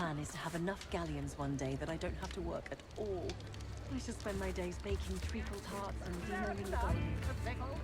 plan is to have enough galleons one day that I don't have to work at all. I shall spend my days baking treacle tarts and denailing the gold.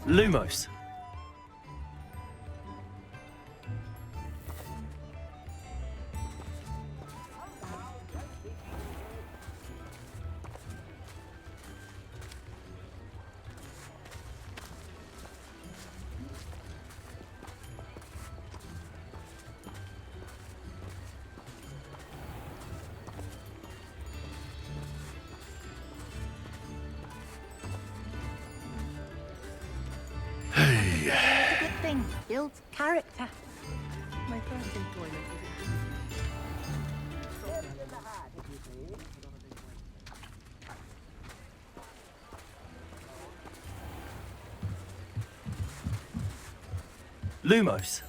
Lumos. Builds character. My first employment was Lumos.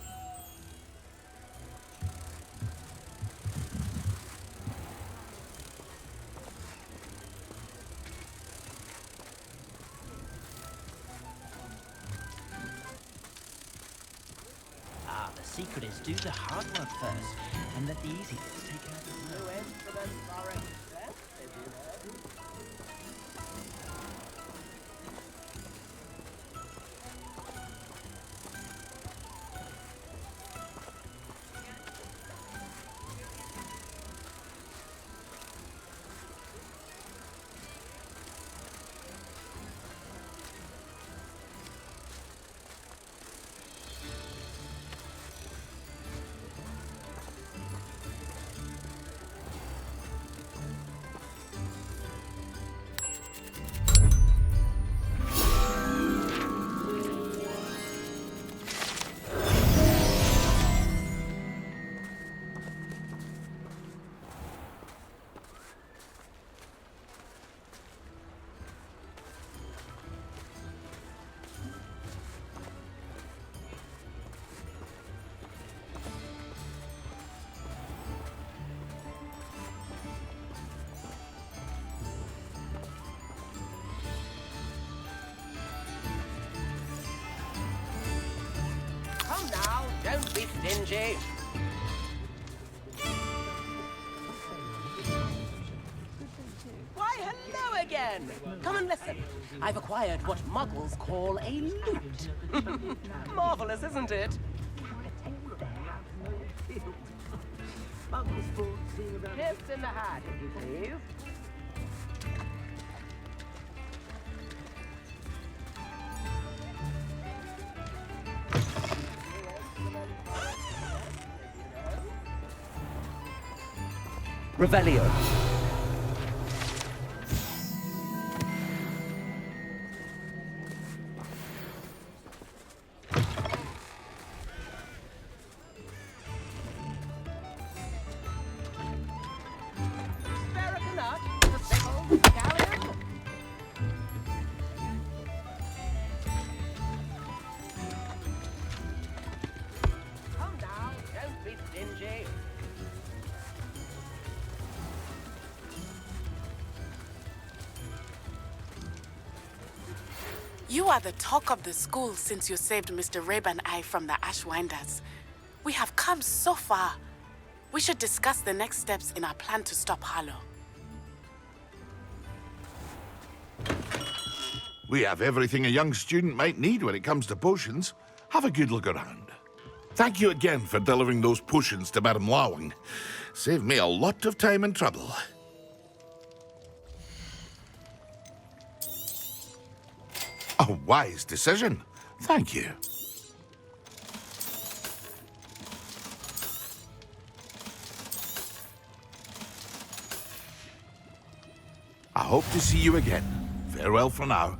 The secret is do the hard work first, and let the easy bits take care of it. Don't be stingy. Why, hello again. Come and listen. I've acquired what Muggles call a lute. Marvelous, isn't it? Tips in the hat, if you please. Revelio. You are the talk of the school since you saved Mr. Rabe and I from the Ashwinders. We have come so far. We should discuss the next steps in our plan to stop Harlow. We have everything a young student might need when it comes to potions. Have a good look around. Thank you again for delivering those potions to Madame Lawing. Saved me a lot of time and trouble. A wise decision. Thank you. I hope to see you again. Farewell for now.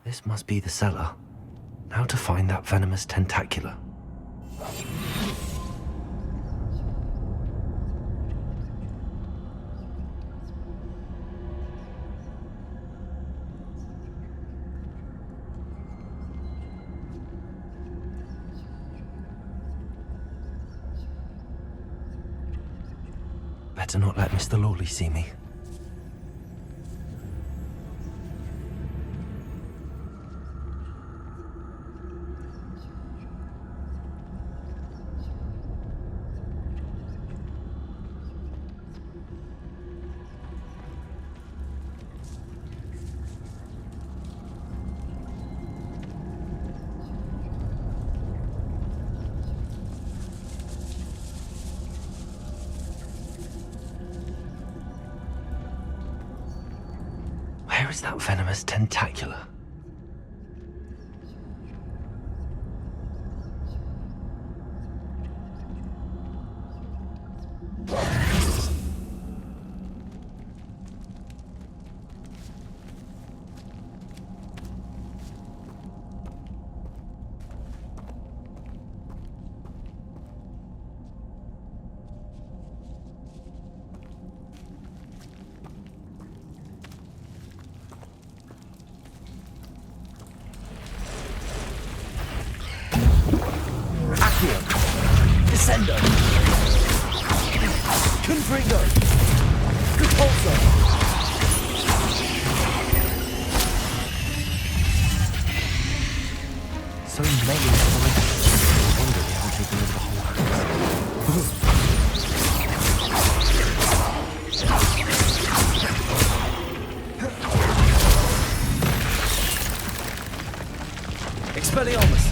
This must be the cellar. Now to find that venomous tentacula. Better not let Mr. Lawley see me. Where is that venomous tentacula? Descendo! Confringo! Repulso! So many collections. I wonder they haven't taken over the whole house. Expelliarmus!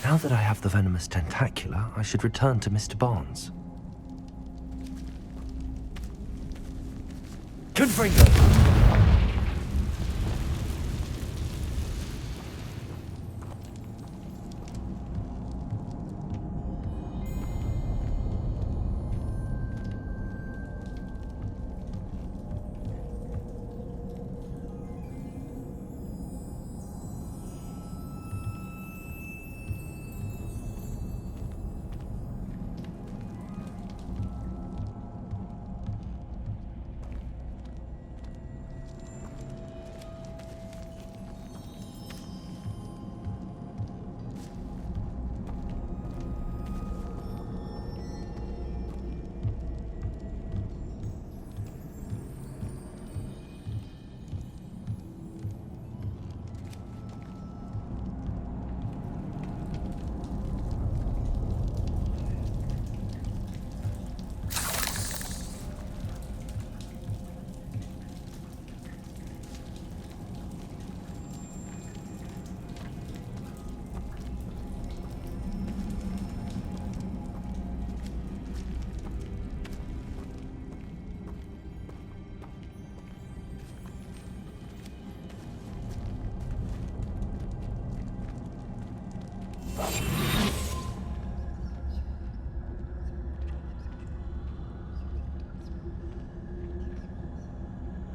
Now that I have the venomous tentacula, I should return to Mr. Barnes. Confringo!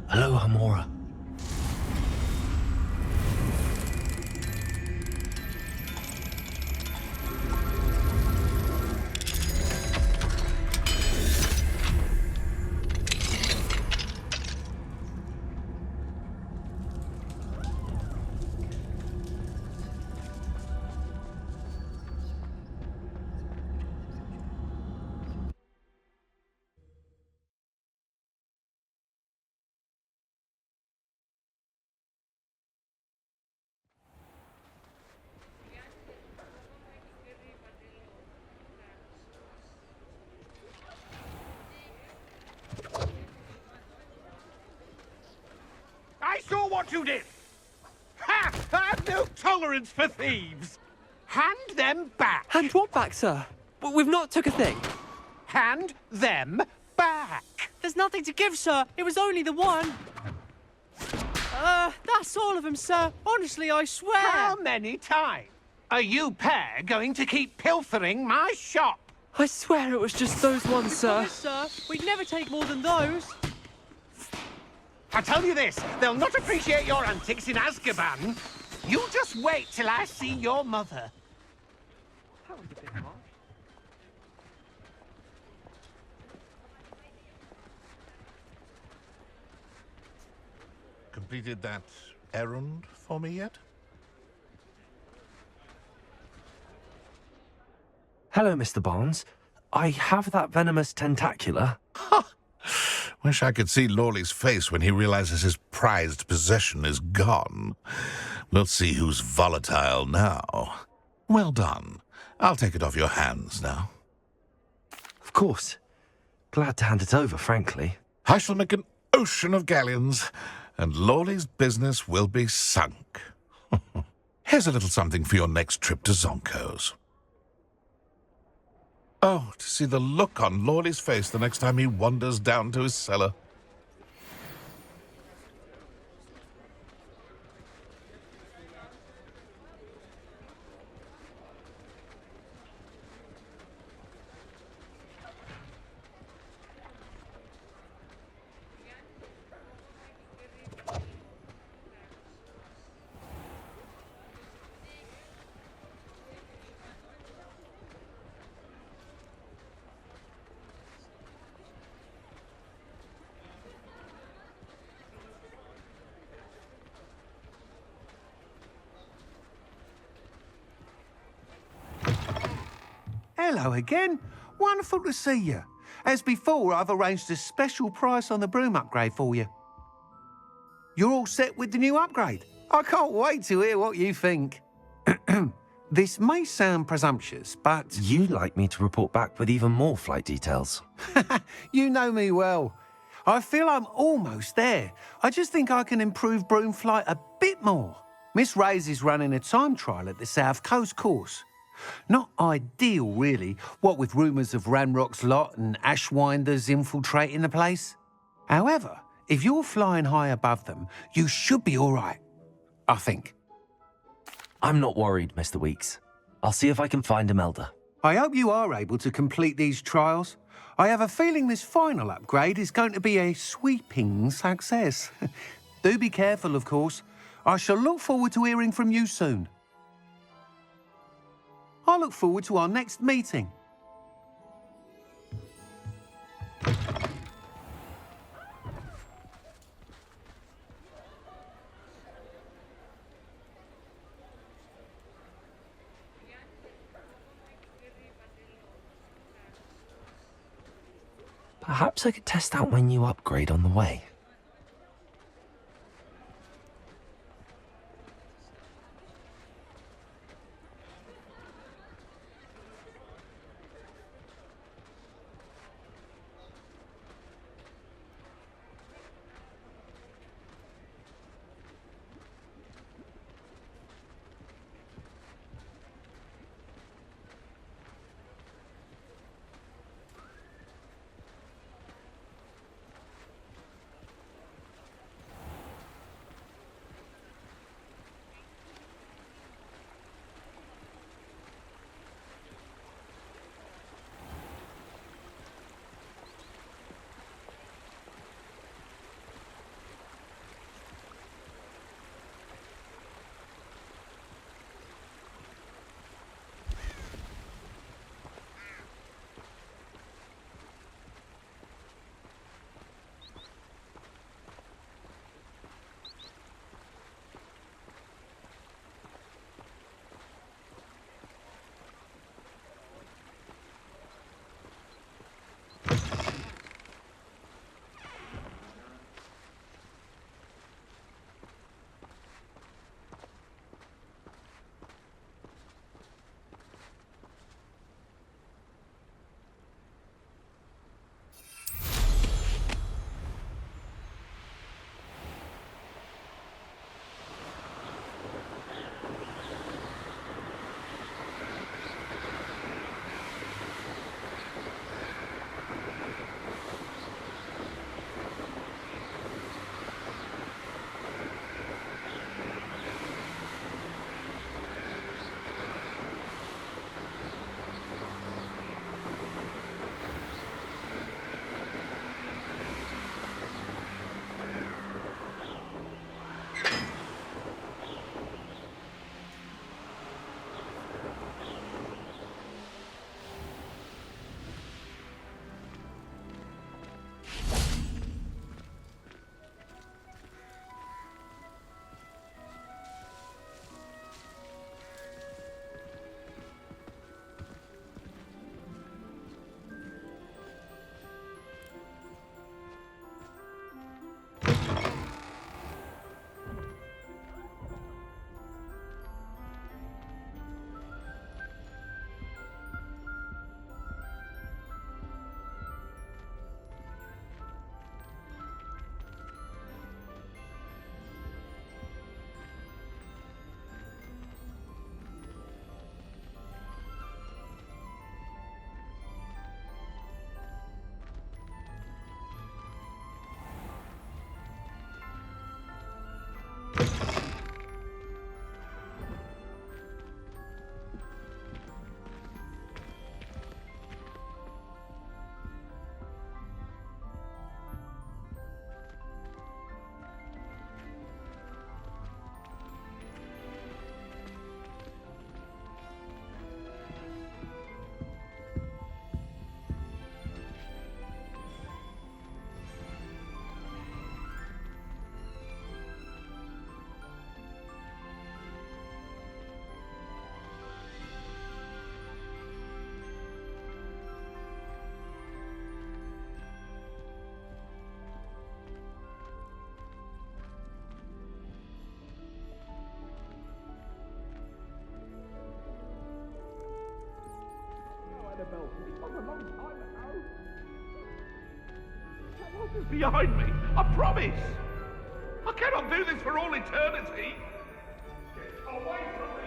Hello, Hamora. what you did! Ha! I have no tolerance for thieves! Hand them back! Hand what back, sir? We've not took a thing. Hand them back! There's nothing to give, sir. It was only the one. That's all of them, sir. Honestly, I swear. How many times are you pair going to keep pilfering my shop? I swear it was just those ones, sir. Sir, we'd never take more than those. I tell you this, they'll not appreciate your antics in Azkaban. You just wait till I see your mother. That was a bit harsh. Completed that errand for me yet? Hello, Mr. Barnes. I have that venomous tentacula. Wish I could see Lawley's face when he realizes his prized possession is gone. We'll see who's volatile now. Well done. I'll take it off your hands now. Of course. Glad to hand it over, frankly. I shall make an ocean of galleons, and Lawley's business will be sunk. Here's a little something for your next trip to Zonko's. Oh, to see the look on Lawley's face the next time he wanders down to his cellar. Hello again. Wonderful to see you. As before, I've arranged a special price on the broom upgrade for you. You're all set with the new upgrade. I can't wait to hear what you think. This may sound presumptuous, but... You'd like me to report back with even more flight details. You know me well. I feel I'm almost there. I just think I can improve broom flight a bit more. Miss Ray's is running a time trial at the South Coast course. Not ideal, really, what with rumours of Ranrock's lot and Ashwinders infiltrating the place. However, if you're flying high above them, you should be all right, I think. I'm not worried, Mr. Weeks. I'll see if I can find Imelda. I hope you are able to complete these trials. I have a feeling this final upgrade is going to be a sweeping success. Do be careful, of course. I shall look forward to hearing from you soon. I look forward to our next meeting. Perhaps I could test out my new upgrade on the way. Behind me, I promise! I cannot do this for all eternity! Get away from me!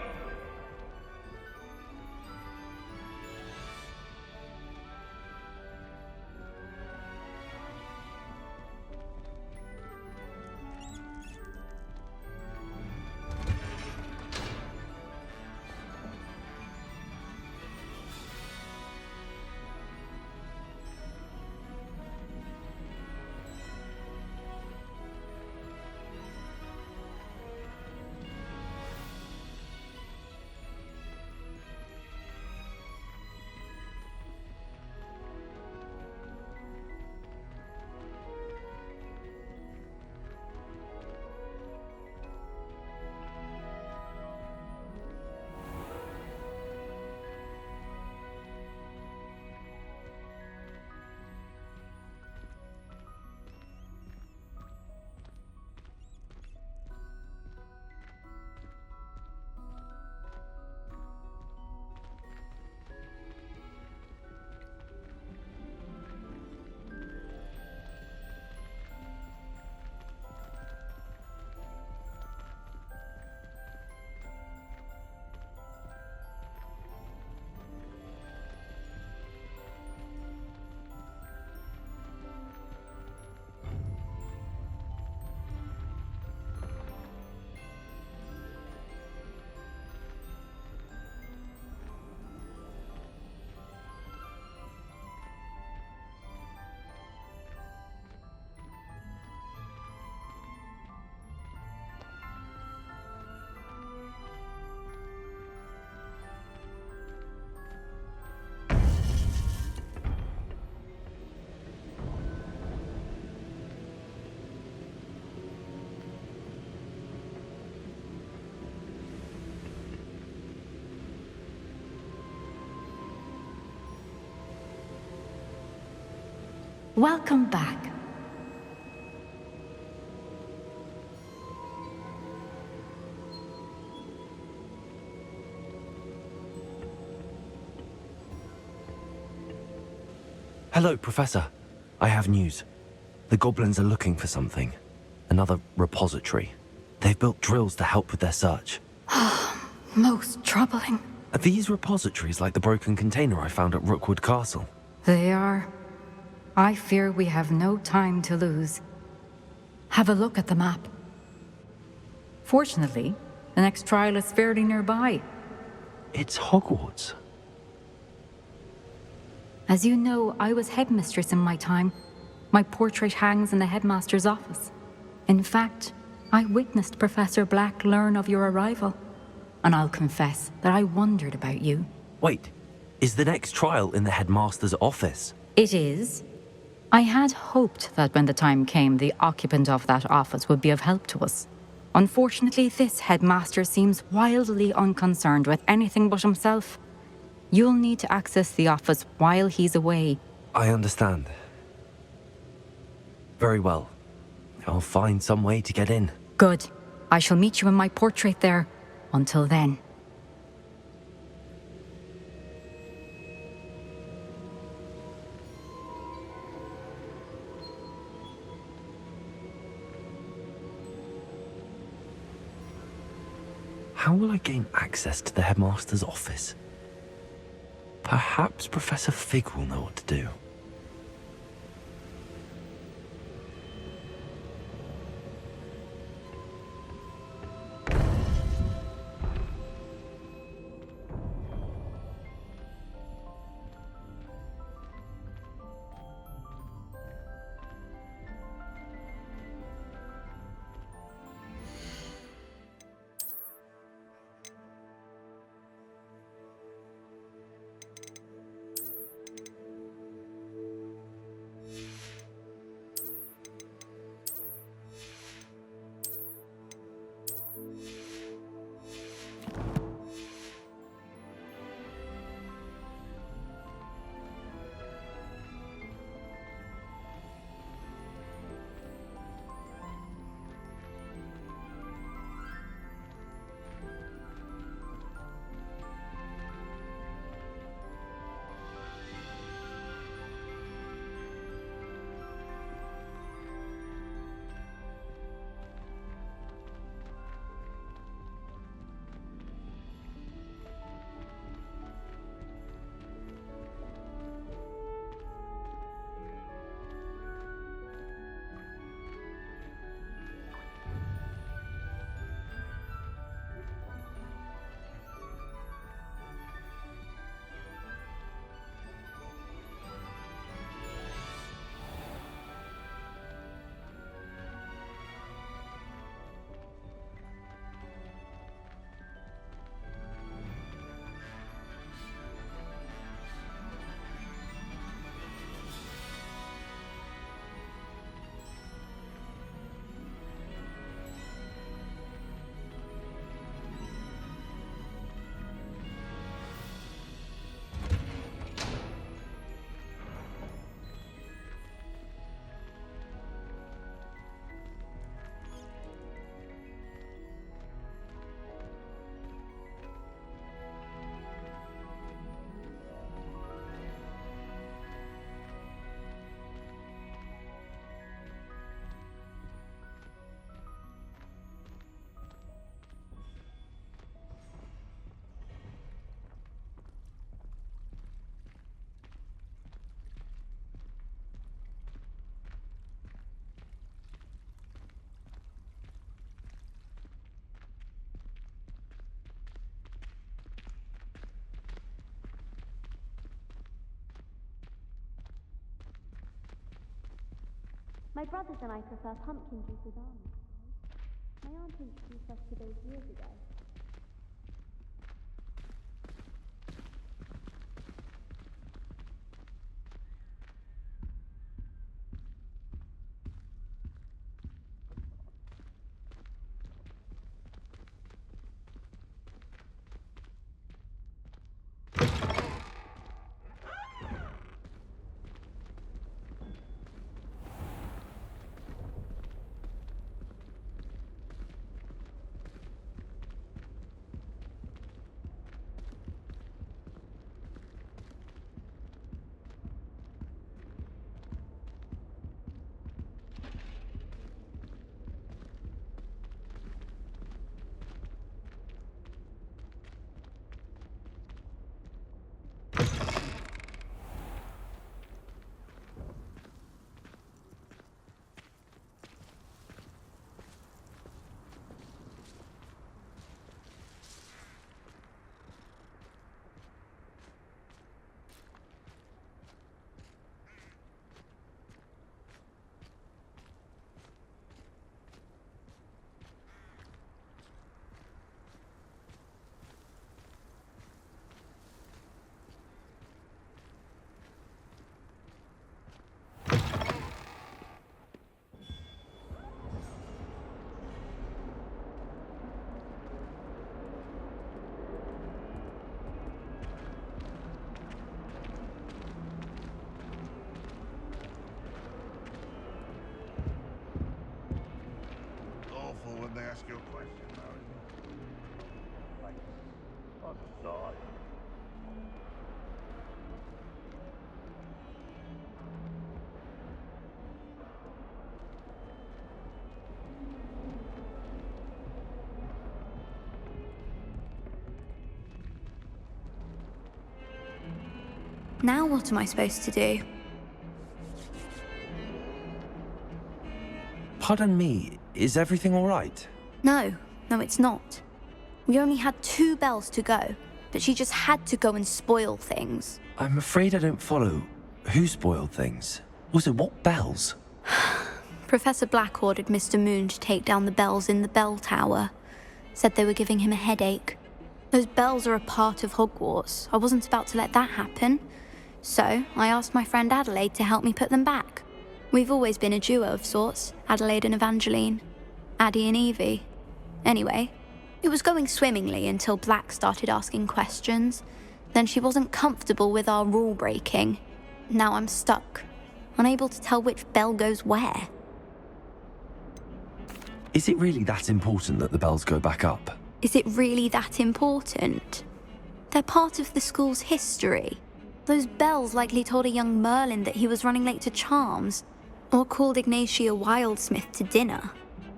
Welcome back. Hello, Professor. I have news. The goblins are looking for something. Another repository. They've built drills to help with their search. Most troubling. Are these repositories like the broken container I found at Rookwood Castle? They are. I fear we have no time to lose. Have a look at the map. Fortunately, the next trial is fairly nearby. It's Hogwarts. As you know, I was headmistress in my time. My portrait hangs in the headmaster's office. In fact, I witnessed Professor Black learn of your arrival. And I'll confess that I wondered about you. Wait, is the next trial in the headmaster's office? It is. I had hoped that when the time came, the occupant of that office would be of help to us. Unfortunately, this headmaster seems wildly unconcerned with anything but himself. You'll need to access the office while he's away. I understand. Very well. I'll find some way to get in. Good. I shall meet you in my portrait there. Until then. How will I gain access to the headmaster's office? Perhaps Professor Fig will know what to do. My brothers and I prefer pumpkin juice with almonds. My aunt introduced us to those years ago. Awful when they ask you a question, though. I'm sorry. Now what am I supposed to do? Pardon me, is everything all right? No, it's not. We only had 2 bells to go, but she just had to go and spoil things. I'm afraid I don't follow. Who spoiled things? Also, what bells? Professor Black ordered Mr. Moon to take down the bells in the bell tower. Said they were giving him a headache. Those bells are a part of Hogwarts. I wasn't about to let that happen. So, I asked my friend Adelaide to help me put them back. We've always been a duo of sorts, Adelaide and Evangeline. Addie and Evie. Anyway, it was going swimmingly until Black started asking questions. Then she wasn't comfortable with our rule breaking. Now I'm stuck, unable to tell which bell goes where. Is it really that important that the bells go back up? Is it really that important? They're part of the school's history. Those bells likely told a young Merlin that he was running late to Charms, or called Ignatia Wildsmith to dinner.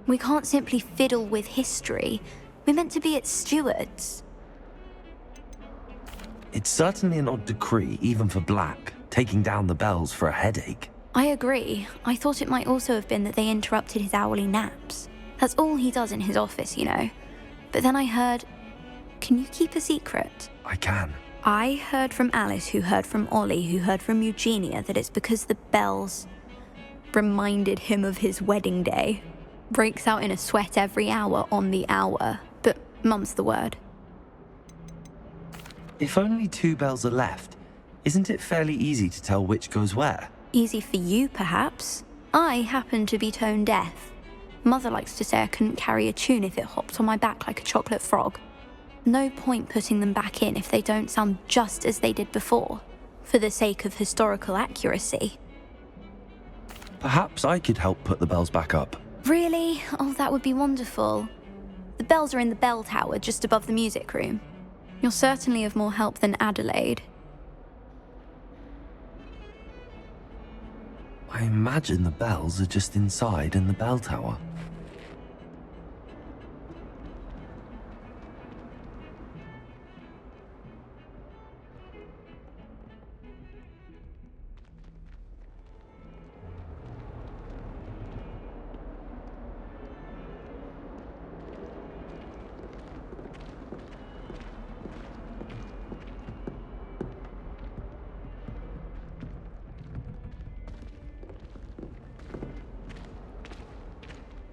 We can't simply fiddle with history. We're meant to be its stewards. It's certainly an odd decree, even for Black, taking down the bells for a headache. I agree. I thought it might also have been that they interrupted his hourly naps. That's all he does in his office, you know. But then I heard... Can you keep a secret? I can. I heard from Alice, who heard from Ollie, who heard from Eugenia, that it's because the bells reminded him of his wedding day. Breaks out in a sweat every hour on the hour, but mum's the word. If only 2 bells are left, isn't it fairly easy to tell which goes where? Easy for you, perhaps. I happen to be tone deaf. Mother likes to say I couldn't carry a tune if it hopped on my back like a chocolate frog. No point putting them back in if they don't sound just as they did before, for the sake of historical accuracy. Perhaps I could help put the bells back up. Really? Oh, that would be wonderful. The bells are in the bell tower just above the music room. You're certainly of more help than Adelaide. I imagine the bells are just inside in the bell tower.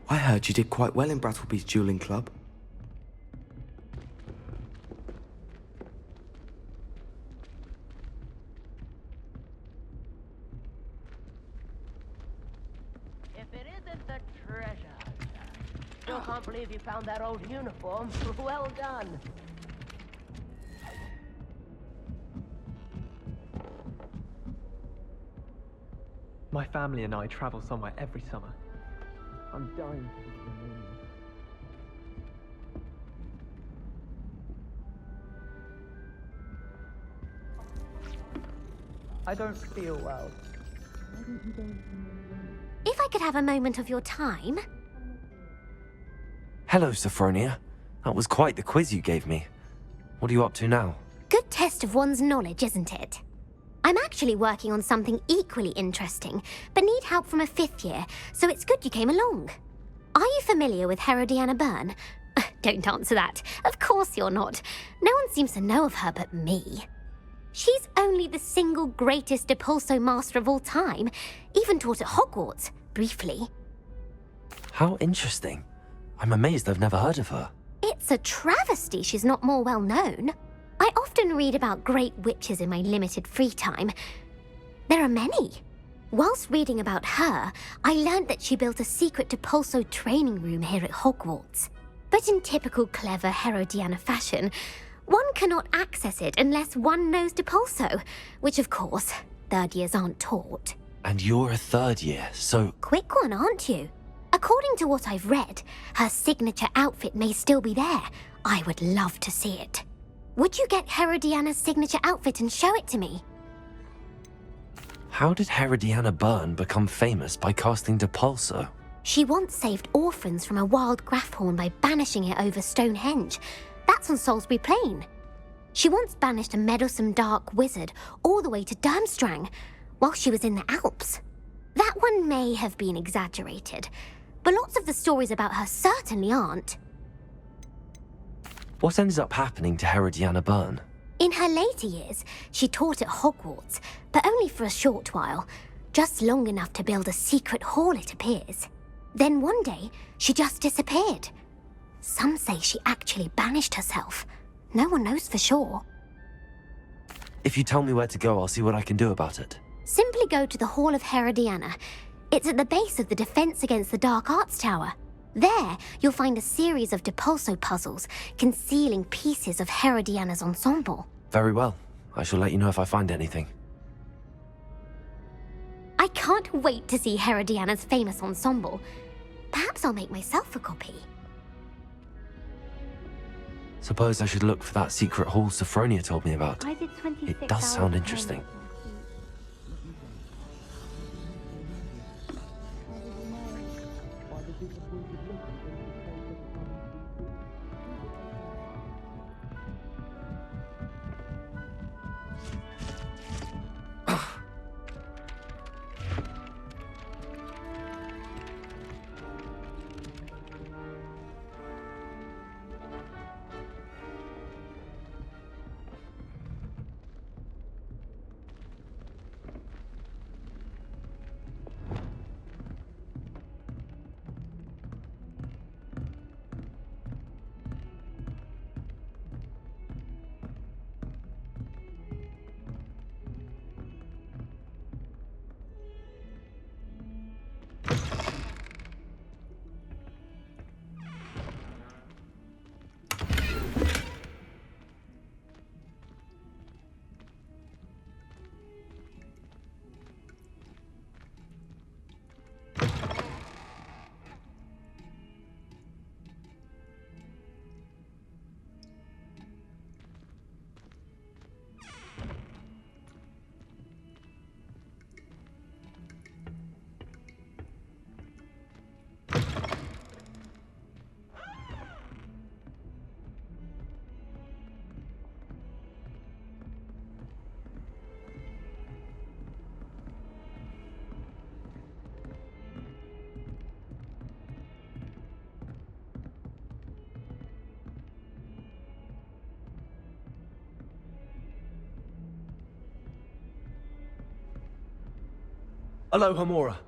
I heard you did quite well in Brattleby's dueling club. If it isn't the treasure. Still can't believe you found that old uniform. Well done. My family and I travel somewhere every summer. I'm dying to visit the moon. I don't feel well. If I could have a moment of your time. Hello, Sophronia. That was quite the quiz you gave me. What are you up to now? Good test of one's knowledge, isn't it? I'm actually working on something equally interesting, but need help from a 5th year, so it's good you came along. Are you familiar with Herodiana Byrne? Don't answer that. Of course you're not. No one seems to know of her but me. She's only the single greatest Depulso master of all time, even taught at Hogwarts, briefly. How interesting. I'm amazed I've never heard of her. It's a travesty she's not more well known. I often read about great witches in my limited free time. There are many. Whilst reading about her, I learned that she built a secret Depulso training room here at Hogwarts. But in typical clever Herodiana fashion, one cannot access it unless one knows Depulso, which of course, 3rd years aren't taught. And you're a 3rd year, so... Quick one, aren't you? According to what I've read, her signature outfit may still be there. I would love to see it. Would you get Herodiana's signature outfit and show it to me? How did Herodiana Byrne become famous by casting Depulso? She once saved orphans from a wild Grafhorn by banishing it over Stonehenge. That's on Salisbury Plain. She once banished a meddlesome dark wizard all the way to Durmstrang while she was in the Alps. That one may have been exaggerated, but lots of the stories about her certainly aren't. What ended up happening to Herodiana Byrne? In her later years, she taught at Hogwarts, but only for a short while, just long enough to build a secret hall, it appears. Then one day, she just disappeared. Some say she actually banished herself. No one knows for sure. If you tell me where to go, I'll see what I can do about it. Simply go to the Hall of Herodiana. It's at the base of the Defense Against the Dark Arts Tower. There, you'll find a series of Depulso puzzles concealing pieces of Herodiana's ensemble. Very well. I shall let you know if I find anything. I can't wait to see Herodiana's famous ensemble. Perhaps I'll make myself a copy. Suppose I should look for that secret hall Sophronia told me about. It does sound interesting. Aloha, Mora.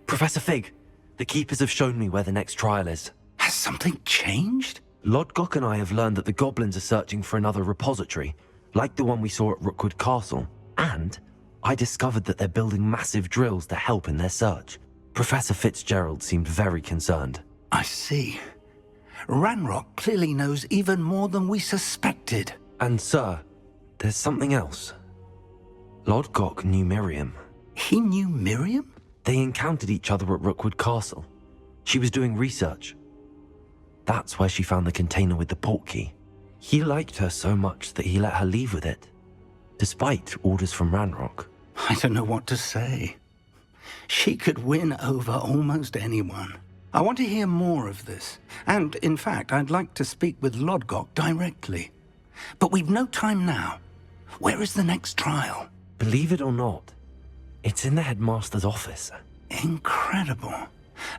Professor Fig, the Keepers have shown me where the next trial is. Has something changed? Lodgok and I have learned that the goblins are searching for another repository, like the one we saw at Rookwood Castle. And I discovered that they're building massive drills to help in their search. Professor Fitzgerald seemed very concerned. I see. Ranrock clearly knows even more than we suspected. And sir, there's something else. Lodgok knew Miriam. He knew Miriam? They encountered each other at Rookwood Castle. She was doing research. That's where she found the container with the portkey. He liked her so much that he let her leave with it, despite orders from Ranrock. I don't know what to say. She could win over almost anyone. I want to hear more of this. And, in fact, I'd like to speak with Lodgok directly. But we've no time now. Where is the next trial? Believe it or not, it's in the headmaster's office. Incredible.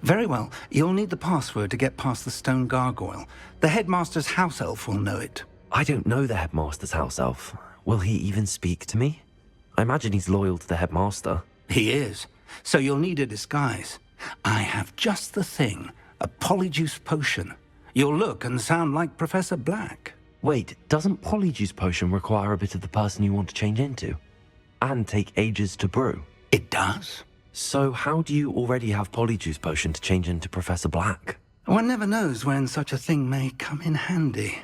Very well. You'll need the password to get past the stone gargoyle. The headmaster's house elf will know it. I don't know the headmaster's house elf. Will he even speak to me? I imagine he's loyal to the headmaster. He is. So you'll need a disguise. I have just the thing. A polyjuice potion. You'll look and sound like Professor Black. Wait, doesn't polyjuice potion require a bit of the person you want to change into? And take ages to brew? It does. So how do you already have polyjuice potion to change into Professor Black? One never knows when such a thing may come in handy.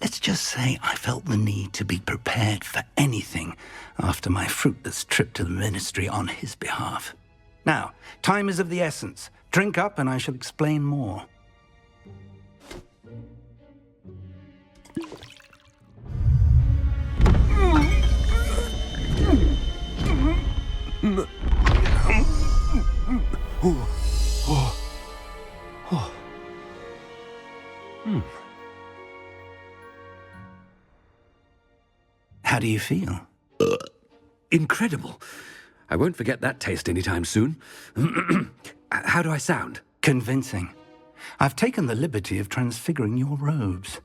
Let's just say I felt the need to be prepared for anything after my fruitless trip to the Ministry on his behalf. Now, time is of the essence. Drink up and I shall explain more. How do you feel? Incredible. I won't forget that taste anytime soon. How do I sound? Convincing. I've taken the liberty of transfiguring your robes.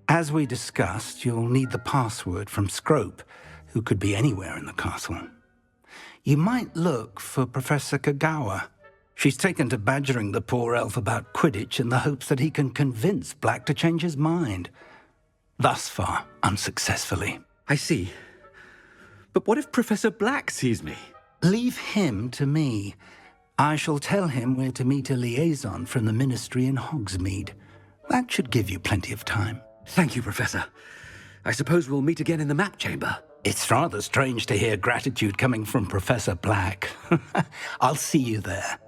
As we discussed, you'll need the password from Scrope, who could be anywhere in the castle. You might look for Professor Kagawa. She's taken to badgering the poor elf about Quidditch in the hopes that he can convince Black to change his mind. Thus far, unsuccessfully. I see. But what if Professor Black sees me? Leave him to me. I shall tell him where to meet a liaison from the Ministry in Hogsmeade. That should give you plenty of time. Thank you, Professor. I suppose we'll meet again in the map chamber. It's rather strange to hear gratitude coming from Professor Black. I'll see you there.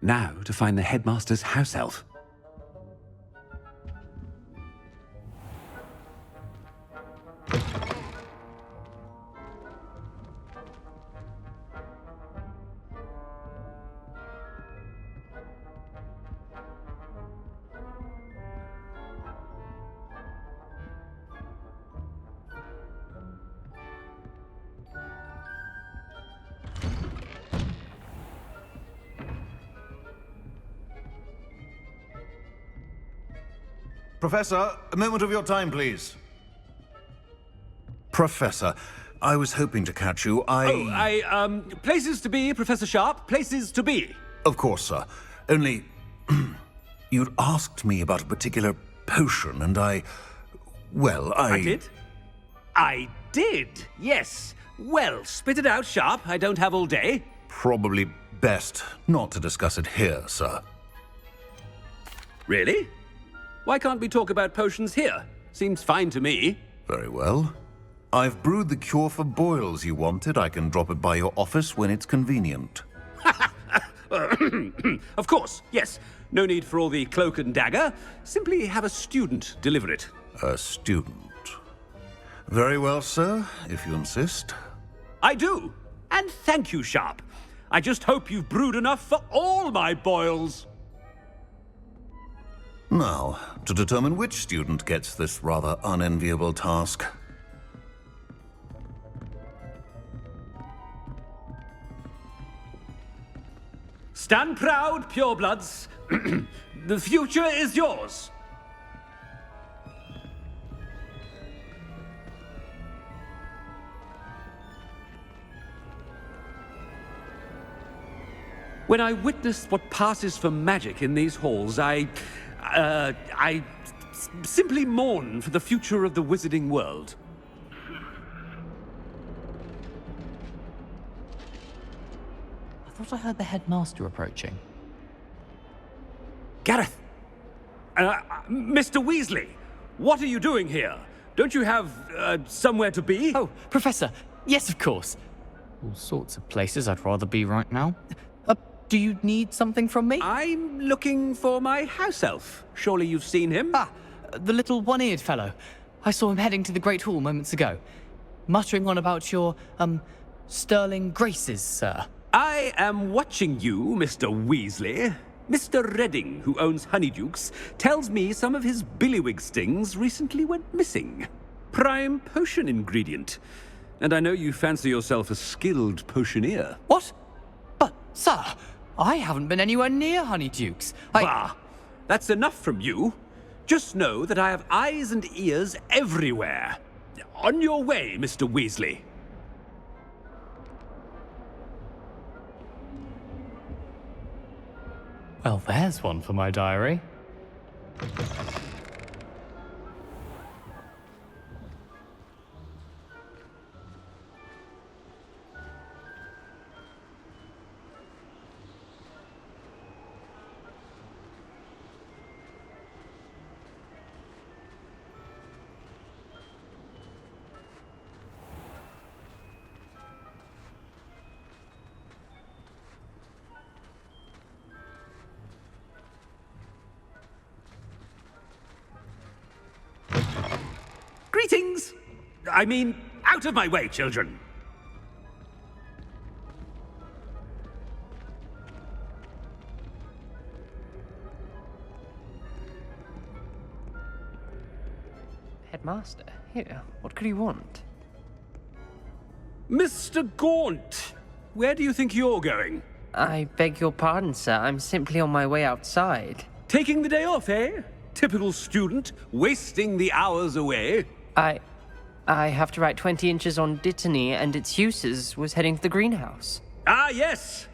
Now to find the headmaster's house elf. Professor, a moment of your time, please. Professor, I was hoping to catch you. Places to be, Professor Sharp, places to be. Of course, sir. Only, you'd asked me about a particular potion, and I did? I did, yes. Well, spit it out, Sharp. I don't have all day. Probably best not to discuss it here, sir. Really? Why can't we talk about potions here? Seems fine to me. Very well. I've brewed the cure for boils you wanted. I can drop it by your office when it's convenient. Of course, yes. No need for all the cloak and dagger. Simply have a student deliver it. A student. Very well, sir, if you insist. I do. And thank you, Sharp. I just hope you've brewed enough for all my boils. Now, to determine which student gets this rather unenviable task. Stand proud, purebloods. The future is yours. When I witnessed what passes for magic in these halls, I simply mourn for the future of the wizarding world. I thought I heard the headmaster approaching. Gareth! Mr. Weasley, what are you doing here? Don't you have, somewhere to be? Oh, Professor, yes, of course. All sorts of places I'd rather be right now. Do you need something from me? I'm looking for my house elf. Surely you've seen him? Ah, the little one-eared fellow. I saw him heading to the Great Hall moments ago, muttering on about your, sterling graces, sir. I am watching you, Mr. Weasley. Mr. Redding, who owns Honeydukes, tells me some of his billywig stings recently went missing. Prime potion ingredient. And I know you fancy yourself a skilled potioneer. What? But, sir, I haven't been anywhere near Honeydukes. Bah! That's enough from you. Just know that I have eyes and ears everywhere. On your way, Mr. Weasley. Well, there's one for my diary. Greetings! I mean, out of my way, children! Headmaster, here, what could he want? Mr. Gaunt! Where do you think you're going? I beg your pardon, sir. I'm simply on my way outside. Taking the day off, eh? Typical student, wasting the hours away. I have to write 20 inches on Dittany and its uses was heading to the greenhouse. Ah, yes!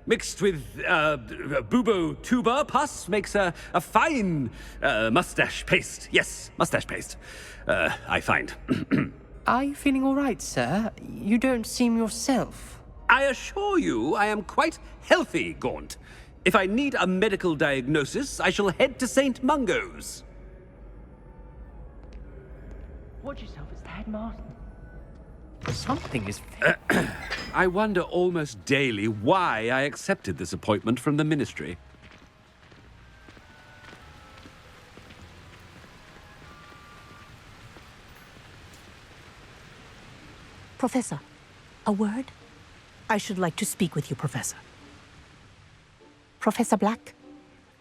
Mixed with, bubo tuber pus makes a fine, mustache paste. Yes, mustache paste. I find. Are you feeling all right, sir? You don't seem yourself. I assure you I am quite healthy, Gaunt. If I need a medical diagnosis, I shall head to St. Mungo's. Watch yourself, it's the headmaster. Something is... I wonder almost daily why I accepted this appointment from the Ministry. Professor, a word? I should like to speak with you, Professor. Professor Black,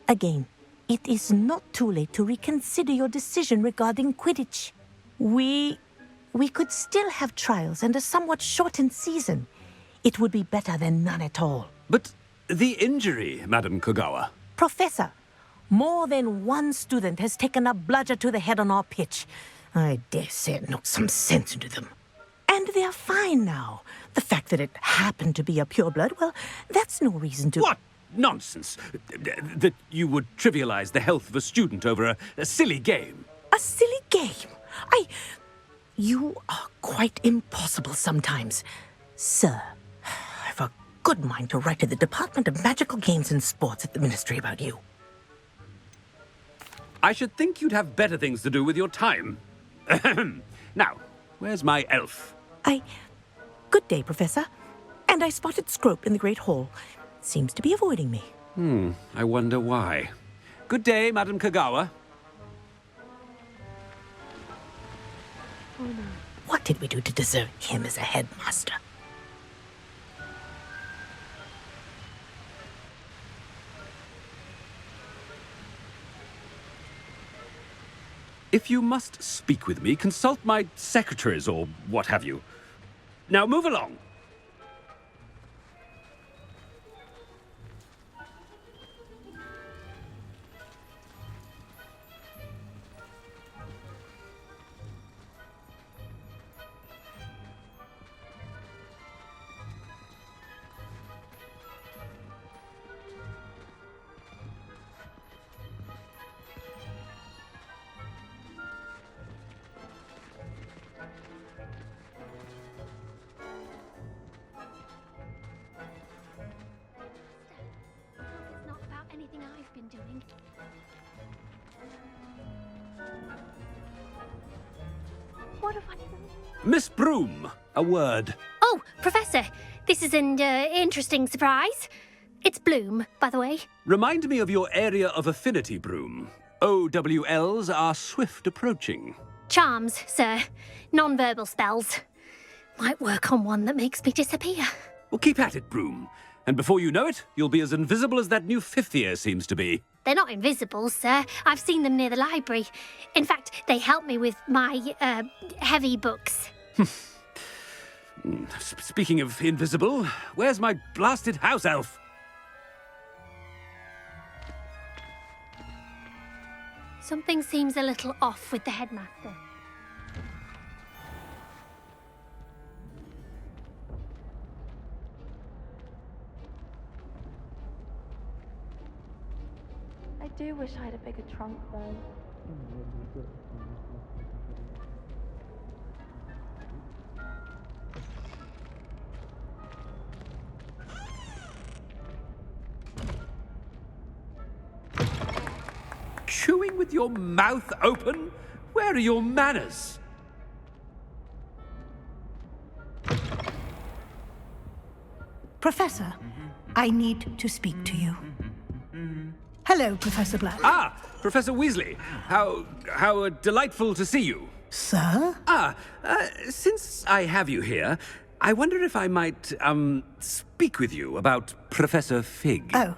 again, it is not too late to reconsider your decision regarding Quidditch. We could still have trials and a somewhat shortened season. It would be better than none at all. But the injury, Madam Kogawa. Professor, more than one student has taken a bludger to the head on our pitch. I dare say it knocked some sense into them. And they're fine now. The fact that it happened to be a pureblood, well, that's no reason to... What nonsense! That you would trivialize the health of a student over a silly game. A silly game? You are quite impossible sometimes. Sir, I've a good mind to write to the Department of Magical Games and Sports at the Ministry about you. I should think you'd have better things to do with your time. Now, where's my elf? Good day, Professor. And I spotted Scrope in the Great Hall. Seems to be avoiding me. I wonder why. Good day, Madam Kogawa. Oh, no. What did we do to deserve him as a headmaster? If you must speak with me, consult my secretaries or what have you. Now move along. What have I done? Miss Broom, a word. Oh, Professor, this is an interesting surprise. It's Bloom, by the way. Remind me of your area of affinity, Broom. OWLs are swift approaching. Charms, sir. Non-verbal spells. Might work on one that makes me disappear. Well, keep at it, Broom. And before you know it, you'll be as invisible as that new fifth year seems to be. They're not invisible, sir. I've seen them near the library. In fact, they help me with my, heavy books. Speaking of invisible, where's my blasted house elf? Something seems a little off with the headmaster. I do wish I had a bigger trunk, though. Chewing with your mouth open? Where are your manners? Professor, I need to speak to you. Hello, Professor Black. Ah, Professor Weasley. How delightful to see you. Sir? Since I have you here, I wonder if I might, speak with you about Professor Fig. Oh,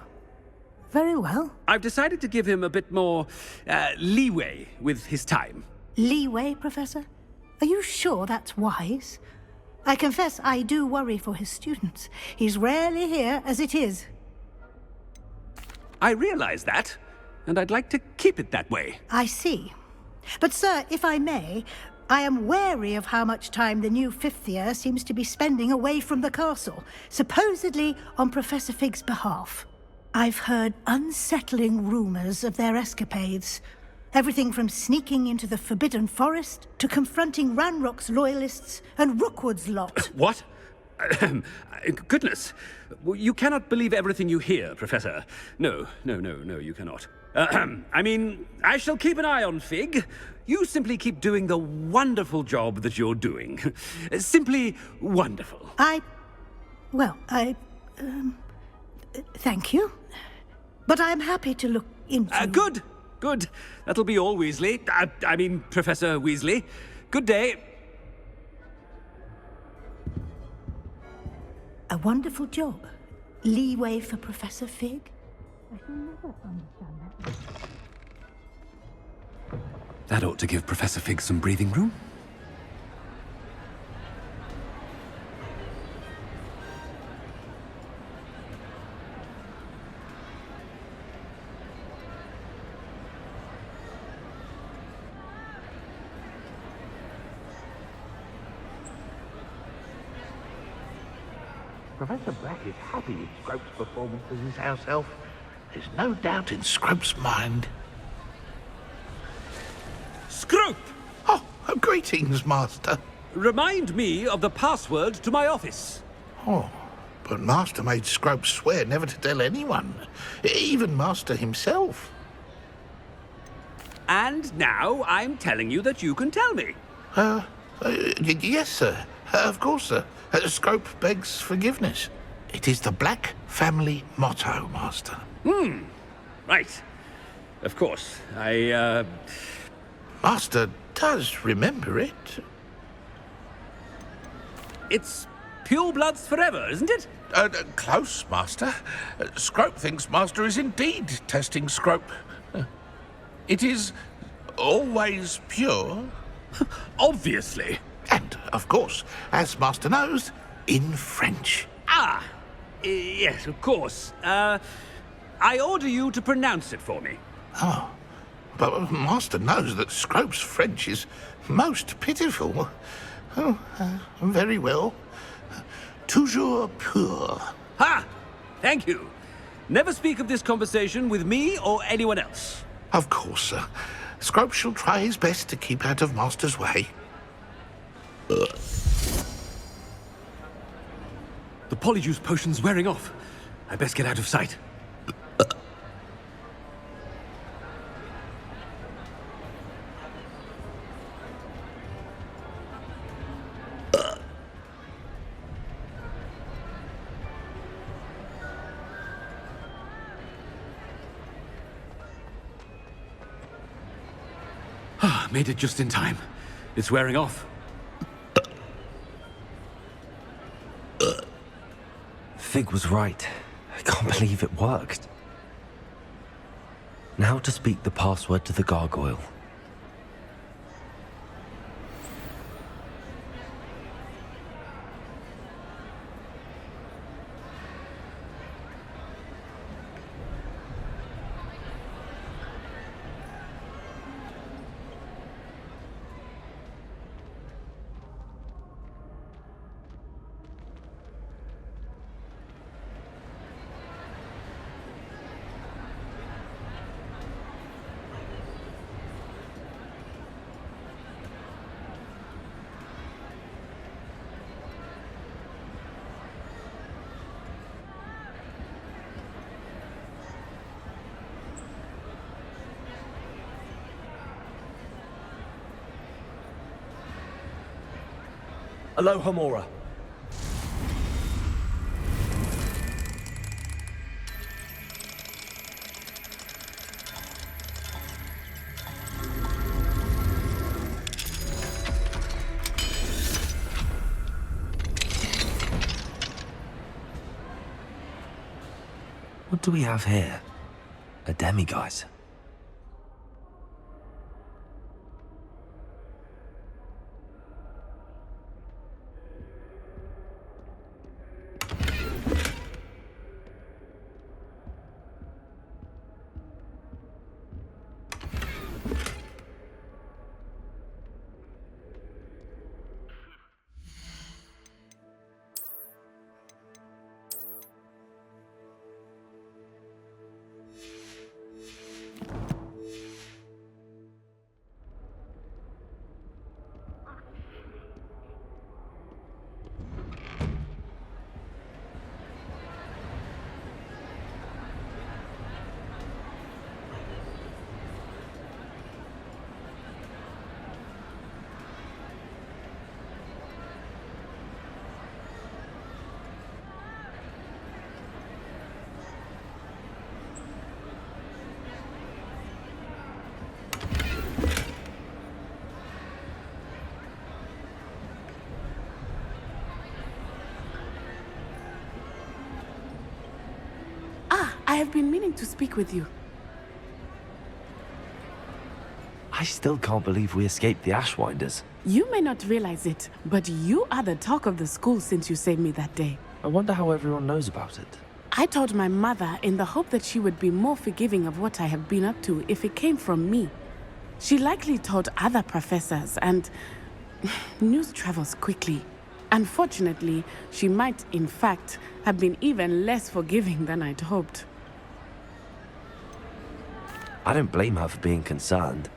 very well. I've decided to give him a bit more, leeway with his time. Leeway, Professor? Are you sure that's wise? I confess I do worry for his students. He's rarely here as it is. I realize that, and I'd like to keep it that way. I see. But, sir, if I may, I am wary of how much time the new fifth year seems to be spending away from the castle, supposedly on Professor Fig's behalf. I've heard unsettling rumors of their escapades. Everything from sneaking into the Forbidden Forest to confronting Ranrock's loyalists and Rookwood's lot. What? Goodness. You cannot believe everything you hear, Professor. No, you cannot. I mean, I shall keep an eye on Fig. You simply keep doing the wonderful job that you're doing. Simply wonderful. Thank you. But I'm happy to look into... Good. That'll be all, Weasley. I mean, Professor Weasley. Good day. A wonderful job. Leeway for Professor Fig? I can never understand that. That ought to give Professor Fig some breathing room. Professor Black is happy with Scrope's performance as his house elf. There's no doubt in Scrope's mind. Scrope! Oh, greetings, Master. Remind me of the password to my office. Oh, but Master made Scrope swear never to tell anyone, even Master himself. And now I'm telling you that you can tell me. Yes, sir. Of course, sir. Scrope begs forgiveness. It is the Black family motto, Master. Right. Of course. Master does remember it. It's pure bloods forever, isn't it? Close, Master. Scrope thinks Master is indeed testing Scrope. It is always pure. Obviously. And, of course, as Master knows, in French. Yes, of course. I order you to pronounce it for me. Oh, but Master knows that Scrope's French is most pitiful. Oh, very well. Toujours pur. Ha! Thank you. Never speak of this conversation with me or anyone else. Of course, sir. Scrope shall try his best to keep out of Master's way. The polyjuice potion's wearing off. I best get out of sight. Made it just in time. It's wearing off. Fig was right. I can't believe it worked. Now to speak the password to the gargoyle. Aloha Mora. What do we have here? A demiguise. I have been meaning to speak with you. I still can't believe we escaped the Ashwinders. You may not realize it, but you are the talk of the school since you saved me that day. I wonder how everyone knows about it. I told my mother in the hope that she would be more forgiving of what I have been up to if it came from me. She likely told other professors, and news travels quickly. Unfortunately, she might, in fact, have been even less forgiving than I'd hoped. I don't blame her for being concerned.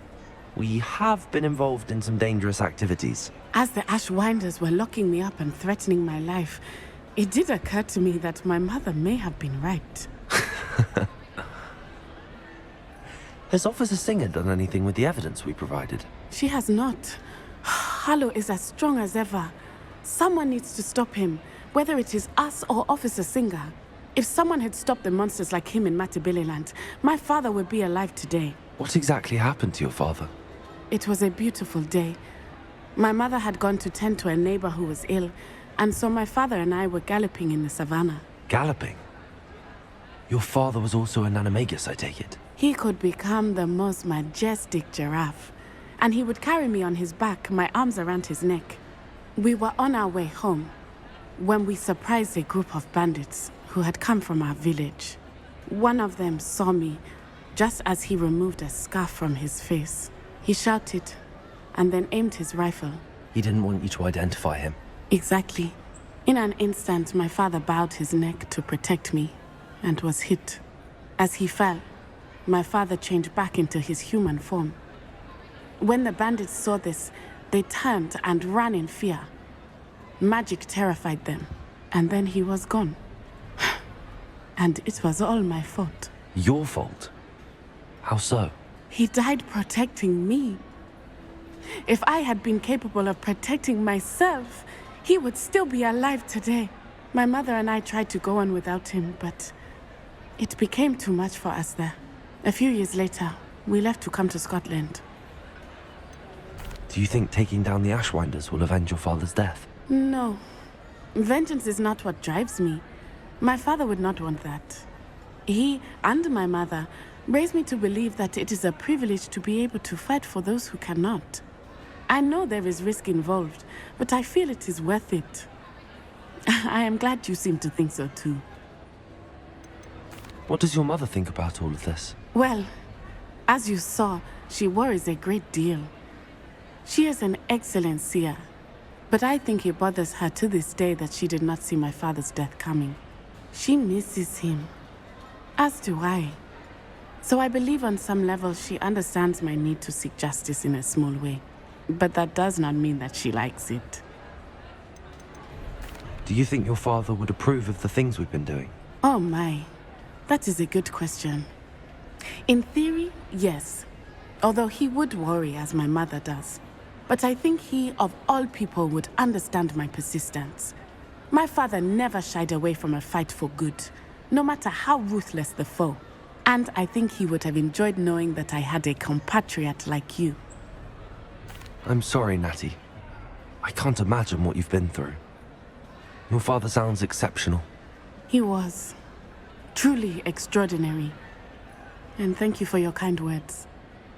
We have been involved in some dangerous activities. As the Ashwinders were locking me up and threatening my life, it did occur to me that my mother may have been right. Has Officer Singer done anything with the evidence we provided? She has not. Harlow is as strong as ever. Someone needs to stop him, whether it is us or Officer Singer. If someone had stopped the monsters like him in Matabeleland, my father would be alive today. What exactly happened to your father? It was a beautiful day. My mother had gone to tend to a neighbor who was ill, and so my father and I were galloping in the savannah. Galloping? Your father was also an animagus, I take it? He could become the most majestic giraffe, and he would carry me on his back, my arms around his neck. We were on our way home when we surprised a group of bandits who had come from our village. One of them saw me just as he removed a scarf from his face. He shouted and then aimed his rifle. He didn't want you to identify him. Exactly. In an instant, my father bowed his neck to protect me and was hit. As he fell, my father changed back into his human form. When the bandits saw this, they turned and ran in fear. Magic terrified them, and then he was gone. And it was all my fault. Your fault? How so? He died protecting me. If I had been capable of protecting myself, he would still be alive today. My mother and I tried to go on without him, but it became too much for us there. A few years later, we left to come to Scotland. Do you think taking down the Ashwinders will avenge your father's death? No. Vengeance is not what drives me. My father would not want that. He and my mother raised me to believe that it is a privilege to be able to fight for those who cannot. I know there is risk involved, but I feel it is worth it. I am glad you seem to think so too. What does your mother think about all of this? Well, as you saw, she worries a great deal. She is an excellent seer, but I think it bothers her to this day that she did not see my father's death coming. She misses him, as do I. So I believe on some level she understands my need to seek justice in a small way. But that does not mean that she likes it. Do you think your father would approve of the things we've been doing? Oh my, that is a good question. In theory, yes. Although he would worry as my mother does. But I think he, of all people, would understand my persistence. My father never shied away from a fight for good, no matter how ruthless the foe. And I think he would have enjoyed knowing that I had a compatriot like you. I'm sorry, Natty. I can't imagine what you've been through. Your father sounds exceptional. He was. Truly extraordinary. And thank you for your kind words.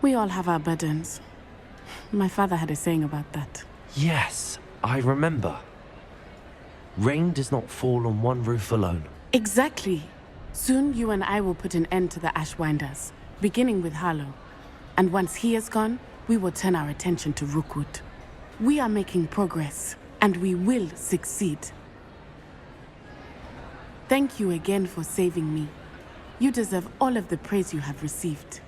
We all have our burdens. My father had a saying about that. Yes, I remember. Rain does not fall on one roof alone. Exactly. Soon you and I will put an end to the Ashwinders, beginning with Harlow. And once he is gone, we will turn our attention to Rookwood. We are making progress, and we will succeed. Thank you again for saving me. You deserve all of the praise you have received.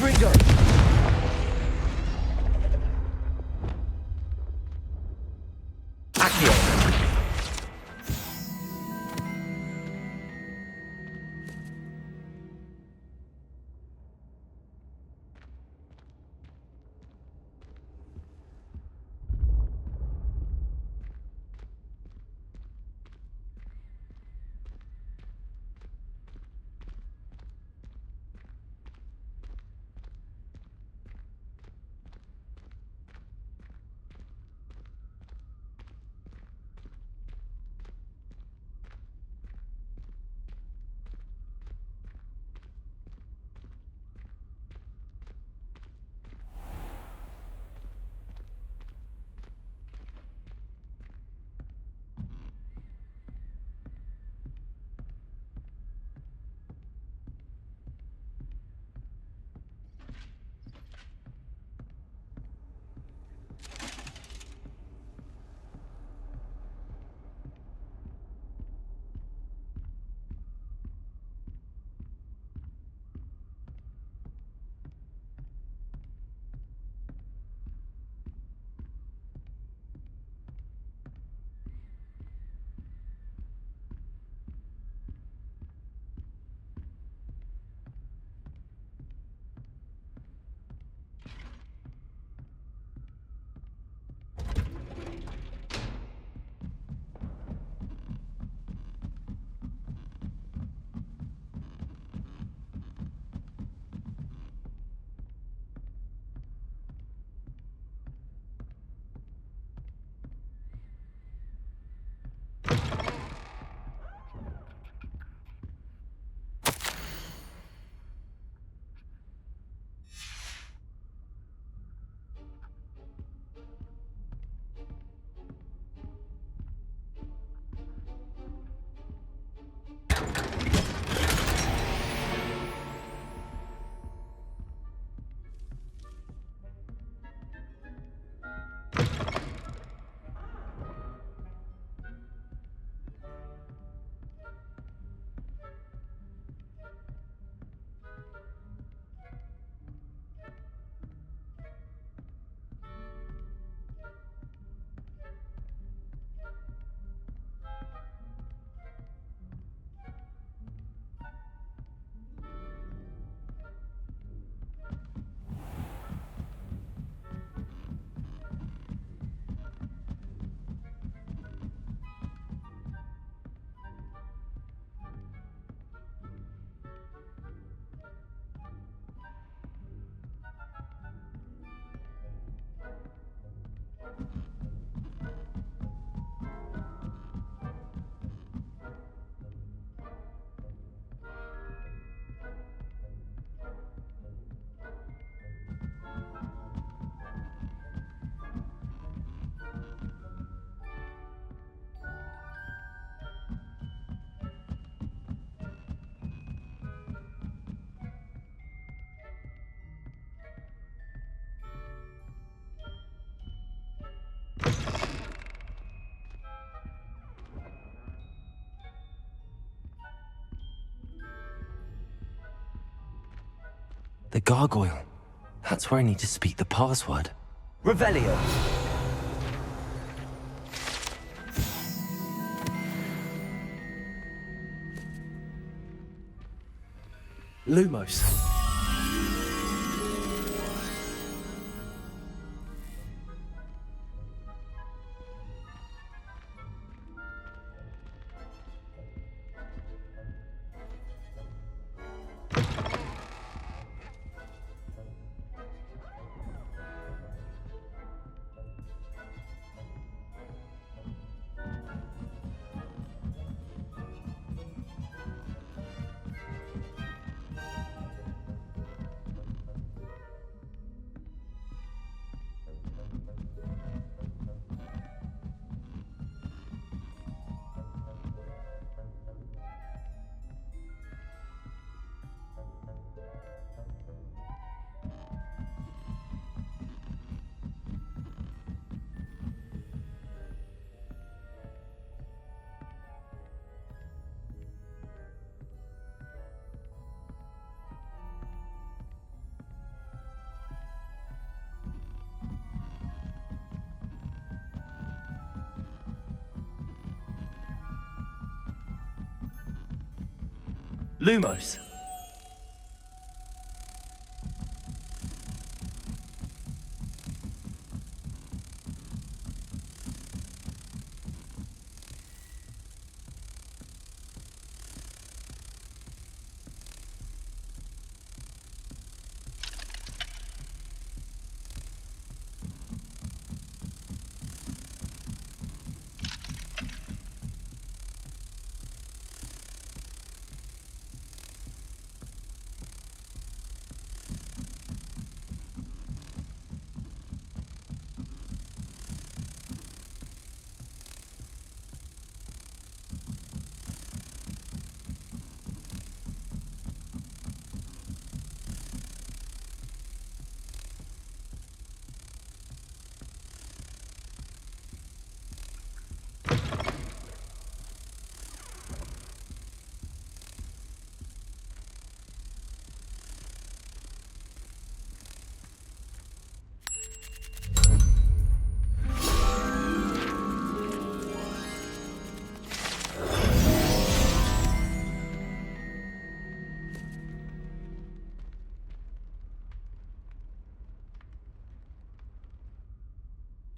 freedom! Accio! The gargoyle. That's where I need to speak the password. Revelio! Lumos. Lumos.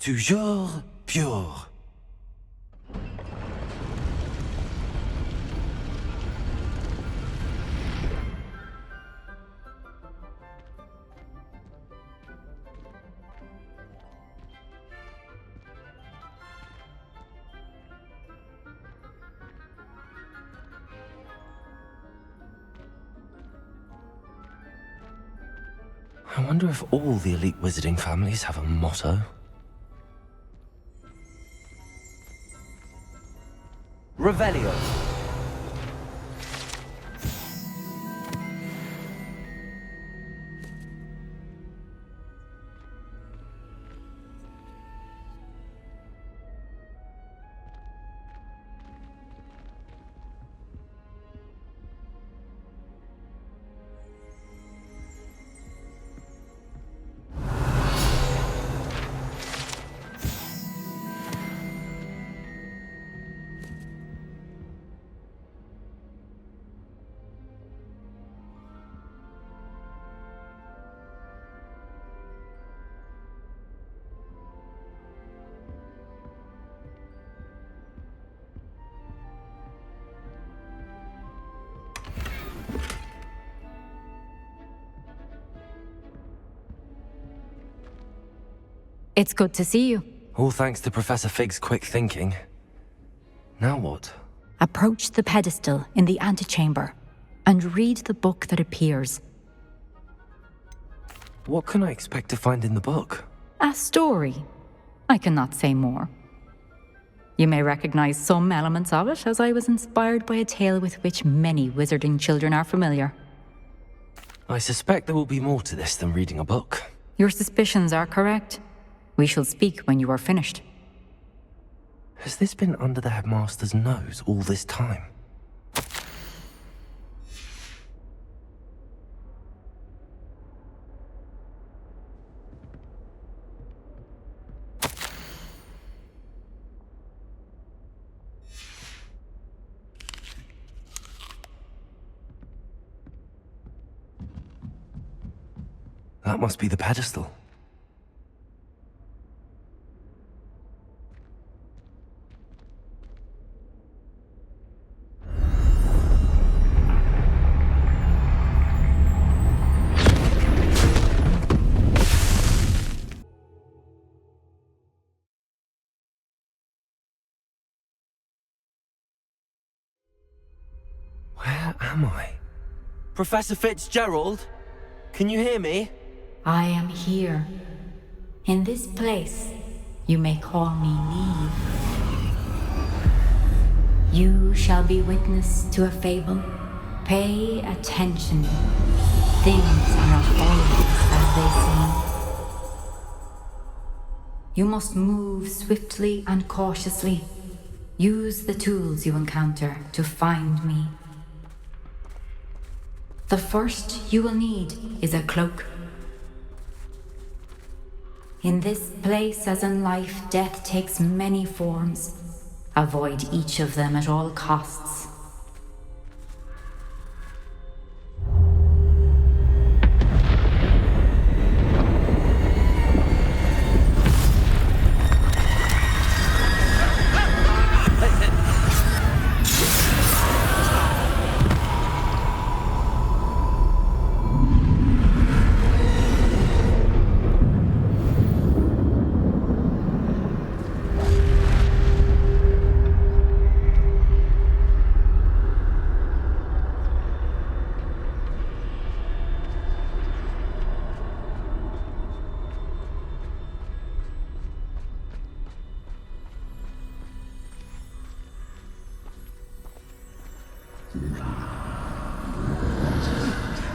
Toujours pure. I wonder if all the elite wizarding families have a motto. Revelio. It's good to see you. All thanks to Professor Fig's quick thinking. Now what? Approach the pedestal in the antechamber and read the book that appears. What can I expect to find in the book? A story. I cannot say more. You may recognize some elements of it, as I was inspired by a tale with which many wizarding children are familiar. I suspect there will be more to this than reading a book. Your suspicions are correct. We shall speak when you are finished. Has this been under the headmaster's nose all this time? That must be the pedestal. Where am I? Professor Fitzgerald? Can you hear me? I am here. In this place, you may call me Neve. You shall be witness to a fable. Pay attention. Things are not always as they seem. You must move swiftly and cautiously. Use the tools you encounter to find me. The first you will need is a cloak. In this place, as in life, death takes many forms. Avoid each of them at all costs.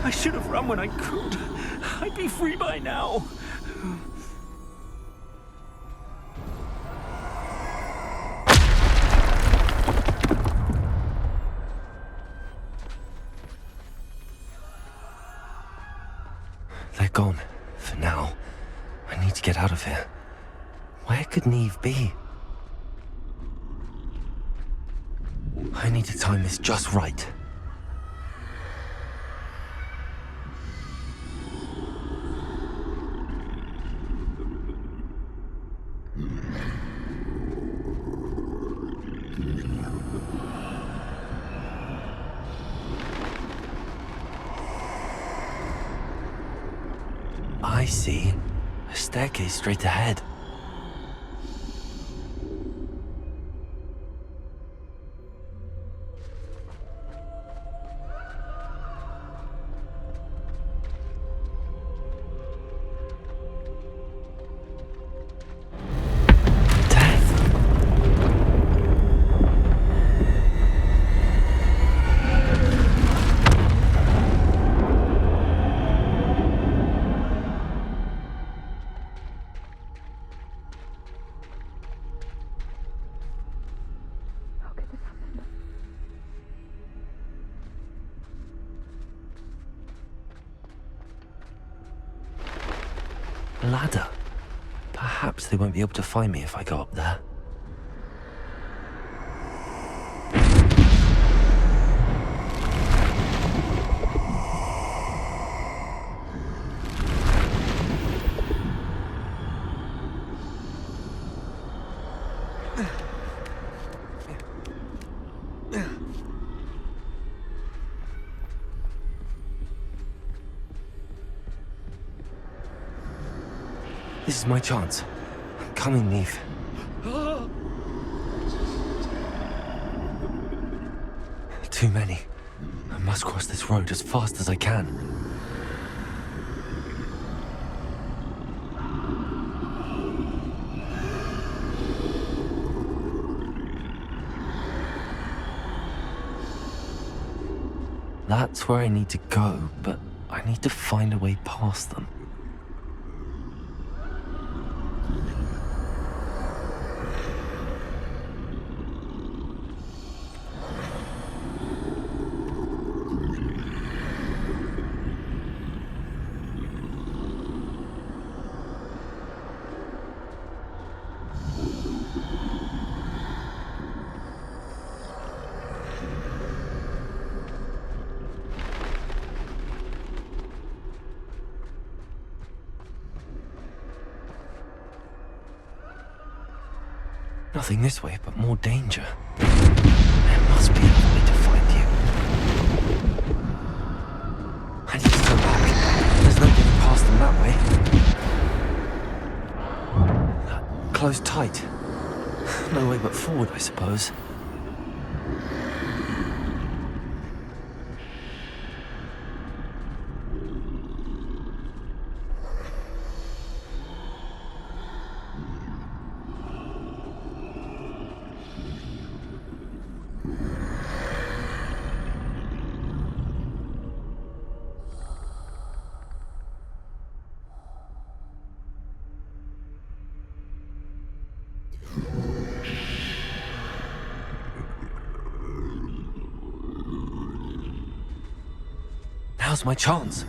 I should have run when I could. I'd be free by now. They're gone. For now. I need to get out of here. Where could Neve be? I need to time this just right. I see. A staircase straight ahead. A ladder. Perhaps they won't be able to find me if I go up there. This is my chance. I'm coming, Neve. Too many. I must cross this road as fast as I can. That's where I need to go, but I need to find a way past them. Nothing this way, but more danger. There must be another way to find you. I need to go back. There's no getting past them that way. Closed tight. No way but forward, I suppose. Now's my chance.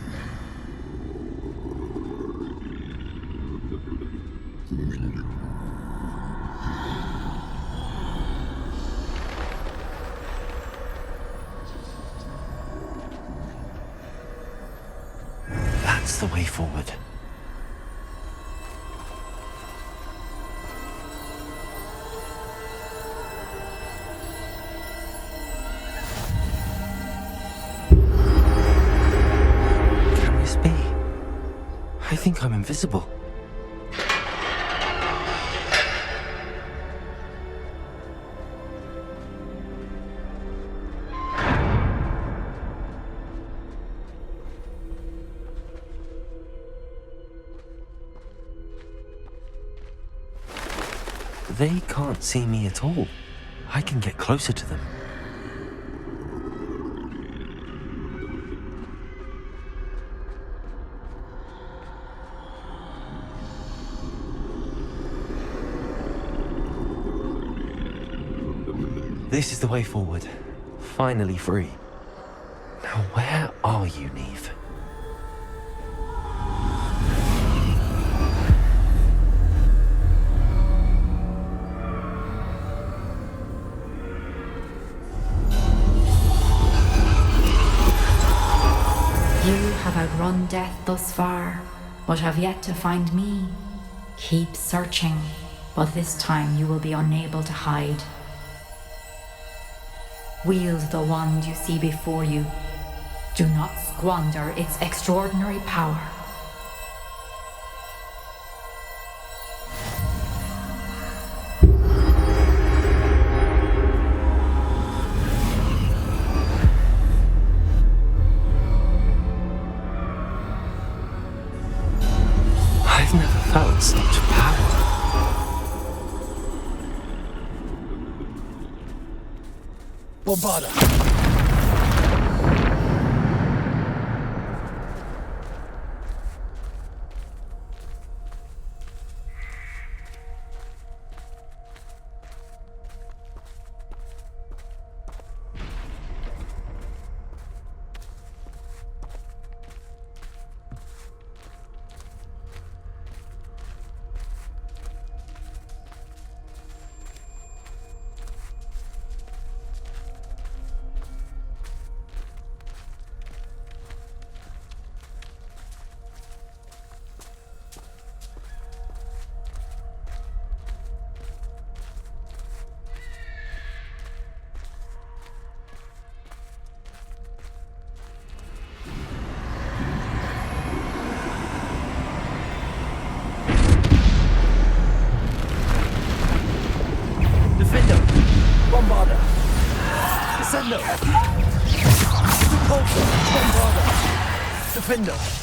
That's the way forward. I think I'm invisible. They can't see me at all. I can get closer to them. This is the way forward. Finally free. Now where are you, Neve? You have outrun death thus far, but have yet to find me. Keep searching, but this time you will be unable to hide. Wield the wand you see before you. Do not squander its extraordinary power. I've never felt such power. Bombarda. Defender!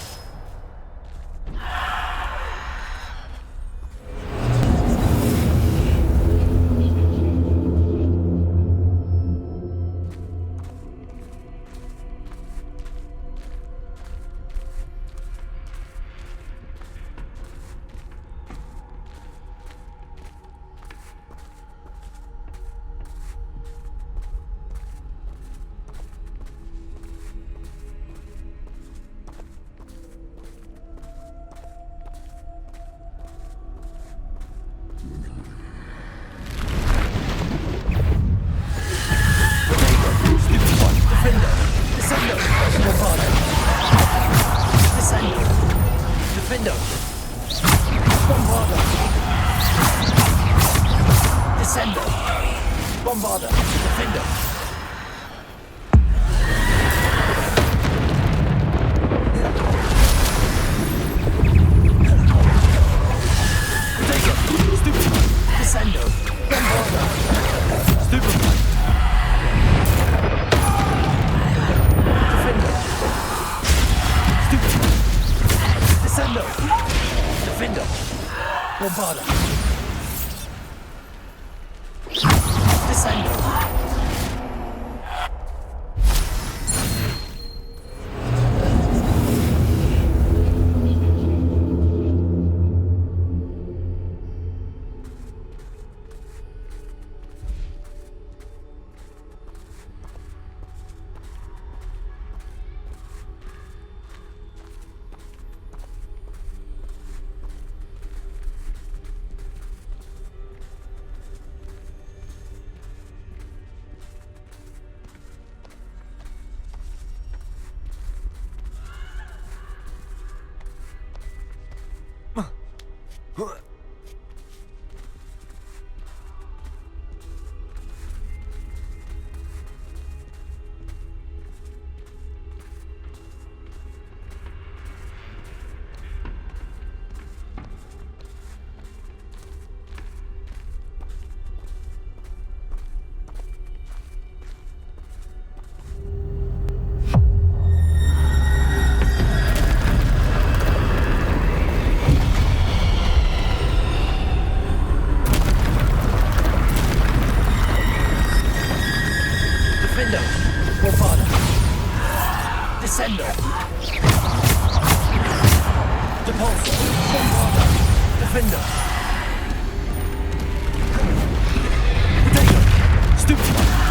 Stupid!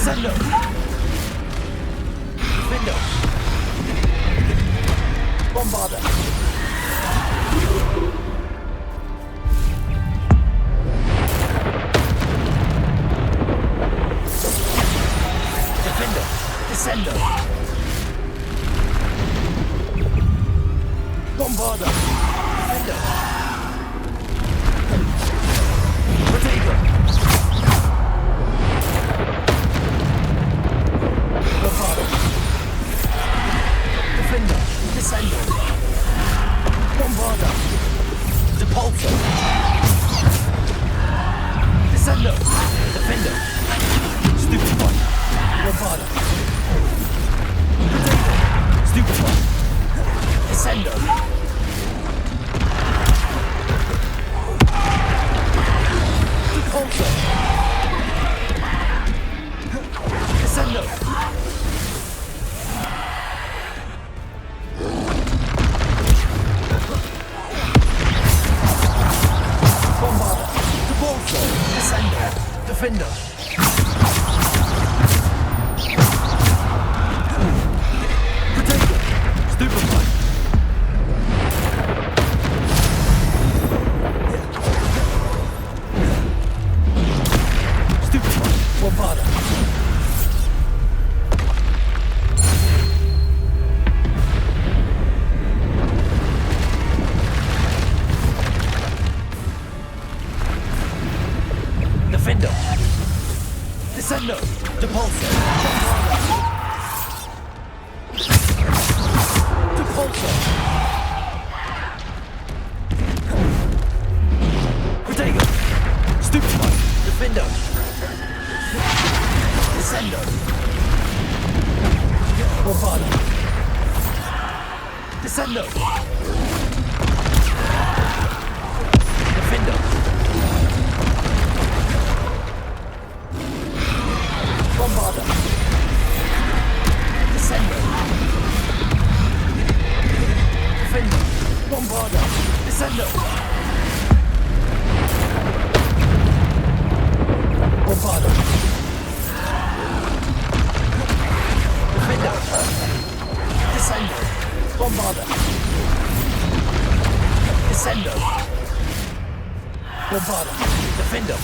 Descendo! Defendo! Bombarda! Defendo! Descendo! Bombarda! Defendo! Protego! Bombarda! Defendo! Descendo! Bombarda! Depulso! Descendo! Defendo! Stupefy! Bombarda! Protego! Stupefy! Descendo! Depulso! Descendo! Bombarda! Depulso! Descendo! Defendo! Protego! Stupefy! Stupefy! Bombarda! Defendo! Descendo! Depulso! Depulso! Protego! Stupefy! Defendo! Descendo! Bombarda! Descendo! Defendo! Bombarda! Descendo! Defendo! Bombarda! Descendo! Bombarda! Defendo! Descendo! Bombarda! Descendo! Bombarda! Defendo!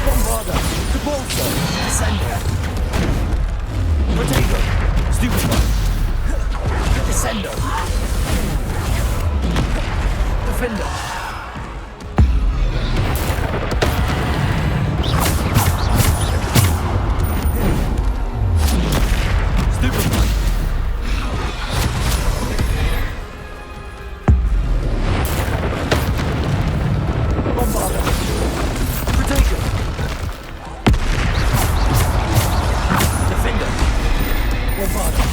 Bombarda! Depulso! Descendo! Protego! Stupefy! Descendo! Defendo! Stupefy! Bombarda! Protego! Defendo! Bombarda!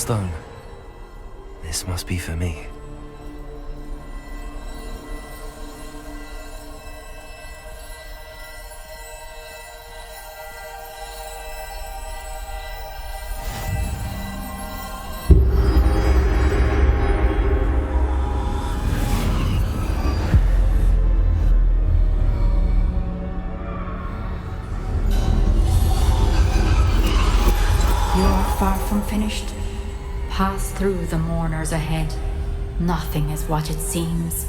stone. This must be for me. You're far from finished. Pass through the mourners ahead. Nothing is what it seems.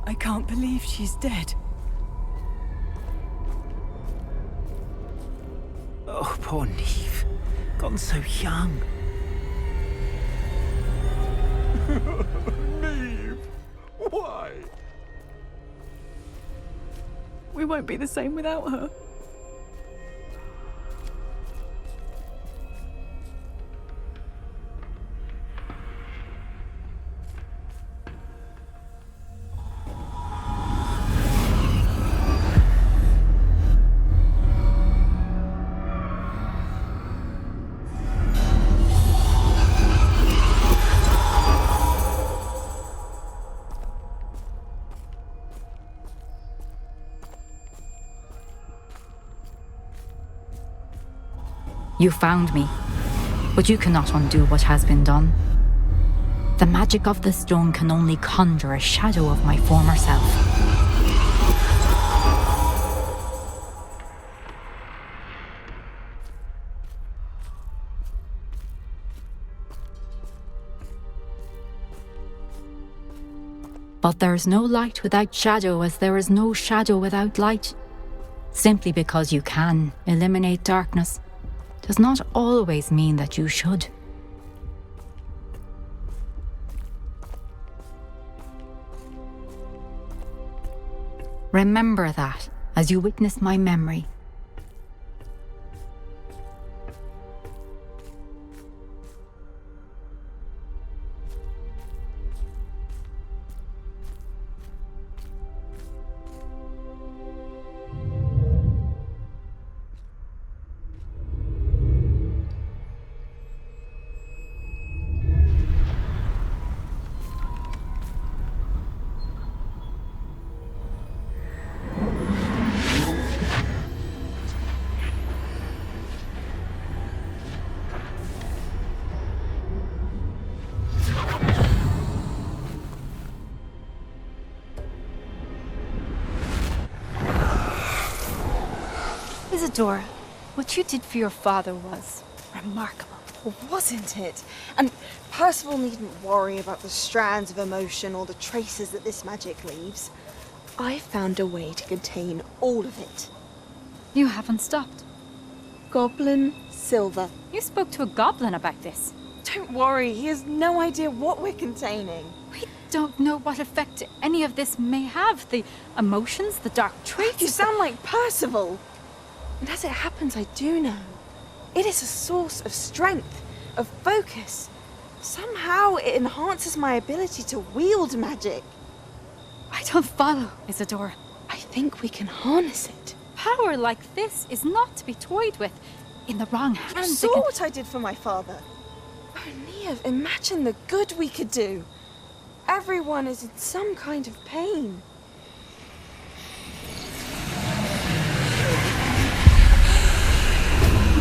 I can't believe she's dead. Oh, poor Neve. Gone so young. Neve! Why? We won't be the same without her. You found me, but you cannot undo what has been done. The magic of the stone can only conjure a shadow of my former self. But there is no light without shadow, as there is no shadow without light. Simply because you can eliminate darkness does not always mean that you should. Remember that as you witness my memory. Isadora, what you did for your father was remarkable, wasn't it? And Percival needn't worry about the strands of emotion or the traces that this magic leaves. I found a way to contain all of it. You haven't stopped. Goblin Silver. You spoke to a goblin about this. Don't worry, he has no idea what we're containing. We don't know what effect any of this may have. The emotions, the dark traits. You sound like Percival. And as it happens, I do know. It is a source of strength, of focus. Somehow it enhances my ability to wield magic. I don't follow, Isadora. I think we can harness it. Power like this is not to be toyed with. In the wrong hands. You saw what I did for my father. Oh, Neve, imagine the good we could do. Everyone is in some kind of pain.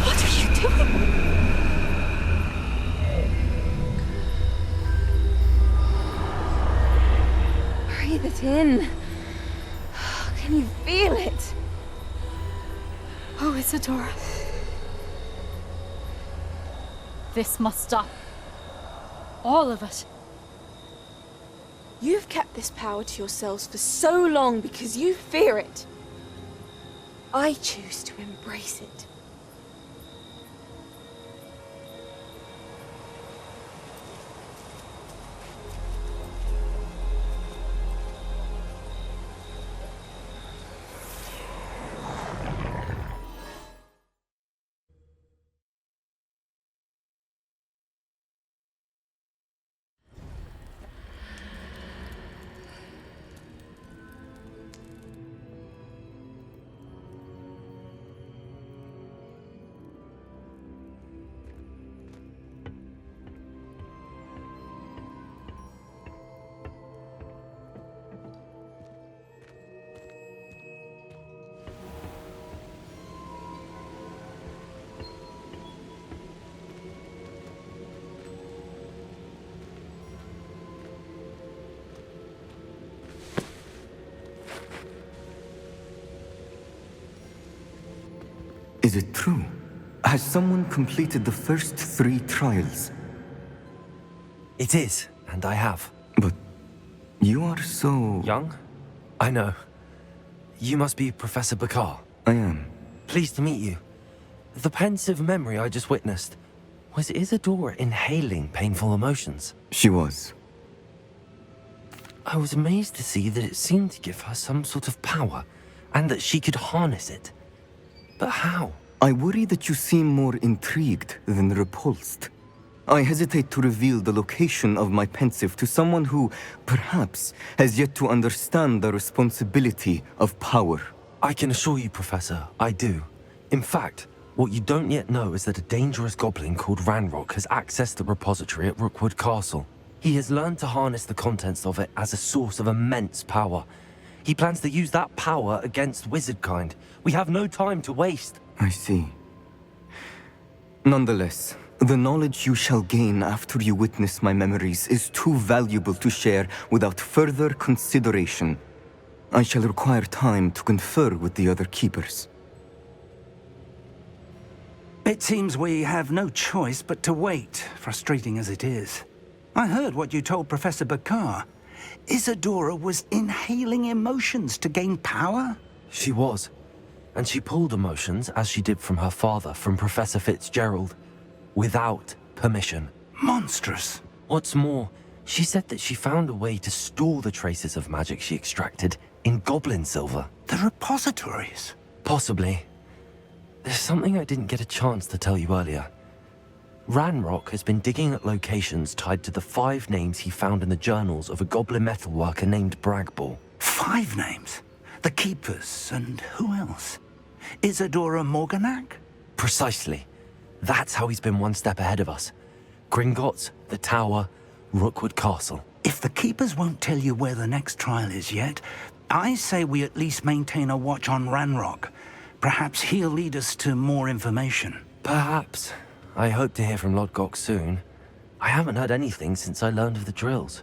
What are you doing? Breathe it in. Can you feel it? Oh, Isadora. This must stop. All of it. You've kept this power to yourselves for so long because you fear it. I choose to embrace it. Is it true? Has someone completed the first 3 trials? It is, and I have. But you are so... Young? I know. You must be Professor Bakar. I am. Pleased to meet you. The pensive memory I just witnessed, was Isadora inhaling painful emotions? She was. I was amazed to see that it seemed to give her some sort of power, and that she could harness it. But how? I worry that you seem more intrigued than repulsed. I hesitate to reveal the location of my pensive to someone who, perhaps, has yet to understand the responsibility of power. I can assure you, Professor, I do. In fact, what you don't yet know is that a dangerous goblin called Ranrock has accessed the repository at Rookwood Castle. He has learned to harness the contents of it as a source of immense power. He plans to use that power against wizardkind. We have no time to waste. I see. Nonetheless, the knowledge you shall gain after you witness my memories is too valuable to share without further consideration. I shall require time to confer with the other keepers. It seems we have no choice but to wait, frustrating as it is. I heard what you told Professor Bakar. Isadora was inhaling emotions to gain power? She was. And she pulled emotions, as she did from her father, from Professor Fitzgerald, without permission. Monstrous. What's more, she said that she found a way to store the traces of magic she extracted in goblin silver. The repositories? Possibly. There's something I didn't get a chance to tell you earlier. Ranrock has been digging at locations tied to the 5 names he found in the journals of a goblin metalworker named Bragball. 5 names? The Keepers, and who else? Isadora Morganac? Precisely. That's how he's been one step ahead of us. Gringotts, the Tower, Rookwood Castle. If the Keepers won't tell you where the next trial is yet, I say we at least maintain a watch on Ranrock. Perhaps he'll lead us to more information. Perhaps. I hope to hear from Lodgok soon. I haven't heard anything since I learned of the drills.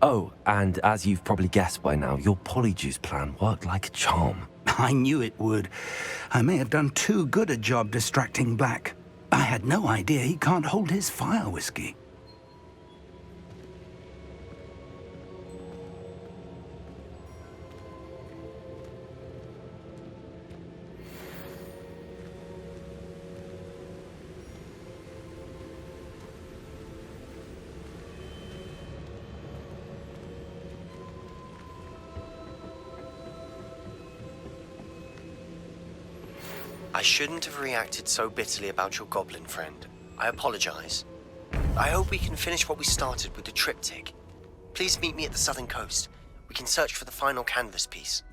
Oh, and as you've probably guessed by now, your polyjuice plan worked like a charm. I knew it would. I may have done too good a job distracting Black. I had no idea he can't hold his fire whiskey. I shouldn't have reacted so bitterly about your goblin friend. I apologize. I hope we can finish what we started with the triptych. Please meet me at the southern coast. We can search for the final canvas piece.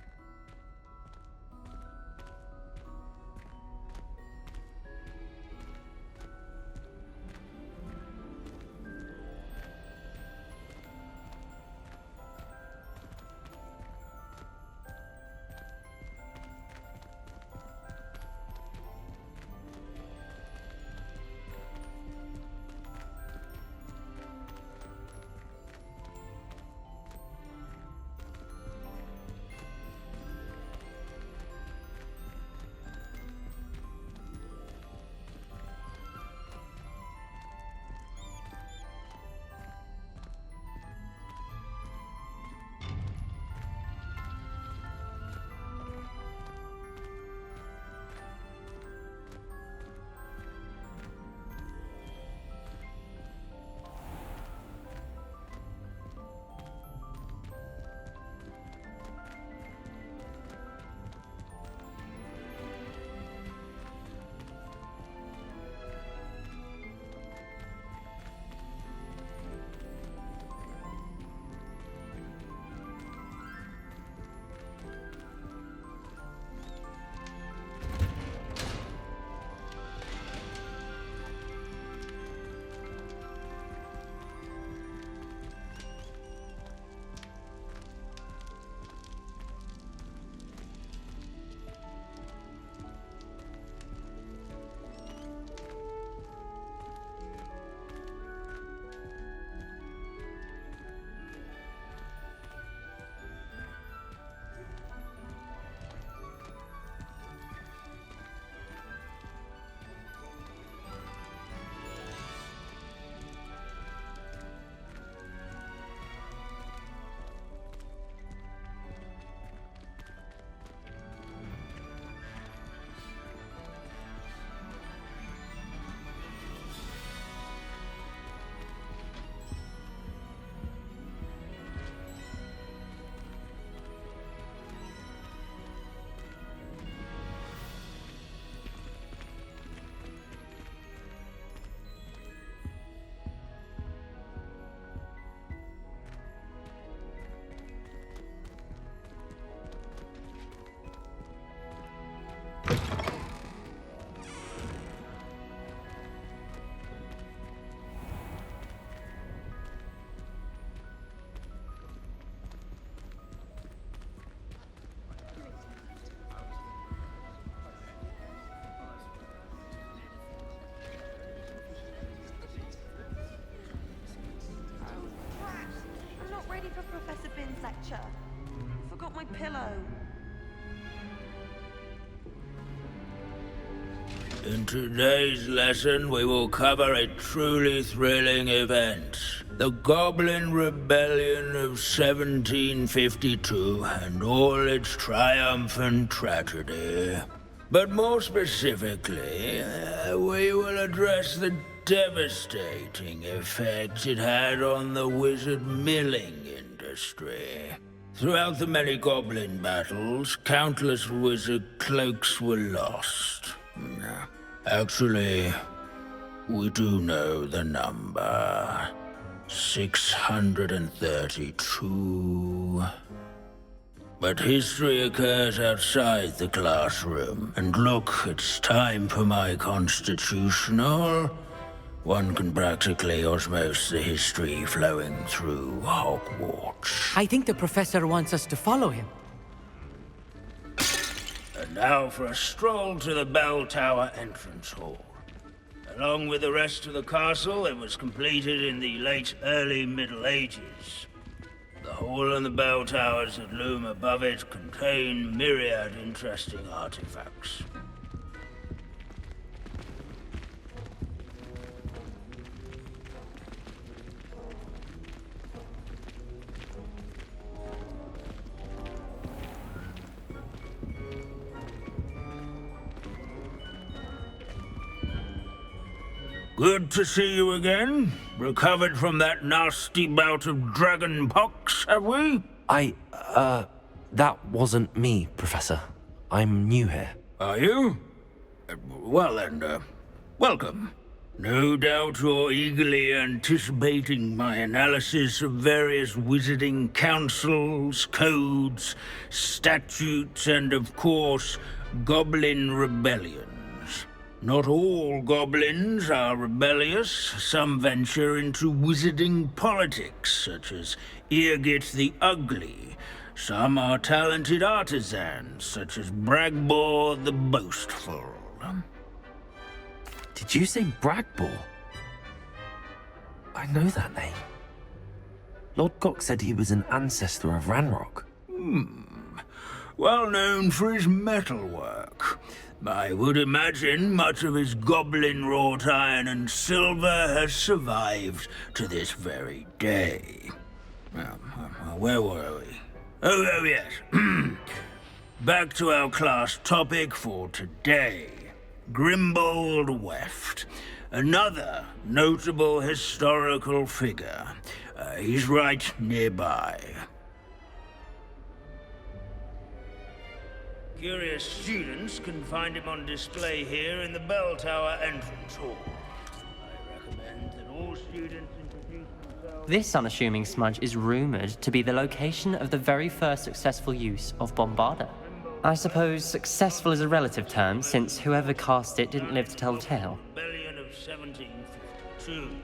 lecture. I forgot my pillow. In today's lesson, we will cover a truly thrilling event. The Goblin Rebellion of 1752 and all its triumphant tragedy. But more specifically, we will address the devastating effect it had on the wizard milling industry. Throughout the many goblin battles, countless wizard cloaks were lost. Actually, we do know the number. 632. But history occurs outside the classroom. And look, it's time for my constitutional. One can practically osmose the history flowing through Hogwarts. I think the professor wants us to follow him. And now for a stroll to the bell tower entrance hall. Along with the rest of the castle, it was completed in the early Middle Ages. The hall and the bell towers that loom above it contain myriad interesting artifacts. Good to see you again. Recovered from that nasty bout of dragon pox, have we? That wasn't me, Professor. I'm new here. Are you? Well then, welcome. No doubt you're eagerly anticipating my analysis of various wizarding councils, codes, statutes, and of course, goblin rebellions. Not all goblins are rebellious. Some venture into wizarding politics, such as Eargit the Ugly. Some are talented artisans, such as Bragbor the Boastful. Did you say Bragbor? I know that name. Lord Gok said he was an ancestor of Ranrock. Well known for his metalwork. I would imagine much of his goblin-wrought iron and silver has survived to this very day. Where were we? Oh yes. Back to our class topic for today. Grimbold Weft. Another notable historical figure. He's right nearby. Curious students can find him on display here in the bell tower entrance hall. I recommend that all students introduce themselves. This unassuming smudge is rumored to be the location of the very first successful use of Bombarda. I suppose successful is a relative term, since whoever cast it didn't live to tell the tale. Rebellion of 1752,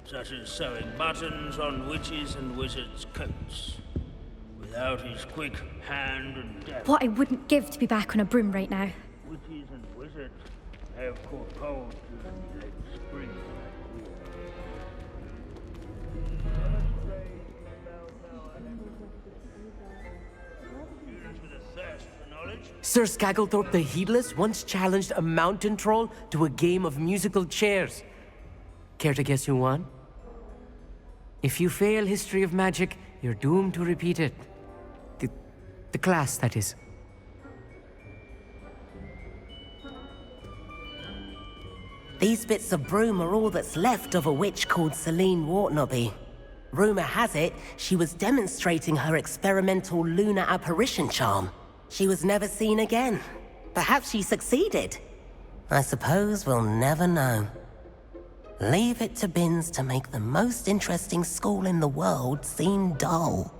such as sewing buttons on witches' and wizards' coats. Without his quick hand and deft. What I wouldn't give to be back on a broom right now. Witches and wizards may have caught cold during the late spring Students with a thirst for knowledge. Sir Skagglethorpe the Heedless once challenged a mountain troll to a game of musical chairs. Care to guess who won? If you fail history of magic, you're doomed to repeat it. The class, that is. These bits of broom are all that's left of a witch called Celine Wartnobby. Rumor has it, she was demonstrating her experimental lunar apparition charm. She was never seen again. Perhaps she succeeded. I suppose we'll never know. Leave it to Binns to make the most interesting school in the world seem dull.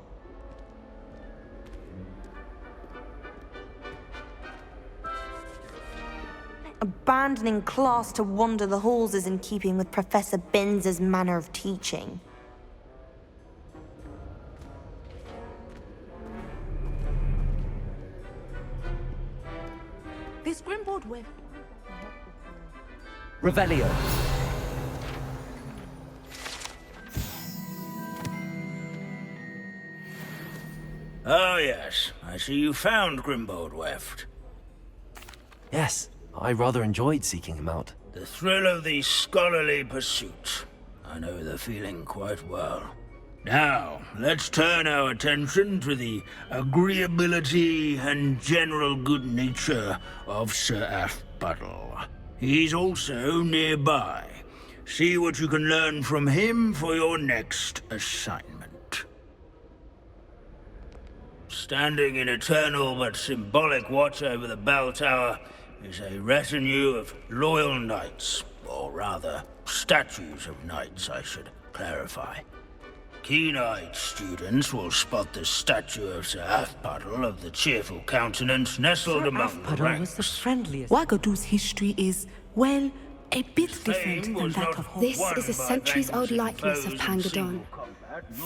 Abandoning class to wander the halls is in keeping with Professor Binns' manner of teaching. This Grimbold Weft. Revelio. Oh, yes. I see you found Grimbold Weft. Yes, I rather enjoyed seeking him out. The thrill of the scholarly pursuit. I know the feeling quite well. Now, let's turn our attention to the agreeability and general good nature of Sir Athbuddle. He's also nearby. See what you can learn from him for your next assignment. Standing in eternal but symbolic watch over the bell tower is a retinue of loyal knights, or rather, statues of knights, I should clarify. Keen-eyed students will spot the statue of Sir Athbuddle of the cheerful countenance nestled among the ranks. Was the friendliest. Wagadu's history is, well, a bit different than that of Hogwarts. This is a centuries-old likeness of Pangadon.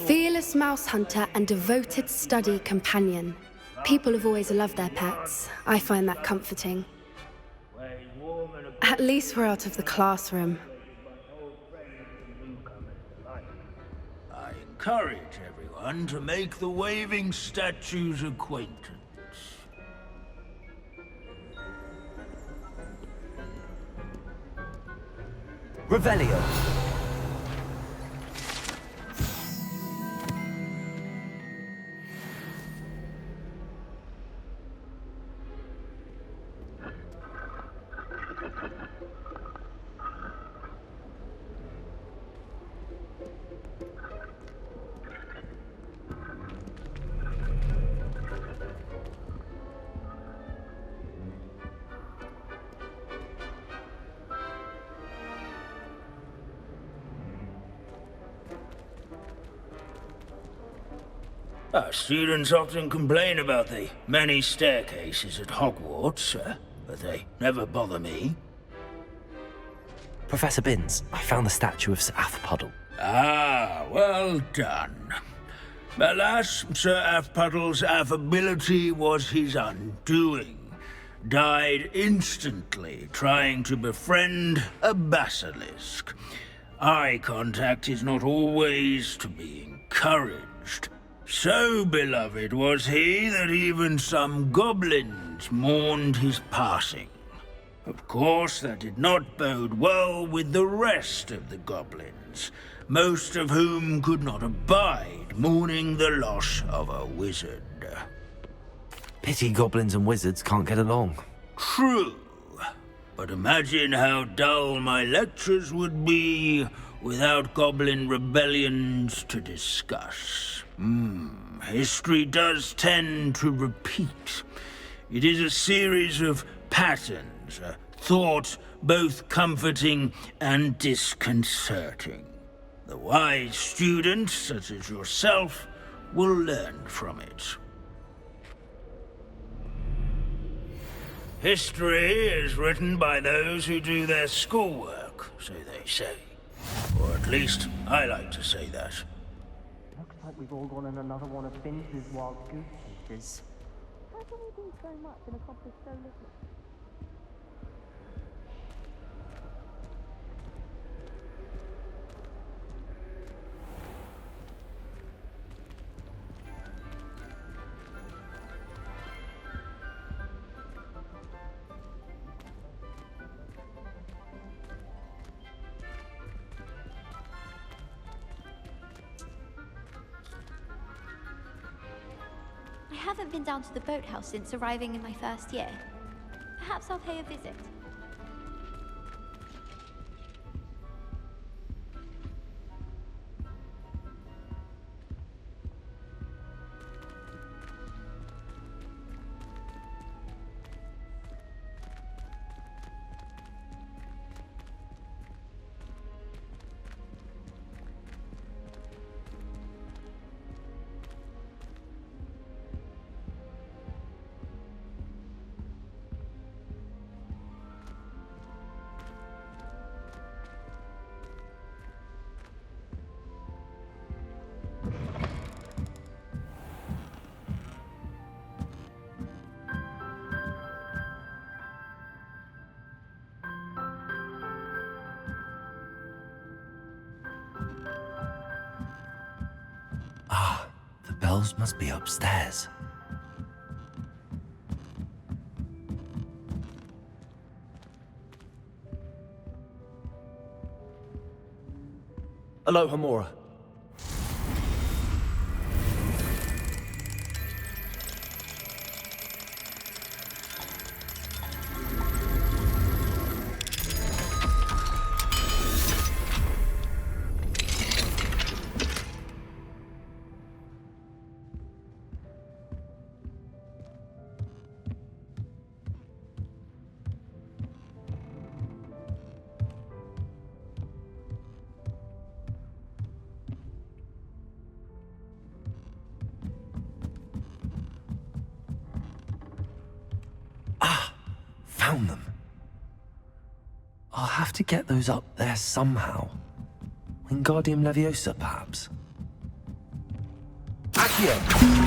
Fearless mouse hunter and devoted study companion. People have always loved their pets. I find that comforting. At least we're out of the classroom. I encourage everyone to make the waving statue's acquaintance. Revelio. Students often complain about the many staircases at Hogwarts, but they never bother me. Professor Binns, I found the statue of Sir Athbuddle. Ah, well done. Alas, Sir Athbuddle's affability was his undoing. Died instantly trying to befriend a basilisk. Eye contact is not always to be encouraged. So beloved was he that even some goblins mourned his passing. Of course, that did not bode well with the rest of the goblins, most of whom could not abide mourning the loss of a wizard. Pity goblins and wizards can't get along. True, but imagine how dull my lectures would be without goblin rebellions to discuss. History does tend to repeat. It is a series of patterns, a thought both comforting and disconcerting. The wise student, such as yourself, will learn from it. History is written by those who do their schoolwork, so they say. Or at least, I like to say that. Looks like we've all gone on another one of Binns' wild goose chases. How can we do so much and accomplish so little? I haven't been down to the boathouse since arriving in my first year. Perhaps I'll pay a visit. The bells must be upstairs. Aloha Mora. Found them. I'll have to get those up there somehow. Wingardium Leviosa, perhaps? Accio!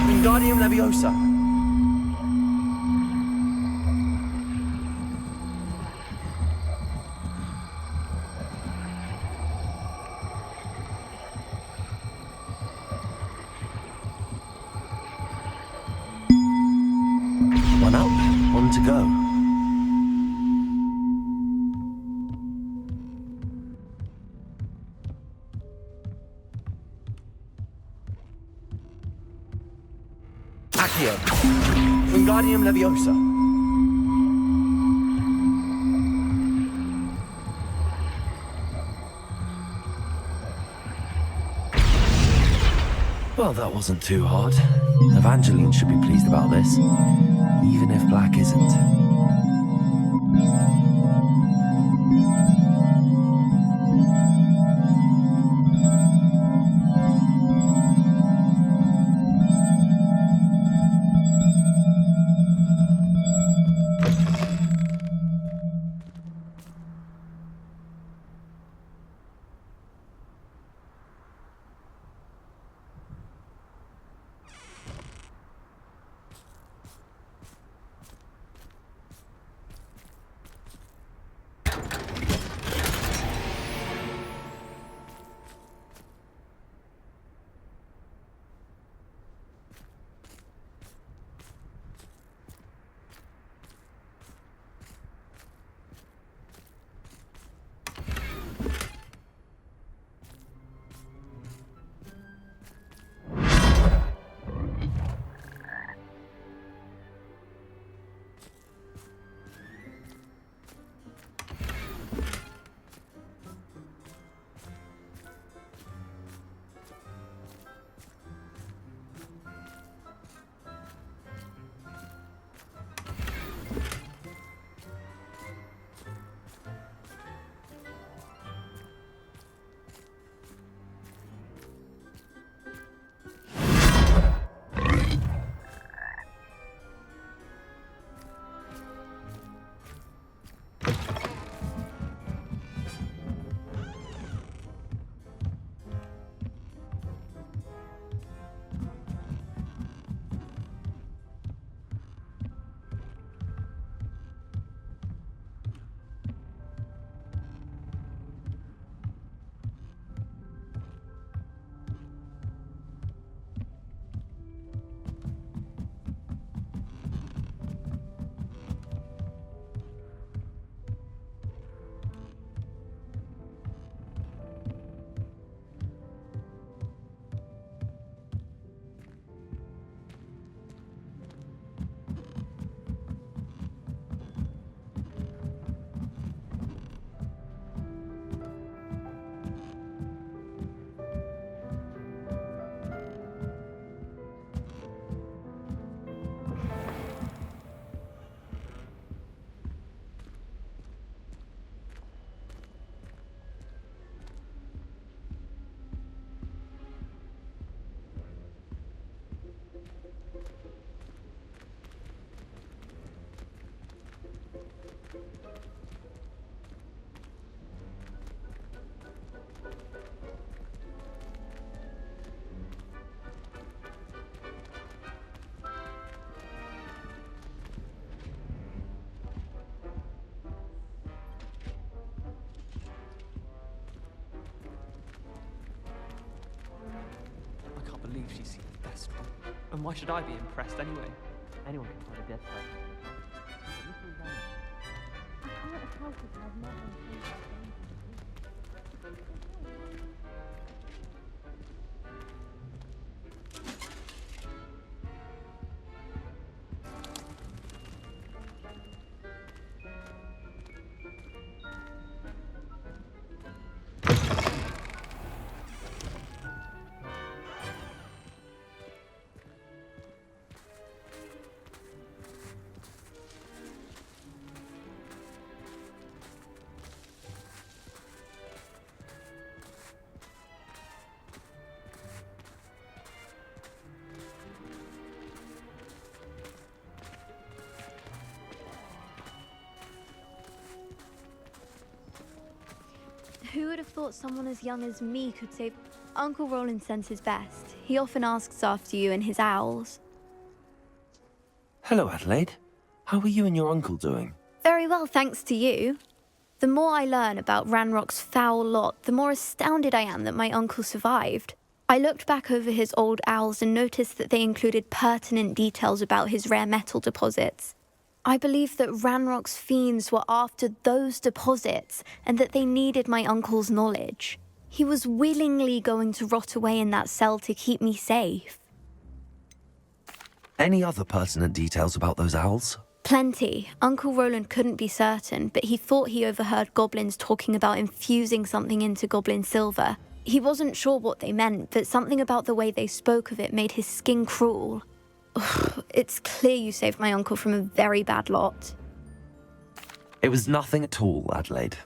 Wingardium Leviosa! One up, one to go. Accio. Wingardium Leviosa. Well, that wasn't too hard. Evangeline should be pleased about this, even if Black isn't. believe she seemed the best one. And why should I be impressed anyway? Anyone can find a dead person. I can't help it, I've not been Who would have thought someone as young as me could save... Uncle Roland sends his best. He often asks after you and his owls. Hello, Adelaide. How are you and your uncle doing? Very well, thanks to you. The more I learn about Ranrock's foul lot, the more astounded I am that my uncle survived. I looked back over his old owls and noticed that they included pertinent details about his rare metal deposits. I believe that Ranrock's fiends were after those deposits and that they needed my uncle's knowledge. He was willingly going to rot away in that cell to keep me safe. Any other pertinent details about those owls? Plenty. Uncle Roland couldn't be certain, but he thought he overheard goblins talking about infusing something into goblin silver. He wasn't sure what they meant, but something about the way they spoke of it made his skin crawl. Ugh, it's clear you saved my uncle from a very bad lot. It was nothing at all, Adelaide.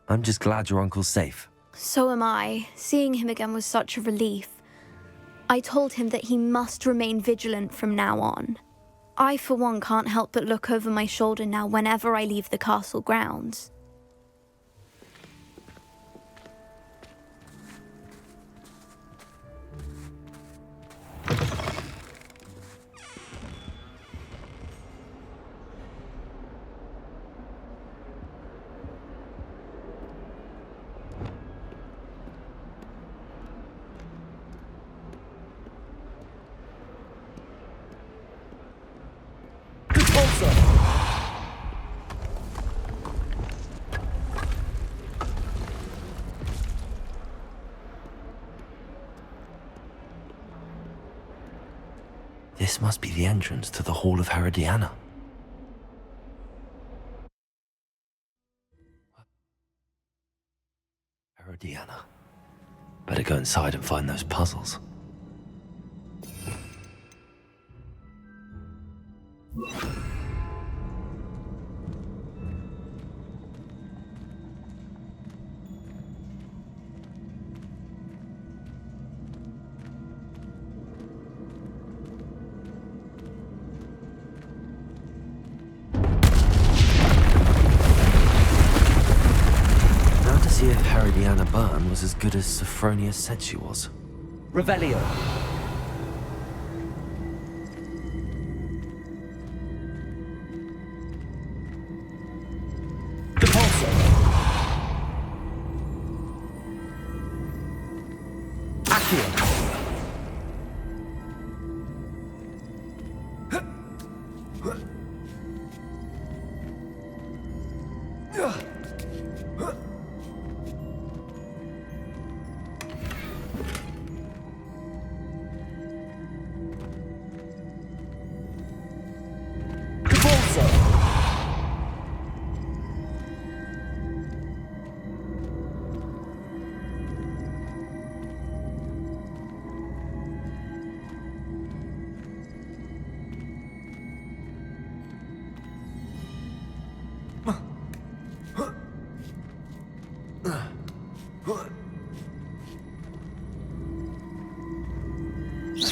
I'm just glad your uncle's safe. So am I. Seeing him again was such a relief. I told him that he must remain vigilant from now on. I, for one, can't help but look over my shoulder now whenever I leave the castle grounds. This must be the entrance to the Hall of Herodiana. Herodiana. Better go inside and find those puzzles. See if Herodiana Byrne was as good as Sophronia said she was. Revelio. Depulso. Accio.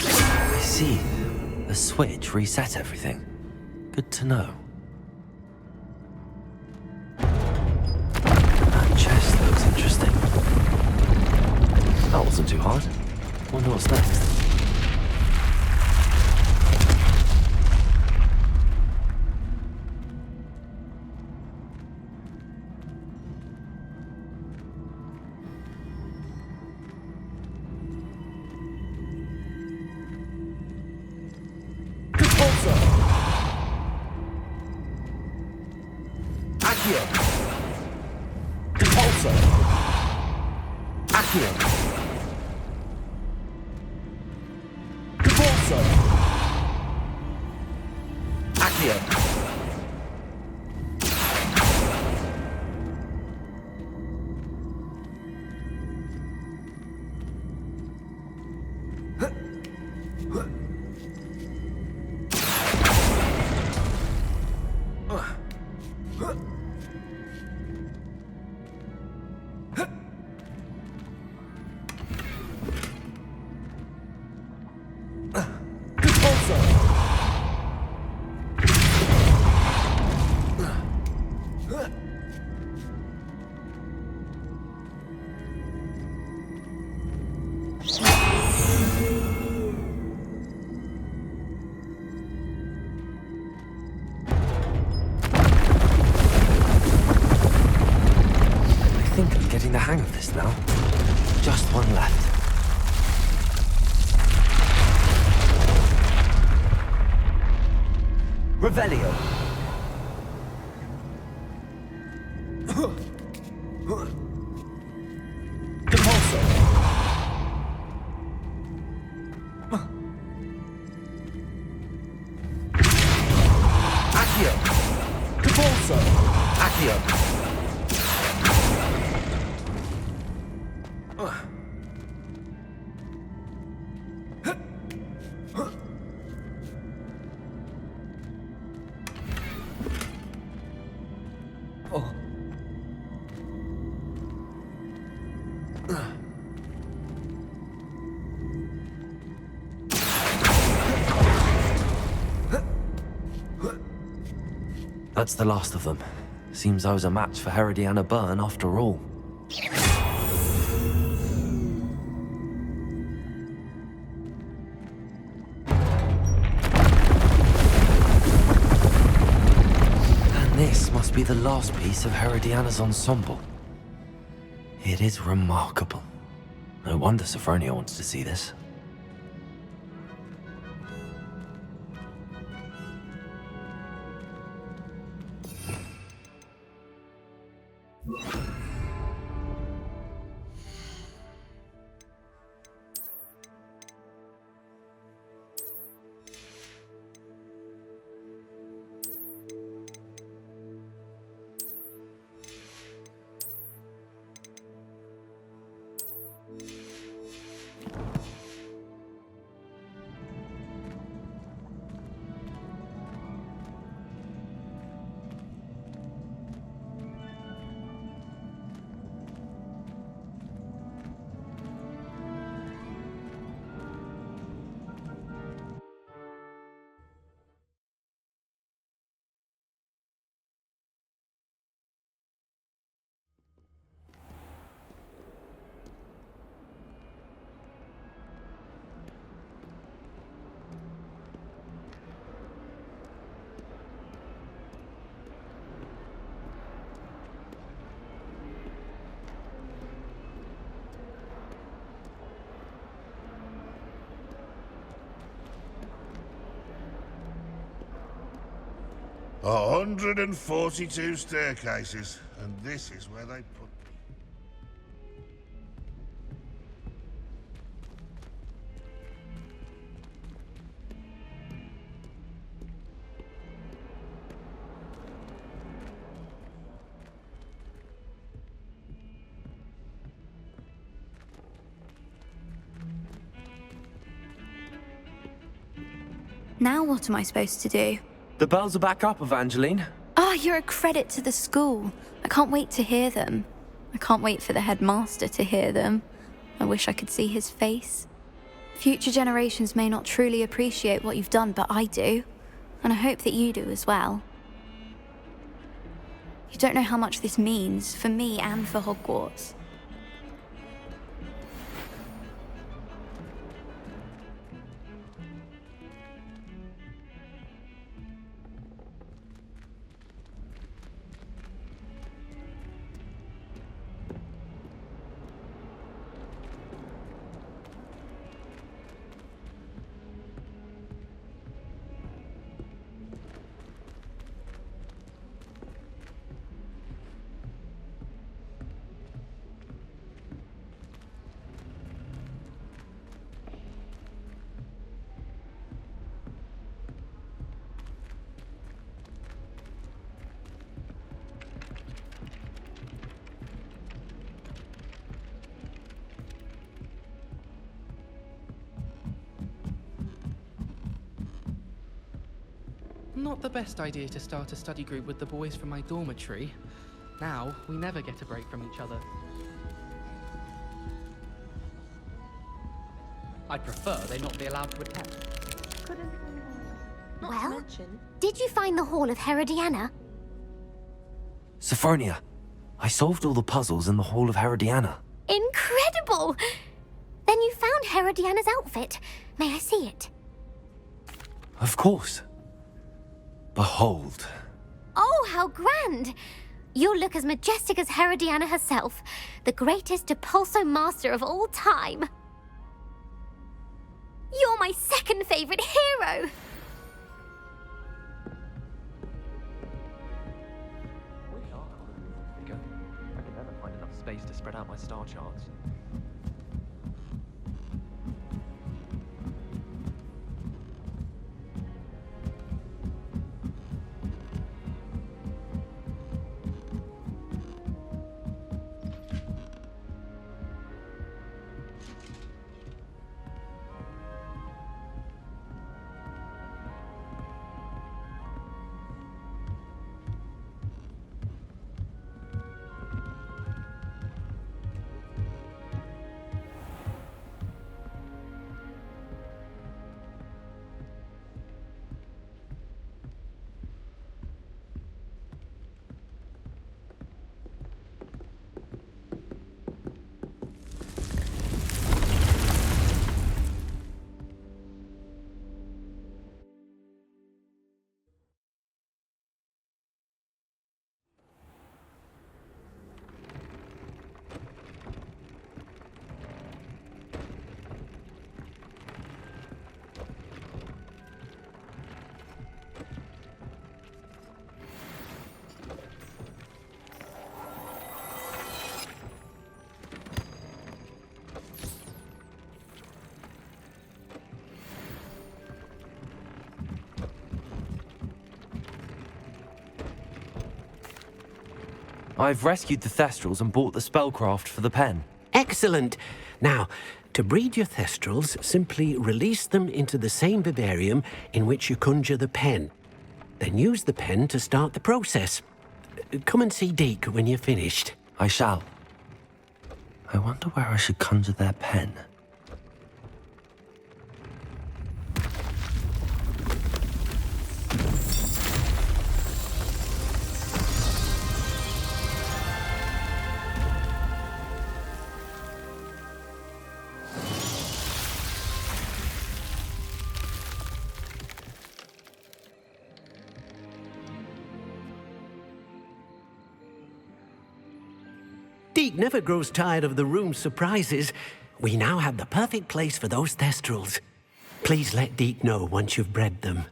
I see. The switch reset everything. Good to know. That chest looks interesting. That wasn't too hard. Wonder what's next. the hang of this now. Just one left. Revelio. Depulso. Accio. Depulso. Accio. That's the last of them. Seems I was a match for Herodiana Byrne after all. And this must be the last piece of Herodiana's ensemble. It is remarkable. No wonder Sophronia wants to see this. A 142 staircases, and this is where they put me. Now what am I supposed to do? The bells are back up, Evangeline. Ah, you're a credit to the school. I can't wait to hear them. I can't wait for the headmaster to hear them. I wish I could see his face. Future generations may not truly appreciate what you've done, but I do. And I hope that you do as well. You don't know how much this means for me and for Hogwarts. Not the best idea to start a study group with the boys from my dormitory. Now, we never get a break from each other. I'd prefer they not be allowed to attend. Well, did you find the Hall of Herodiana? Sophronia, I solved all the puzzles in the Hall of Herodiana. Incredible! Then you found Herodiana's outfit. May I see it? Of course. Behold. Oh, how grand! You'll look as majestic as Herodiana herself, the greatest Depulso master of all time. You're my second favorite hero! I can never find enough space to spread out my star charts. I've rescued the Thestrals and bought the spellcraft for the pen. Excellent. Now, to breed your Thestrals, simply release them into the same vivarium in which you conjure the pen. Then use the pen to start the process. Come and see Deke when you're finished. I shall. I wonder where I should conjure their pen. Deke never grows tired of the room's surprises. We now have the perfect place for those Thestrals. Please let Deke know once you've bred them.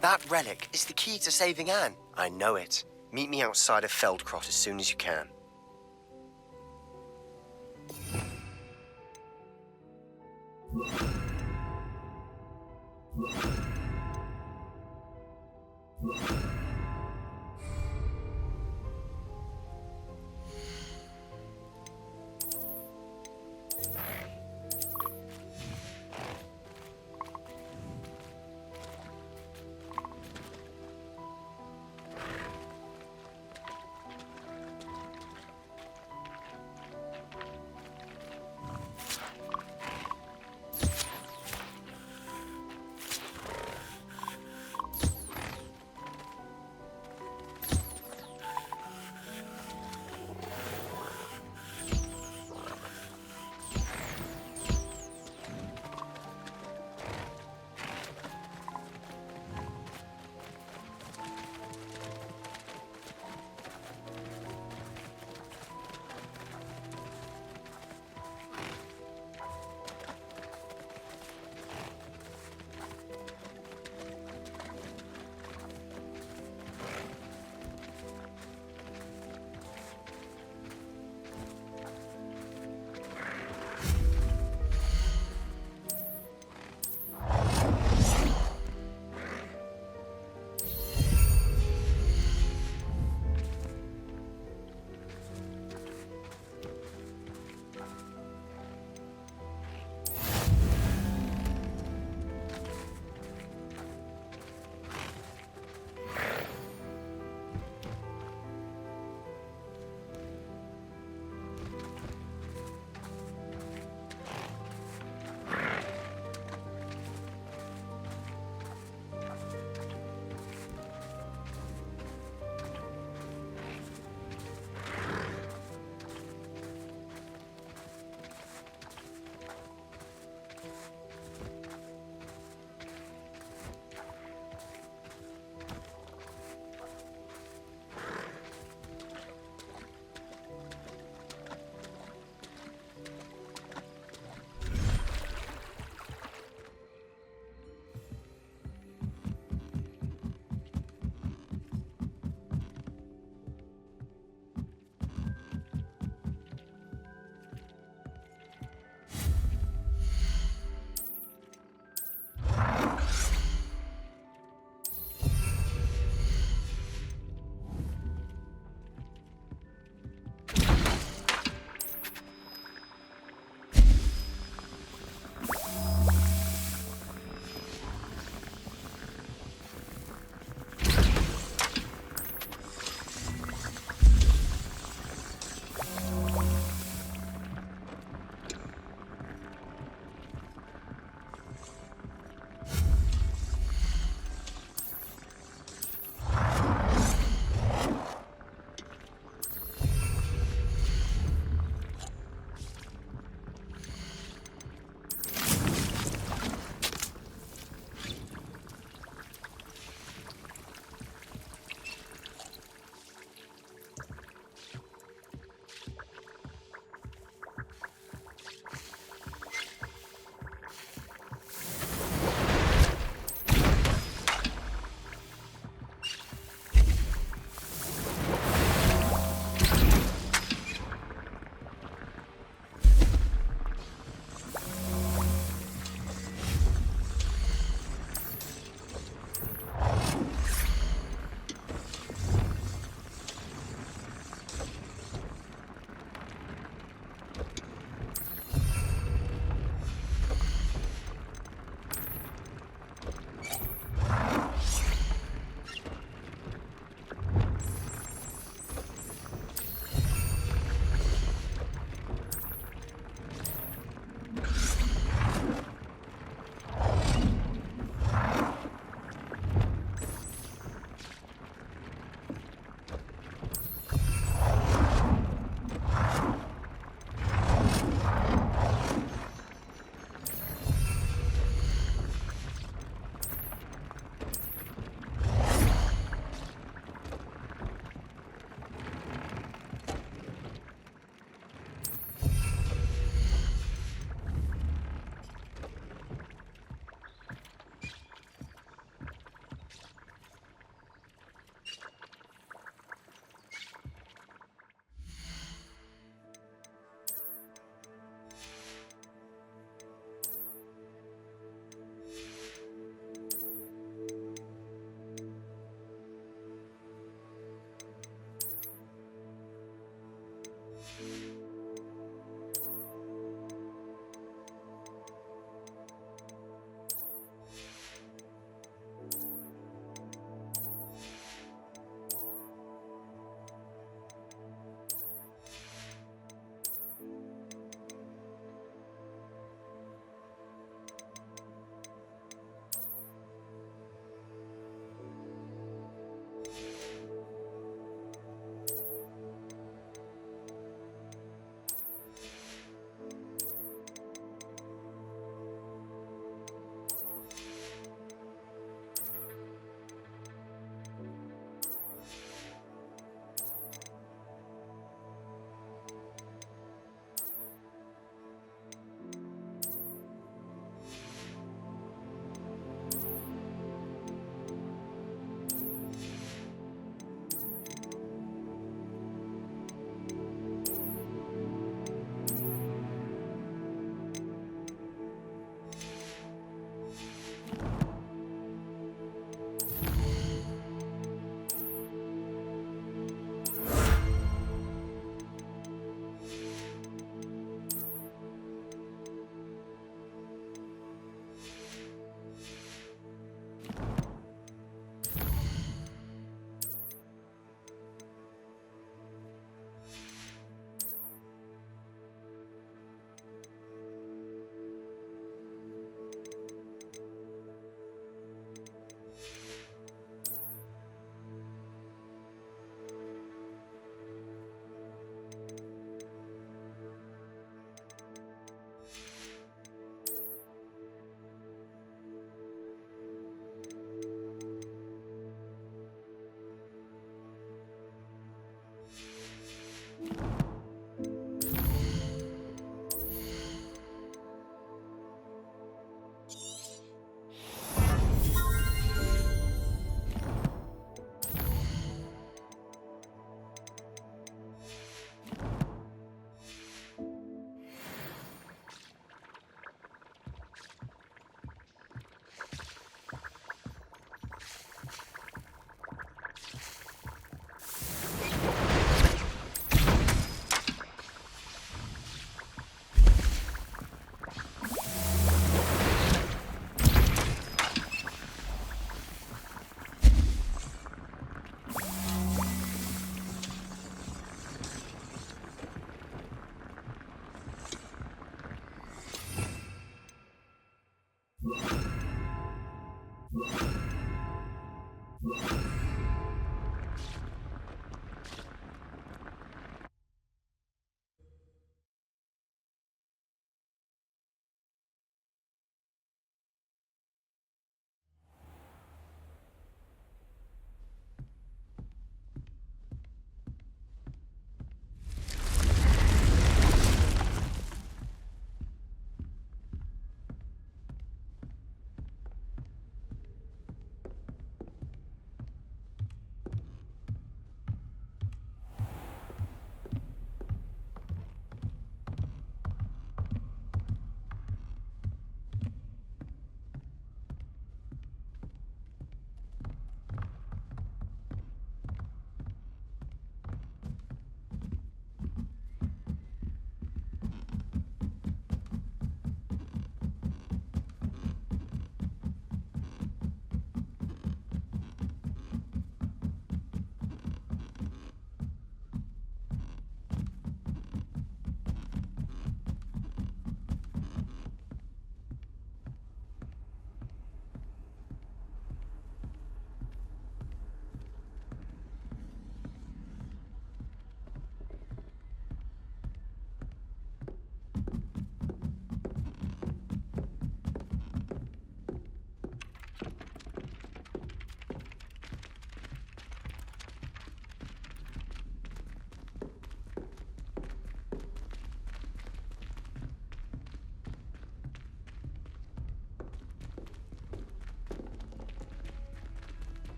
That relic is the key to saving Anne. I know it. Meet me outside of Feldcrot as soon as you can.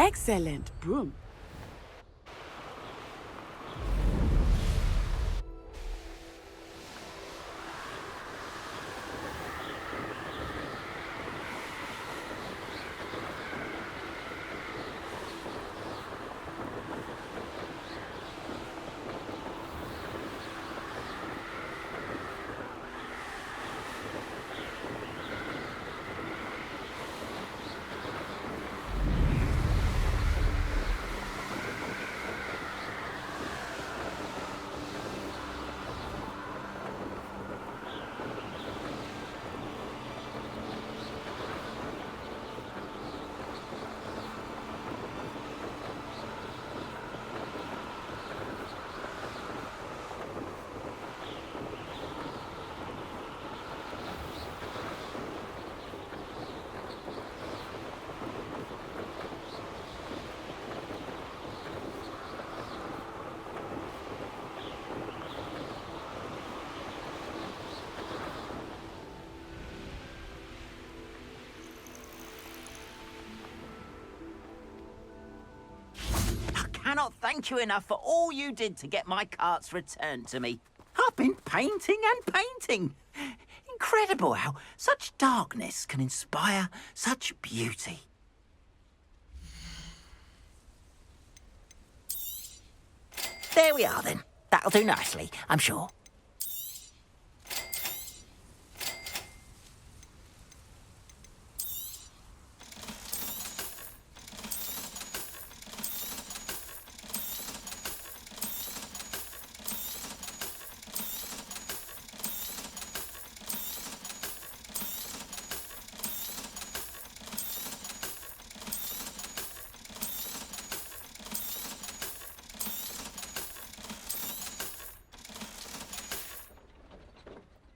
Excellent broom. Cannot thank you enough for all you did to get my carts returned to me. I've been painting and painting. Incredible how such darkness can inspire such beauty. There we are then. That'll do nicely, I'm sure.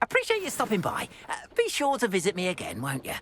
Appreciate you stopping by. Be sure to visit me again, won't you?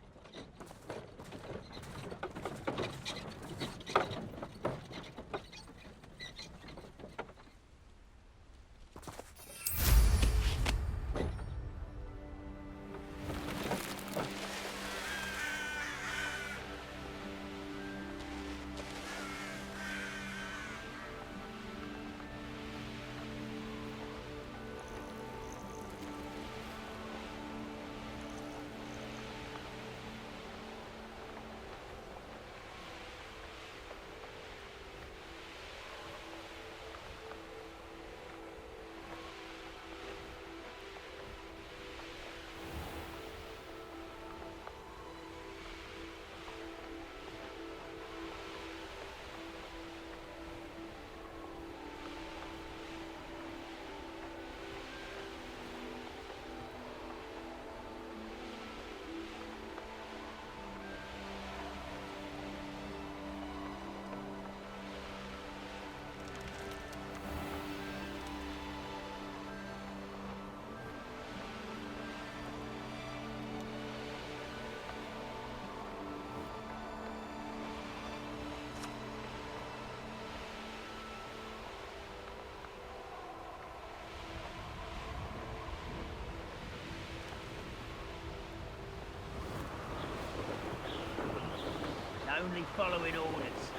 Only following orders.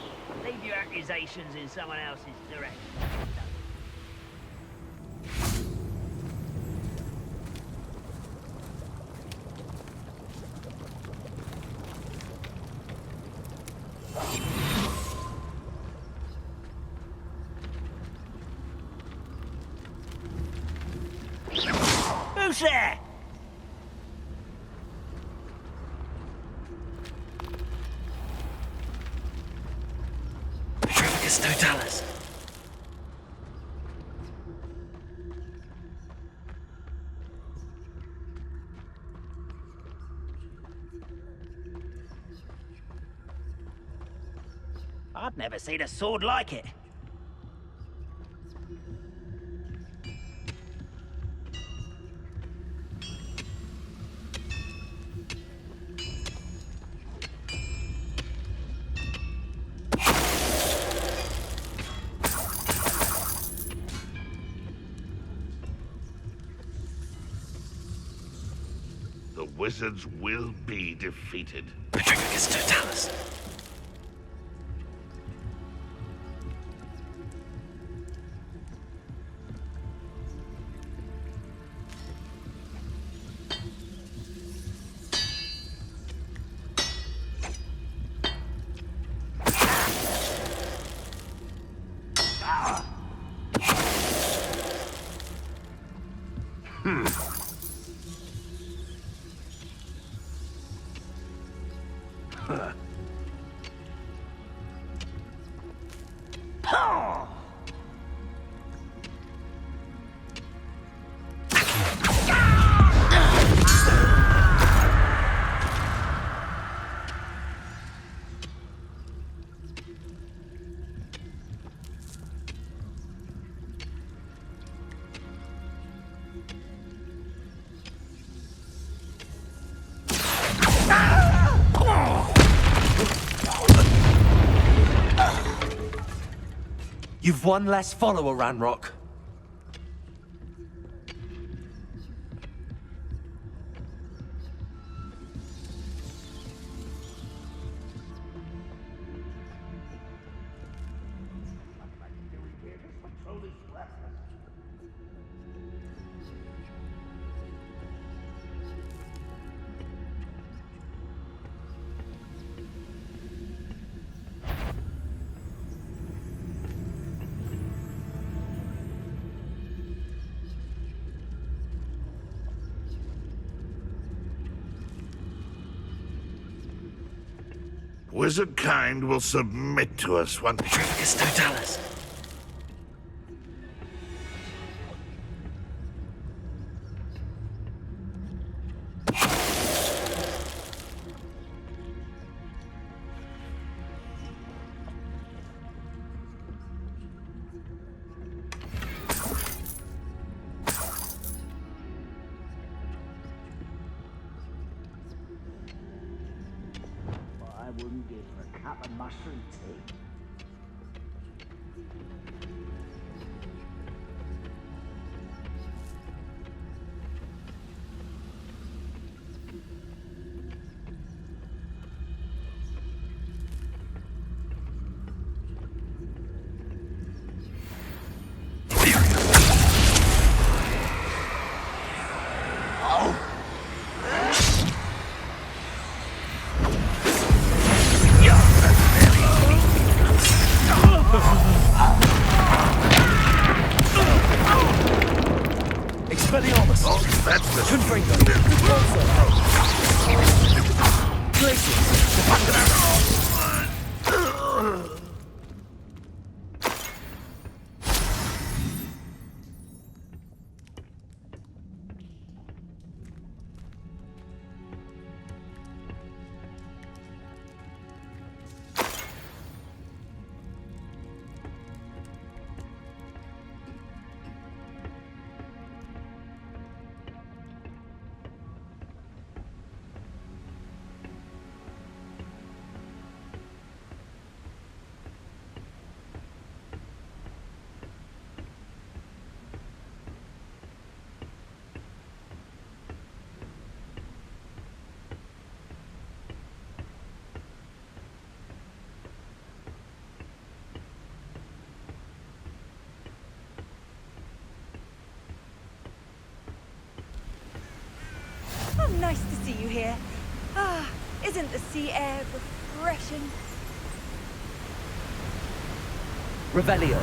Leave your accusations in someone else's direction. Who's there? Totalis. I've never seen a sword like it. The wizards will be defeated. Patricus Totalis. You've one less follower, Ranrock. Wizard kind will submit to us once... Petrificus Totalis. I wouldn't give her a cup of mushroom tea. Expelliarmus! Oh, that's the... Confringo! Glacius! Oh, nice to see you here. Ah, isn't the sea air refreshing? Revelio.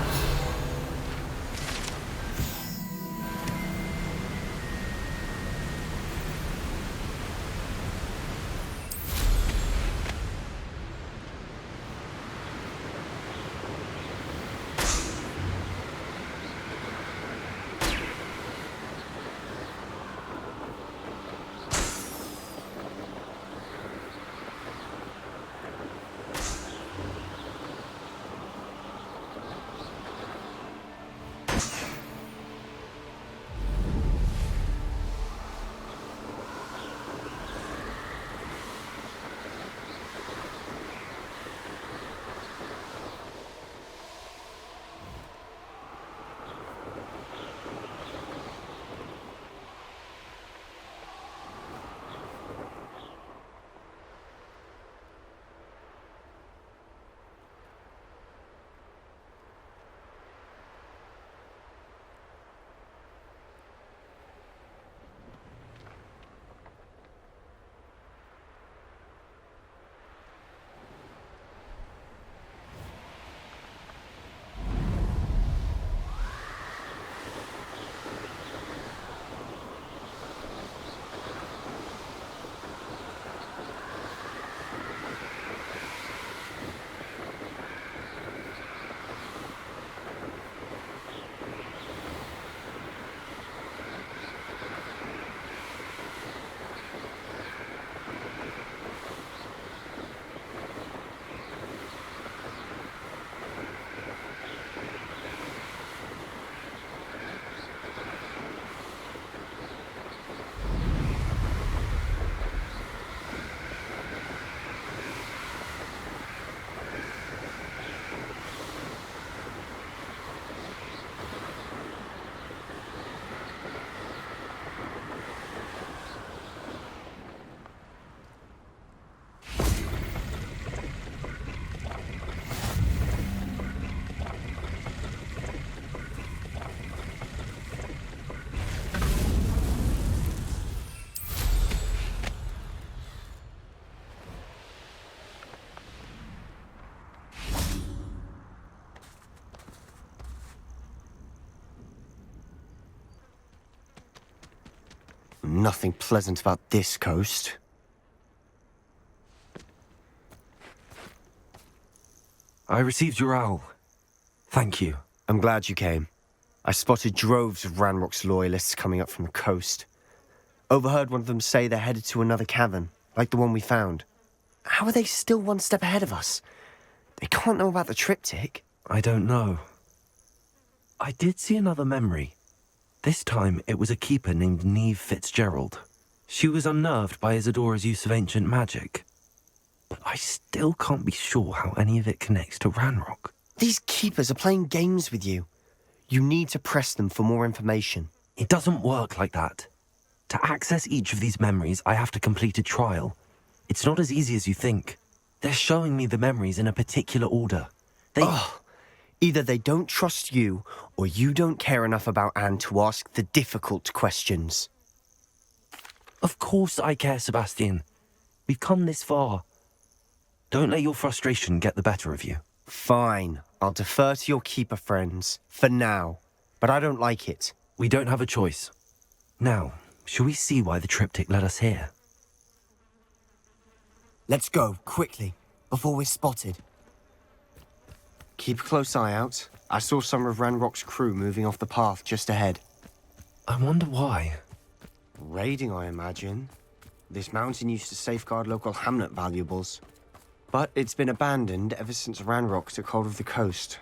nothing pleasant about this coast. I received your owl. Thank you. I'm glad you came. I spotted droves of Ranrock's loyalists coming up from the coast. Overheard one of them say they're headed to another cavern, like the one we found. How are they still one step ahead of us? They can't know about the triptych. I don't know. I did see another memory. This time, it was a keeper named Neve Fitzgerald. She was unnerved by Isadora's use of ancient magic. But I still can't be sure how any of it connects to Ranrock. These keepers are playing games with you. You need to press them for more information. It doesn't work like that. To access each of these memories, I have to complete a trial. It's not as easy as you think. They're showing me the memories in a particular order. Either they don't trust you, or you don't care enough about Anne to ask the difficult questions. Of course I care, Sebastian. We've come this far. Don't let your frustration get the better of you. Fine. I'll defer to your keeper friends, for now. But I don't like it. We don't have a choice. Now, shall we see why the triptych led us here? Let's go, quickly, before we're spotted. Keep a close eye out. I saw some of Ranrock's crew moving off the path just ahead. I wonder why. Raiding, I imagine. This mountain used to safeguard local hamlet valuables. But it's been abandoned ever since Ranrock took hold of the coast.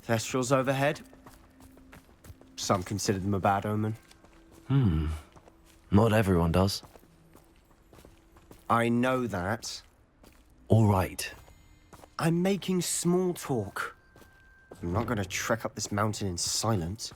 Thestrals overhead. Some consider them a bad omen. Not everyone does. I know that. All right. I'm making small talk. I'm not going to trek up this mountain in silence.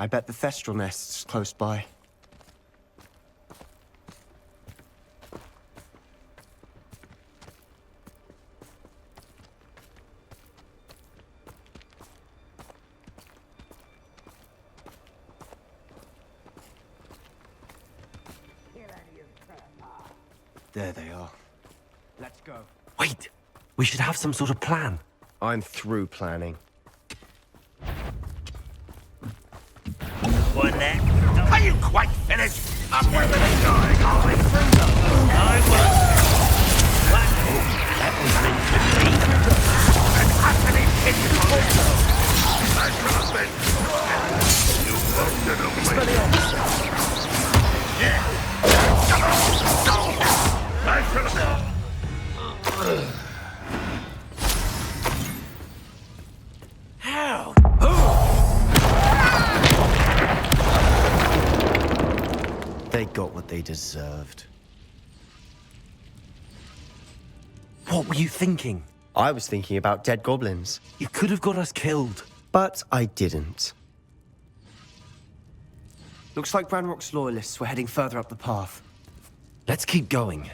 I bet the Thestral nest's close by. There they are. Let's go. Wait! We should have some sort of plan. I'm through planning. One there. Are you quite finished? I'm really enjoying all this freedom. I was. What? That was meant to be. An utterly pitiful I can't think. You wanted away. Yeah. I should have... How? They got what they deserved. What were you thinking? I was thinking about dead goblins. You could have got us killed. But I didn't. Looks like Ranrock's loyalists were heading further up the path. Let's keep going.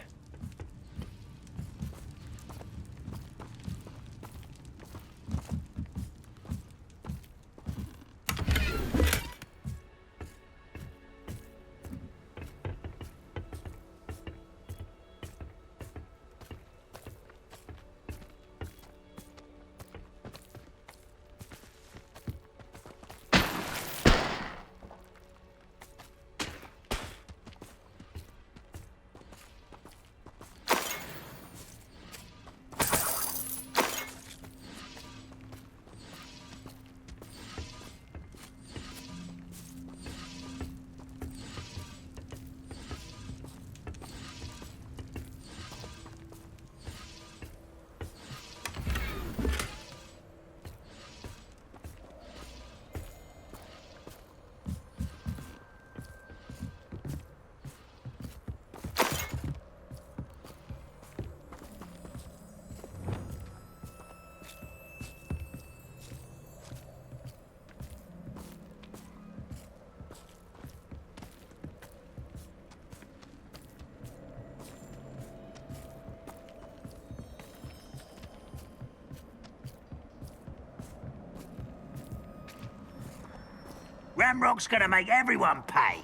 Ranrock's gonna make everyone pay.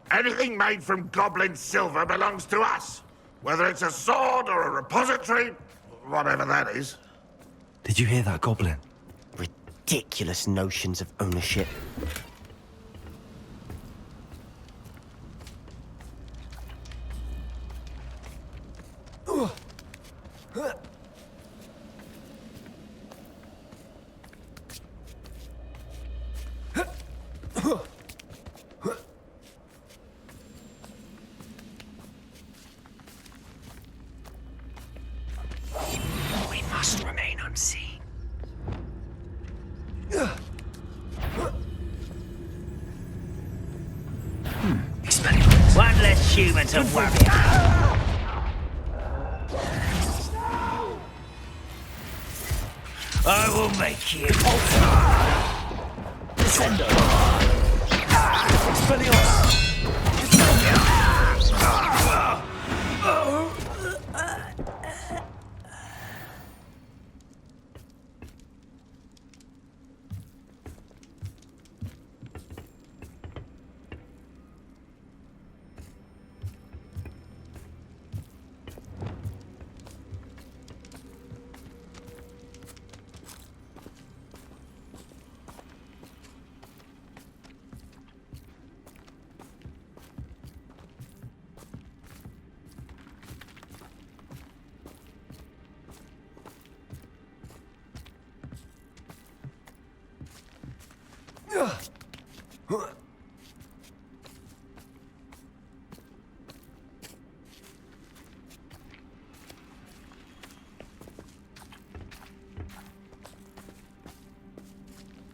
Anything made from goblin silver belongs to us. Whether it's a sword or a repository, whatever that is. Did you hear that, Goblin? Ridiculous notions of ownership. We must remain unseen. One less human to worry about. I will make you. Descendo. Expelliarmus.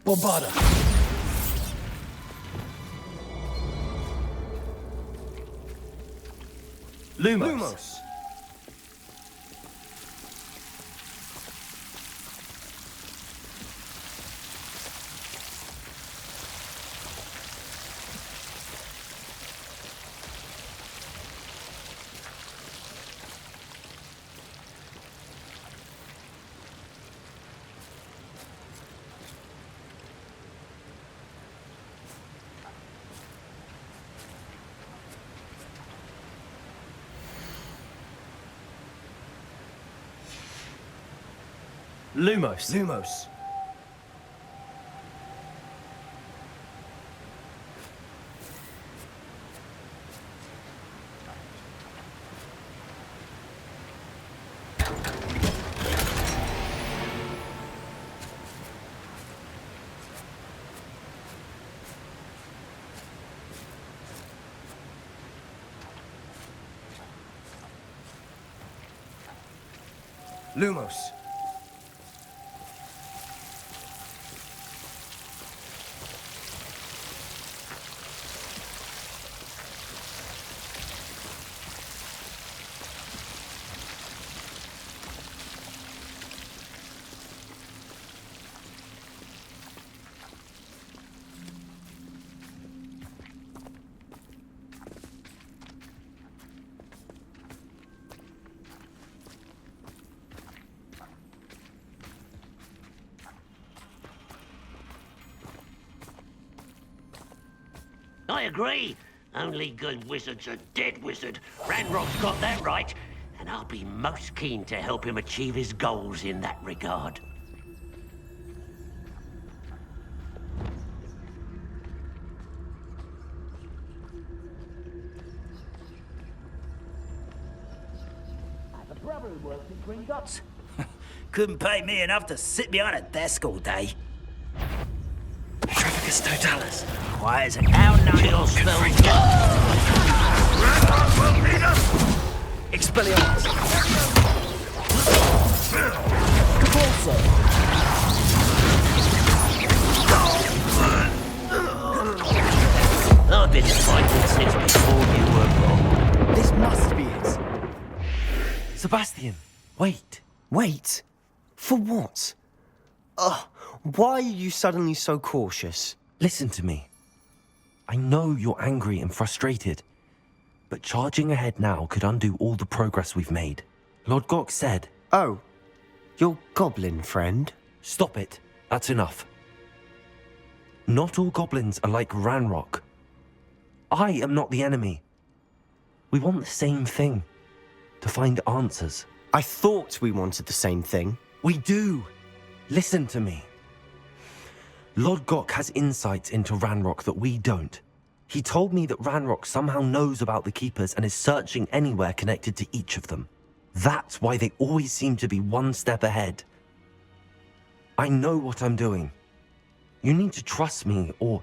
Bombarda. Lumos. Lumos. Lumos. Lumos. I agree. Only good wizard's a dead wizard. Ranrock's got that right, and I'll be most keen to help him achieve his goals in that regard. I have a brother who works in Gringotts. Couldn't pay me enough to sit behind a desk all day. Trafficus totalis. Why is it our name spelled? Expelliarmus. Capulso. I've been fighting since before you were born. This must be it. Sebastian, wait. Wait? For what? Why are you suddenly so cautious? Listen to me. I know you're angry and frustrated, but charging ahead now could undo all the progress we've made. Lord Gok said... Oh, your goblin friend? Stop it. That's enough. Not all goblins are like Ranrock. I am not the enemy. We want the same thing. To find answers. I thought we wanted the same thing. We do. Listen to me. Lord Gok has insights into Ranrock that we don't. He told me that Ranrock somehow knows about the Keepers and is searching anywhere connected to each of them. That's why they always seem to be one step ahead. I know what I'm doing. You need to trust me, or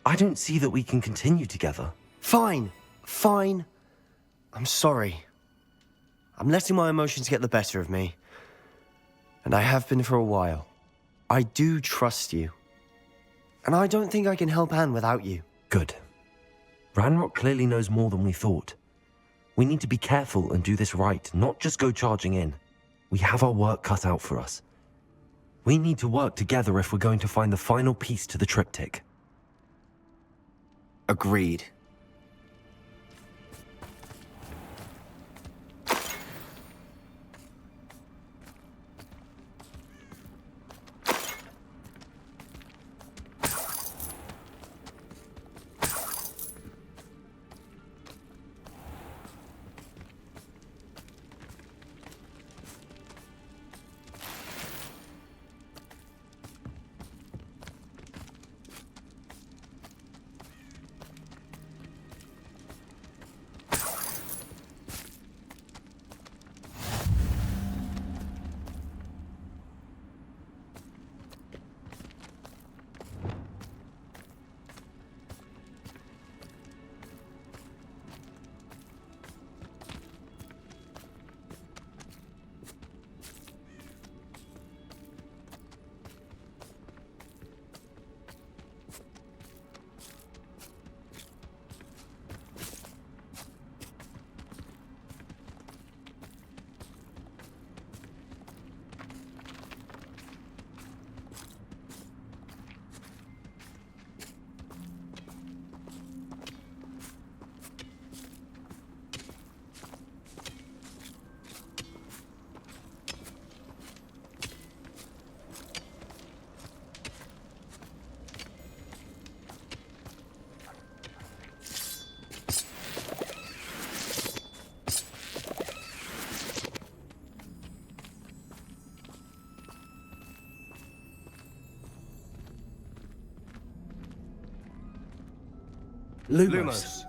I don't see that we can continue together. Fine. Fine. I'm sorry. I'm letting my emotions get the better of me. And I have been for a while. I do trust you. And I don't think I can help Anne without you. Good. Ranrock clearly knows more than we thought. We need to be careful and do this right, not just go charging in. We have our work cut out for us. We need to work together if we're going to find the final piece to the triptych. Agreed. Lumos.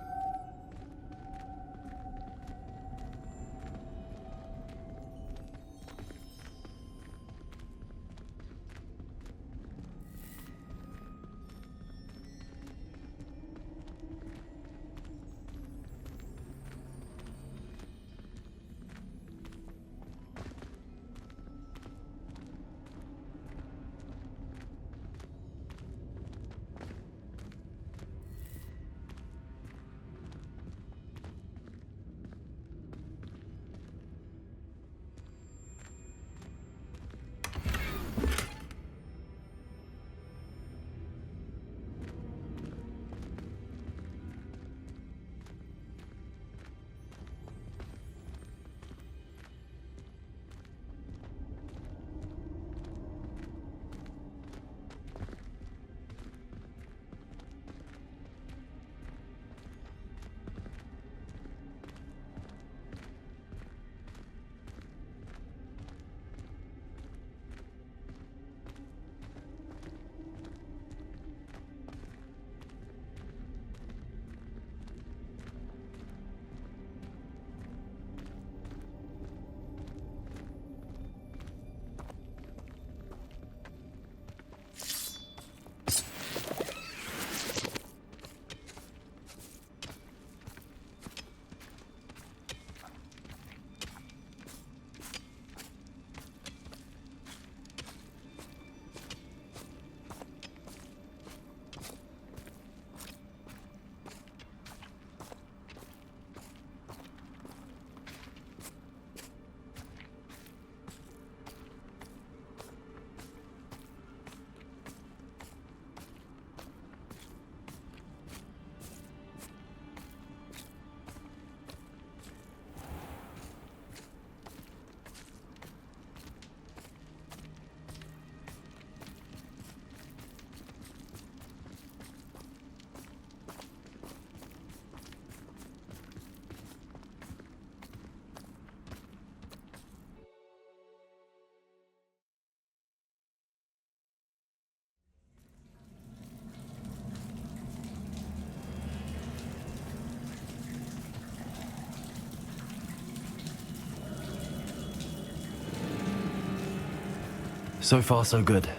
So far, so good.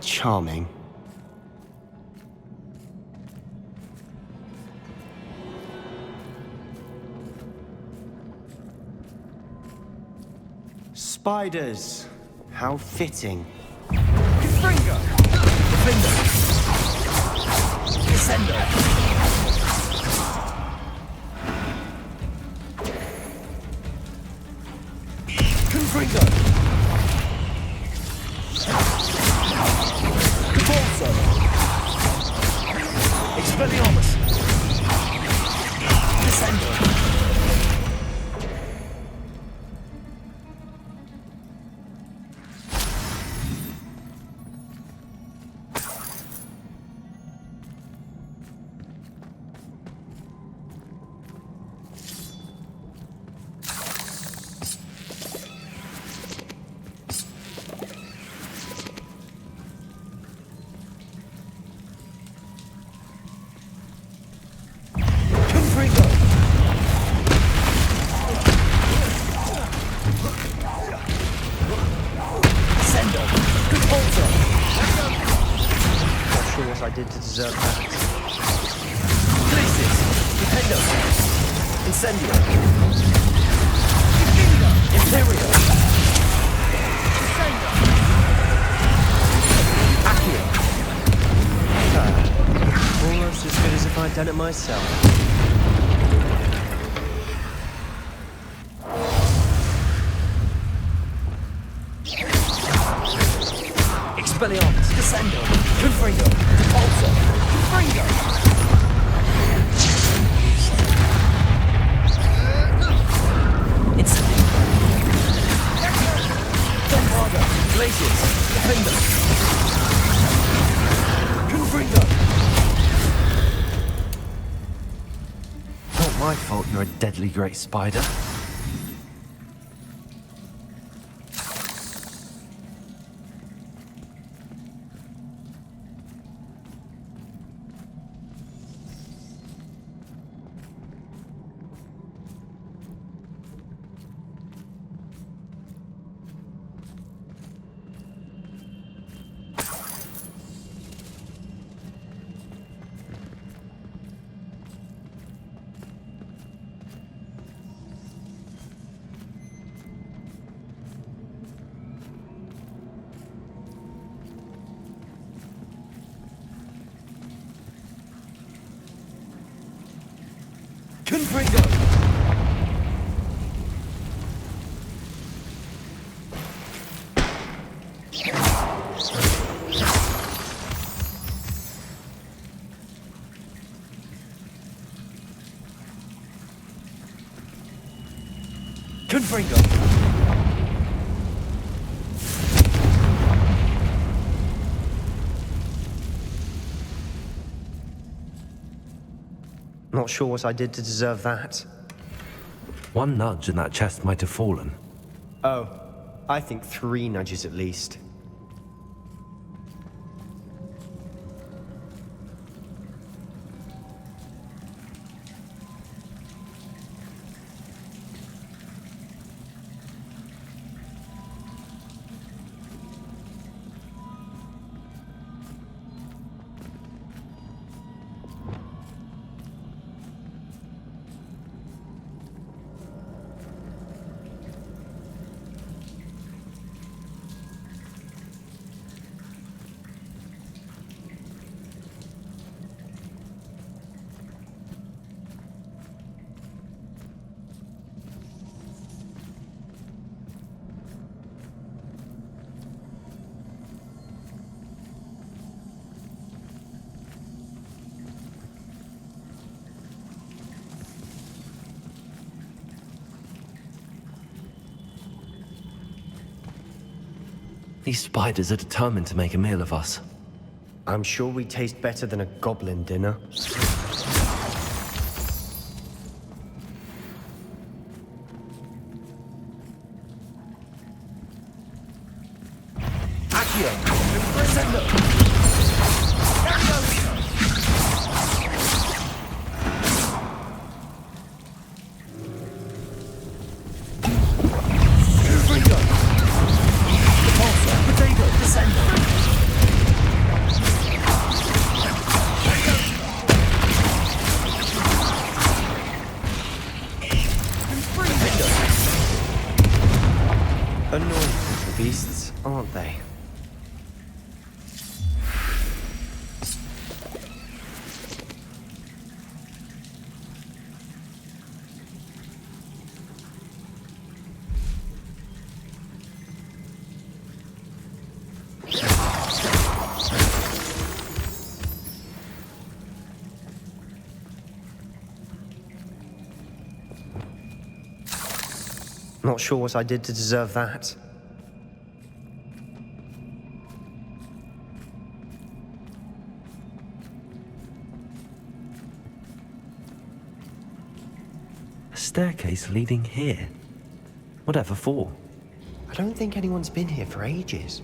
Charming. Spiders. How fitting. Confringo! Defender! Descender! Confringo! Convulso! Expelliarmus! Descender! I did to deserve that. Glacis! Defendo! Incendio! Imperio! Descendo! Accio! Almost as good as if I'd done it myself. Expelliarmus! Descendo! Confringo! Repulsor! Confringo! Incendio! Bombardo! Glacius! Defender! Confringo! Not my fault you're a deadly great spider. Confringo! Confringo! Not sure what I did to deserve that. One nudge and that chest might have fallen. Oh, I think 3 nudges at least. These spiders are determined to make a meal of us. I'm sure we taste better than a goblin dinner. Accio! Crescendo! Annoying little beasts, aren't they? Not sure what I did to deserve that. A staircase leading here? Whatever for? I don't think anyone's been here for ages.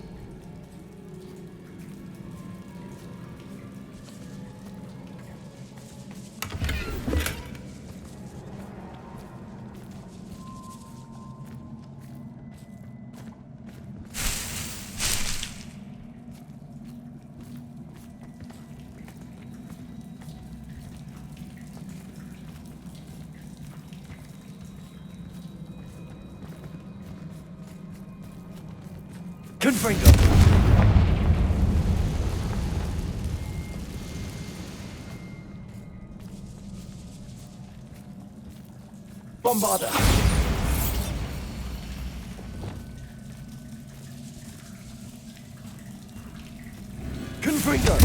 Confringo! Bombarda! Confringo!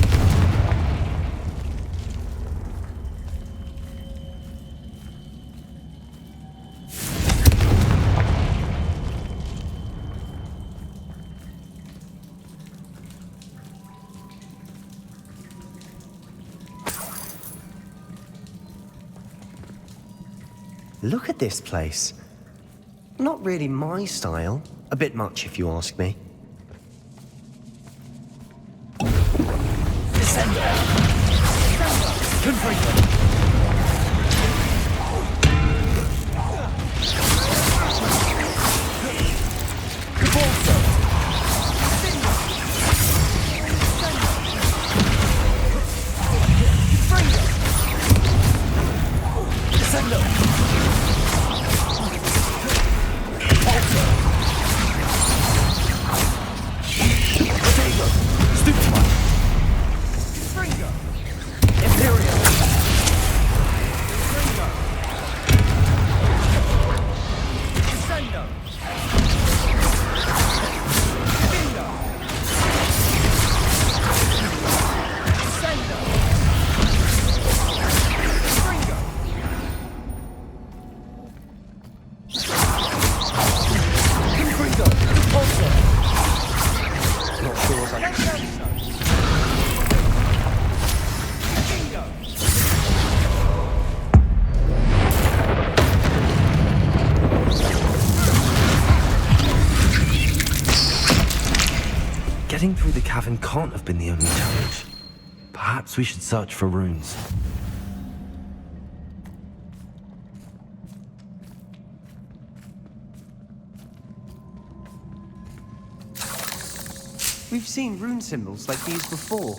Look at this place. Not really my style. A bit much, if you ask me. Descendo! Confringo! Getting through the cavern can't have been the only challenge. Perhaps we should search for runes. We've seen rune symbols like these before.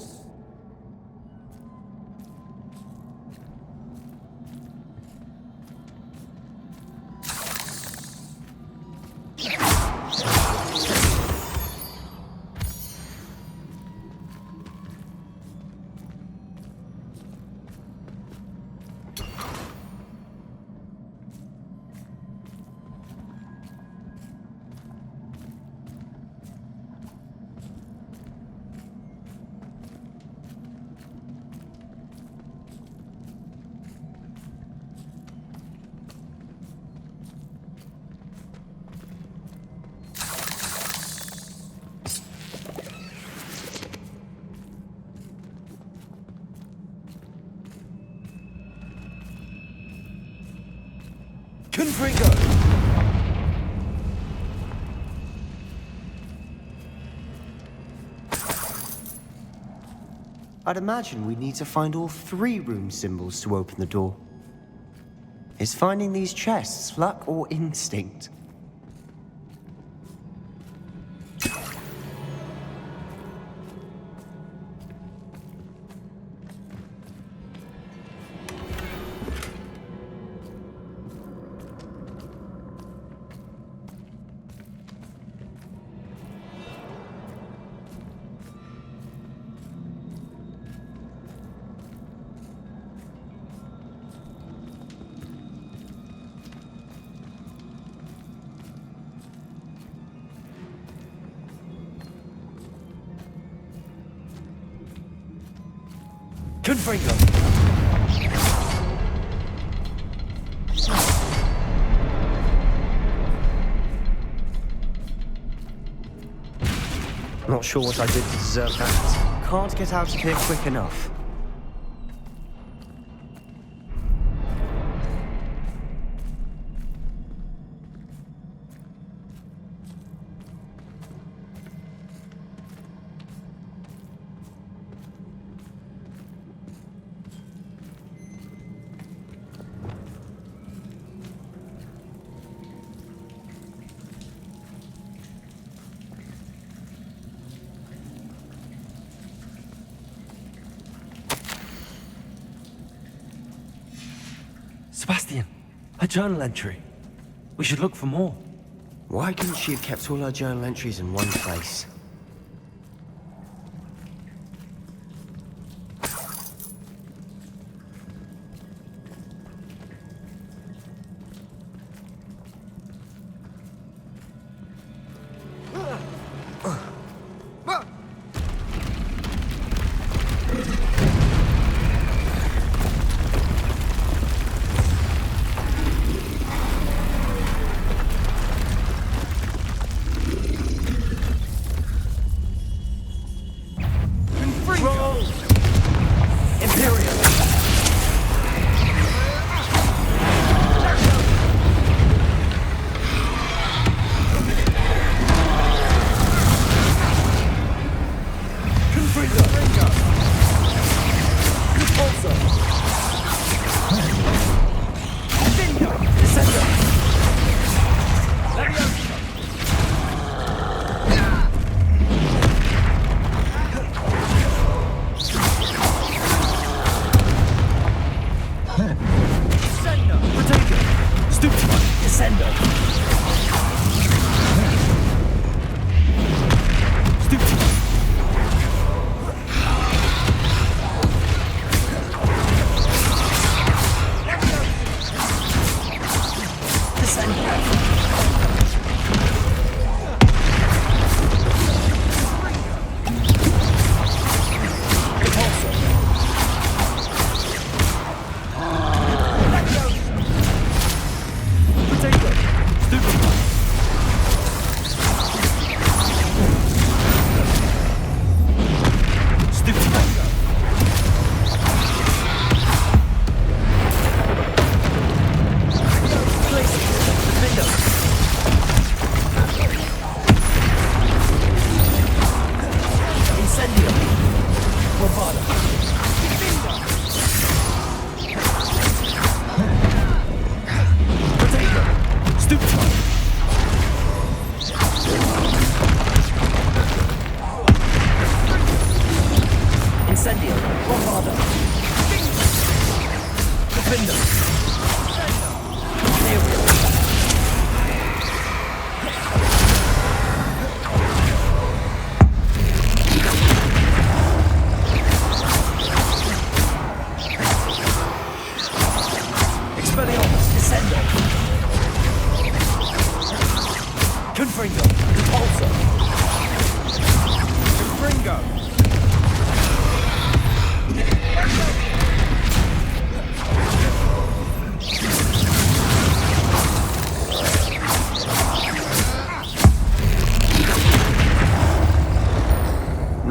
Confringo! I'd imagine we'd need to find all 3 rune symbols to open the door. Is finding these chests luck or instinct? Confringo! Not sure what I did to deserve that. Can't get out of here quick enough. Sebastian, a journal entry. We should look for more. Why couldn't she have kept all her journal entries in one place? Defender!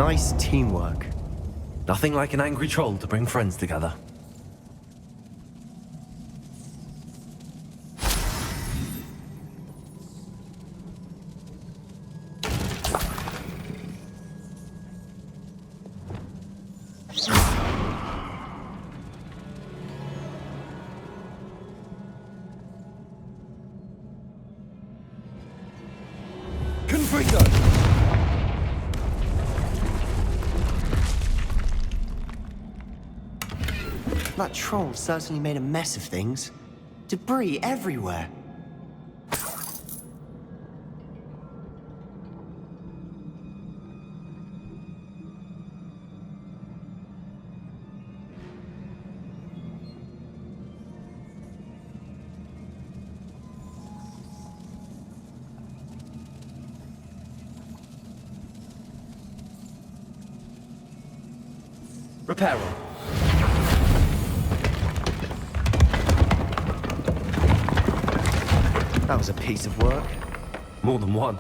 Nice teamwork. Nothing like an angry troll to bring friends together. Confringo! That troll certainly made a mess of things. Debris everywhere. Reparo. That was a piece of work. More than one.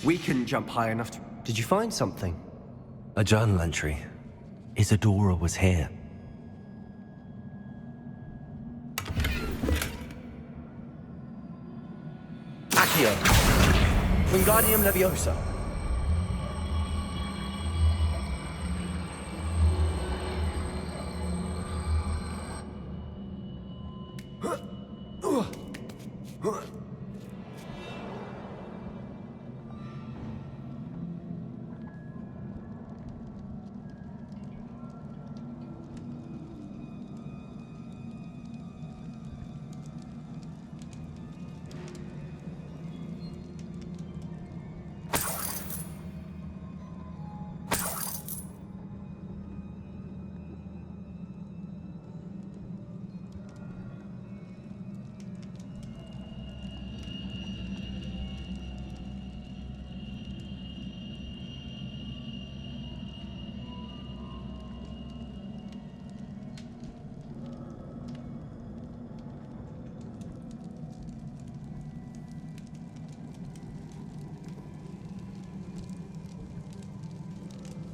We couldn't jump high enough to... Did you find something? A journal entry. Isadora was here. Accio. Wingardium Leviosa.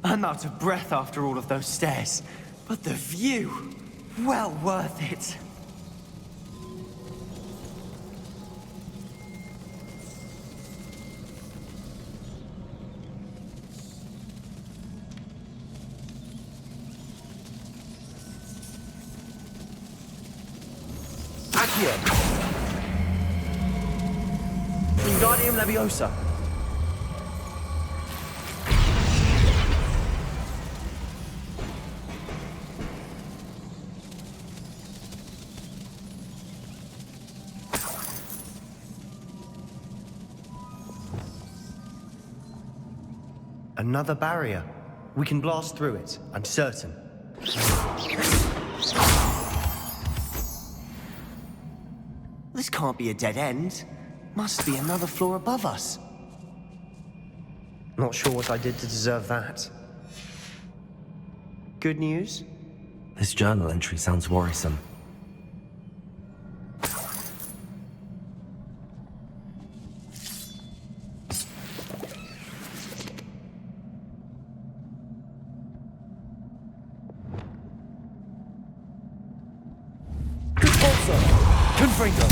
I'm out of breath after all of those stairs. But the view, well worth it. Accio. Wingardium Leviosa. Another barrier. We can blast through it, I'm certain. This can't be a dead end. Must be another floor above us. Not sure what I did to deserve that. Good news? This journal entry sounds worrisome. Confringo.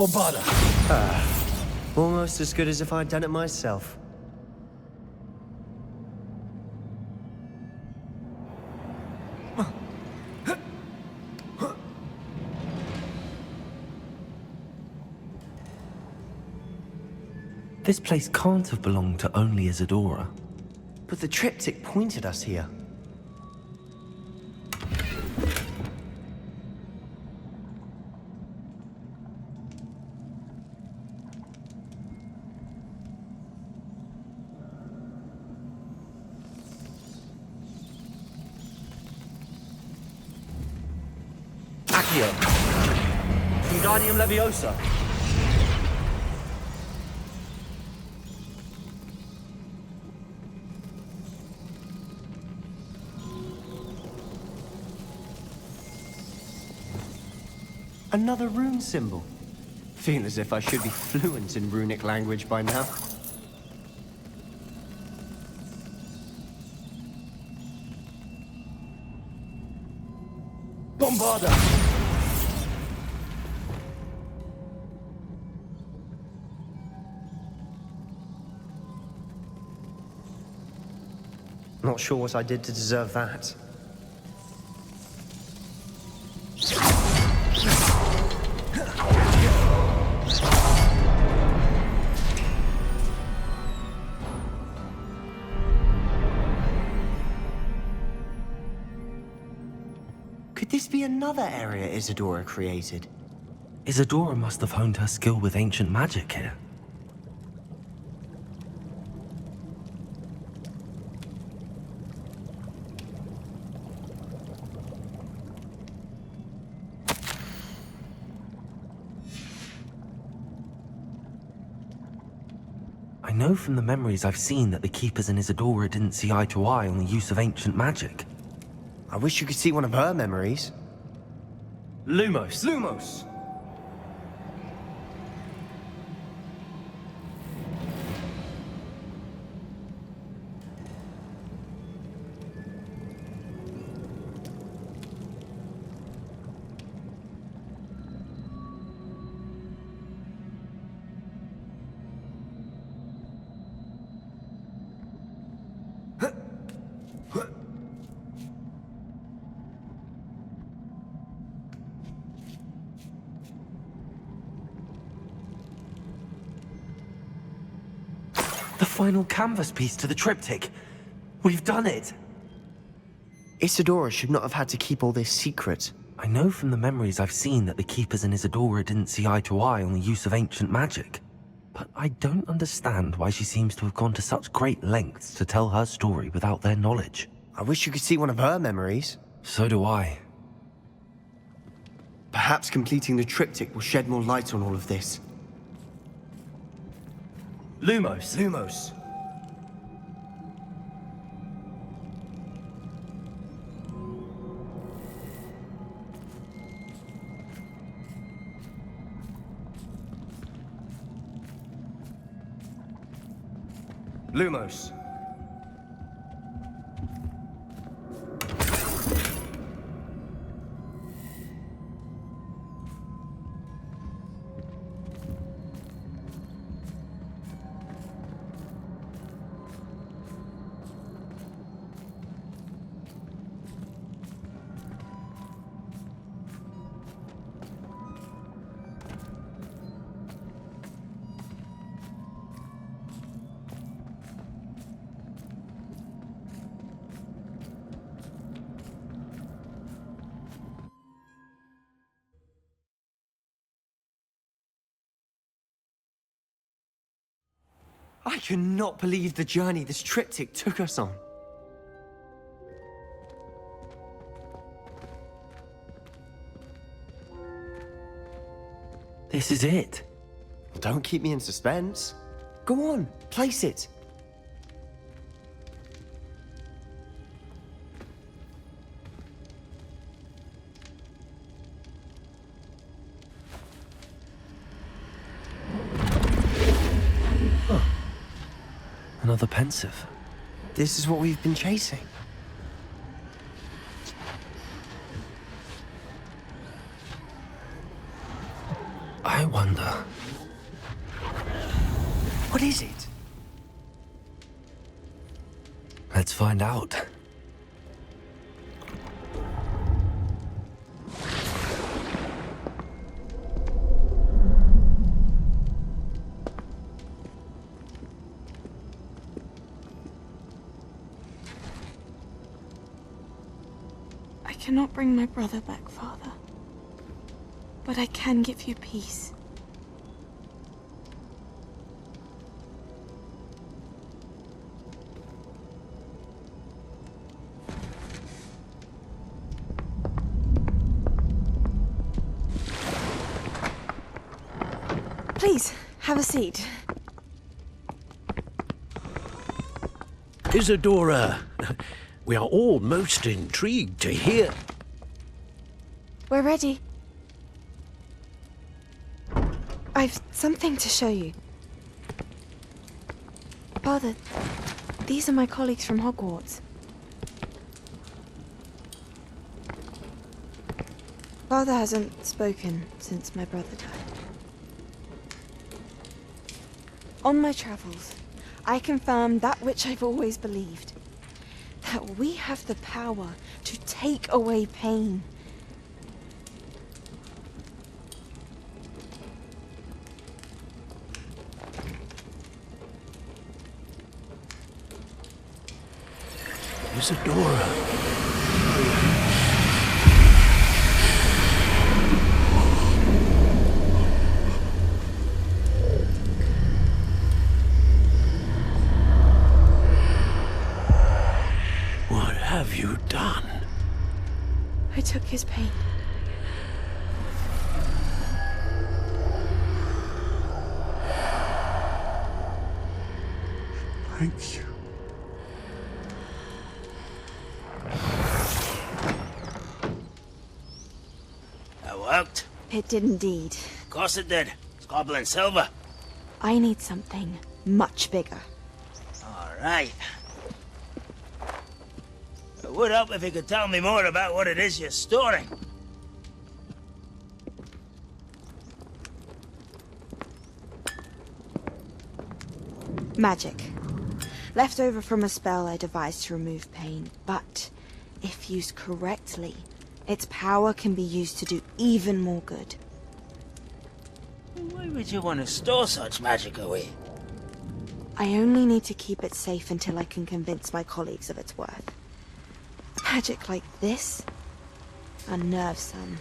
Bombarda! Almost as good as if I'd done it myself. This place can't have belonged to only Isadora. But the triptych pointed us here. Accio! Wingardium Leviosa! Another rune symbol. Feel as if I should be fluent in runic language by now. Bombarda! Not sure what I did to deserve that. Could this be another area Isadora created? Isadora must have honed her skill with ancient magic here. I know from the memories I've seen that the Keepers and Isadora didn't see eye to eye on the use of ancient magic. I wish you could see one of her memories. Lumos! Lumos! The final canvas piece to the triptych. We've done it! Isadora should not have had to keep all this secret. I know from the memories I've seen that the Keepers and Isadora didn't see eye to eye on the use of ancient magic. But I don't understand why she seems to have gone to such great lengths to tell her story without their knowledge. I wish you could see one of her memories. So do I. Perhaps completing the triptych will shed more light on all of this. Lumos! Lumos! Lumos! I cannot believe the journey this triptych took us on. This is it. Don't keep me in suspense. Go on, place it. Another pensive. This is what we've been chasing. I wonder... What is it? Let's find out. I cannot bring my brother back, Father. But I can give you peace. Please, have a seat. Isadora, we are all most intrigued to hear. We're ready. I've something to show you. Father, these are my colleagues from Hogwarts. Father hasn't spoken since my brother died. On my travels, I confirmed that which I've always believed. That we have the power to take away pain. Isadora. What have you done? I took his pain. Thank you. That worked. It did indeed. Of course it did. It's goblin silver. I need something much bigger. All right. It would help if you could tell me more about what it is you're storing. Magic. Left over from a spell I devised to remove pain, but if used correctly, its power can be used to do even more good. Why would you want to store such magic away? I only need to keep it safe until I can convince my colleagues of its worth. Magic like this unnerves some.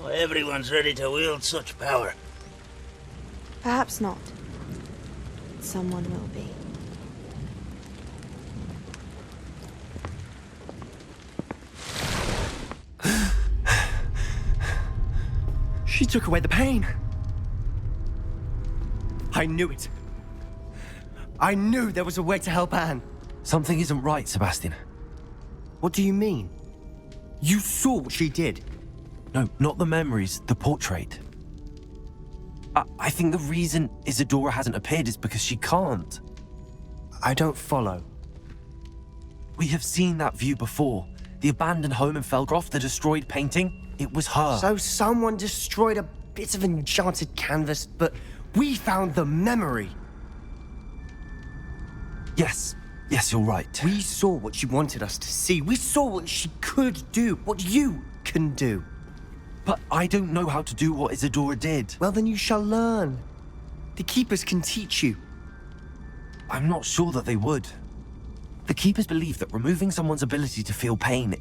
Well, everyone's ready to wield such power. Perhaps not. Someone will be. She took away the pain. I knew it. I knew there was a way to help Anne. Something isn't right, Sebastian. What do you mean? You saw what she did. No, not the memories, the portrait. I think the reason Isadora hasn't appeared is because she can't. I don't follow. We have seen that view before. The abandoned home in Felgroth, the destroyed painting. It was her. So someone destroyed a bit of enchanted canvas, but we found the memory. Yes, you're right. We saw what she wanted us to see. We saw what she could do, what you can do. But I don't know how to do what Isadora did. Well, then you shall learn. The Keepers can teach you. I'm not sure that they would. The Keepers believe that removing someone's ability to feel pain,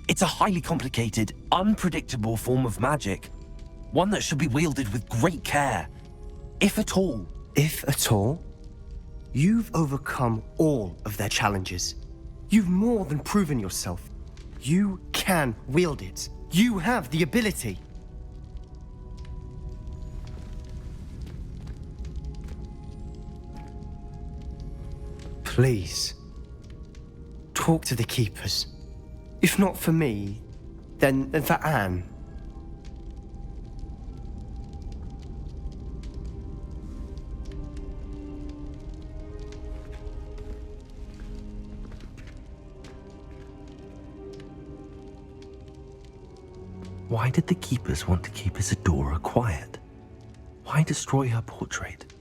it's a highly complicated, unpredictable form of magic. One that should be wielded with great care. If at all. If at all? You've overcome all of their challenges. You've more than proven yourself. You can wield it. You have the ability. Please, talk to the Keepers. If not for me, then for Anne. Why did the keepers want to keep Isadora quiet? Why destroy her portrait?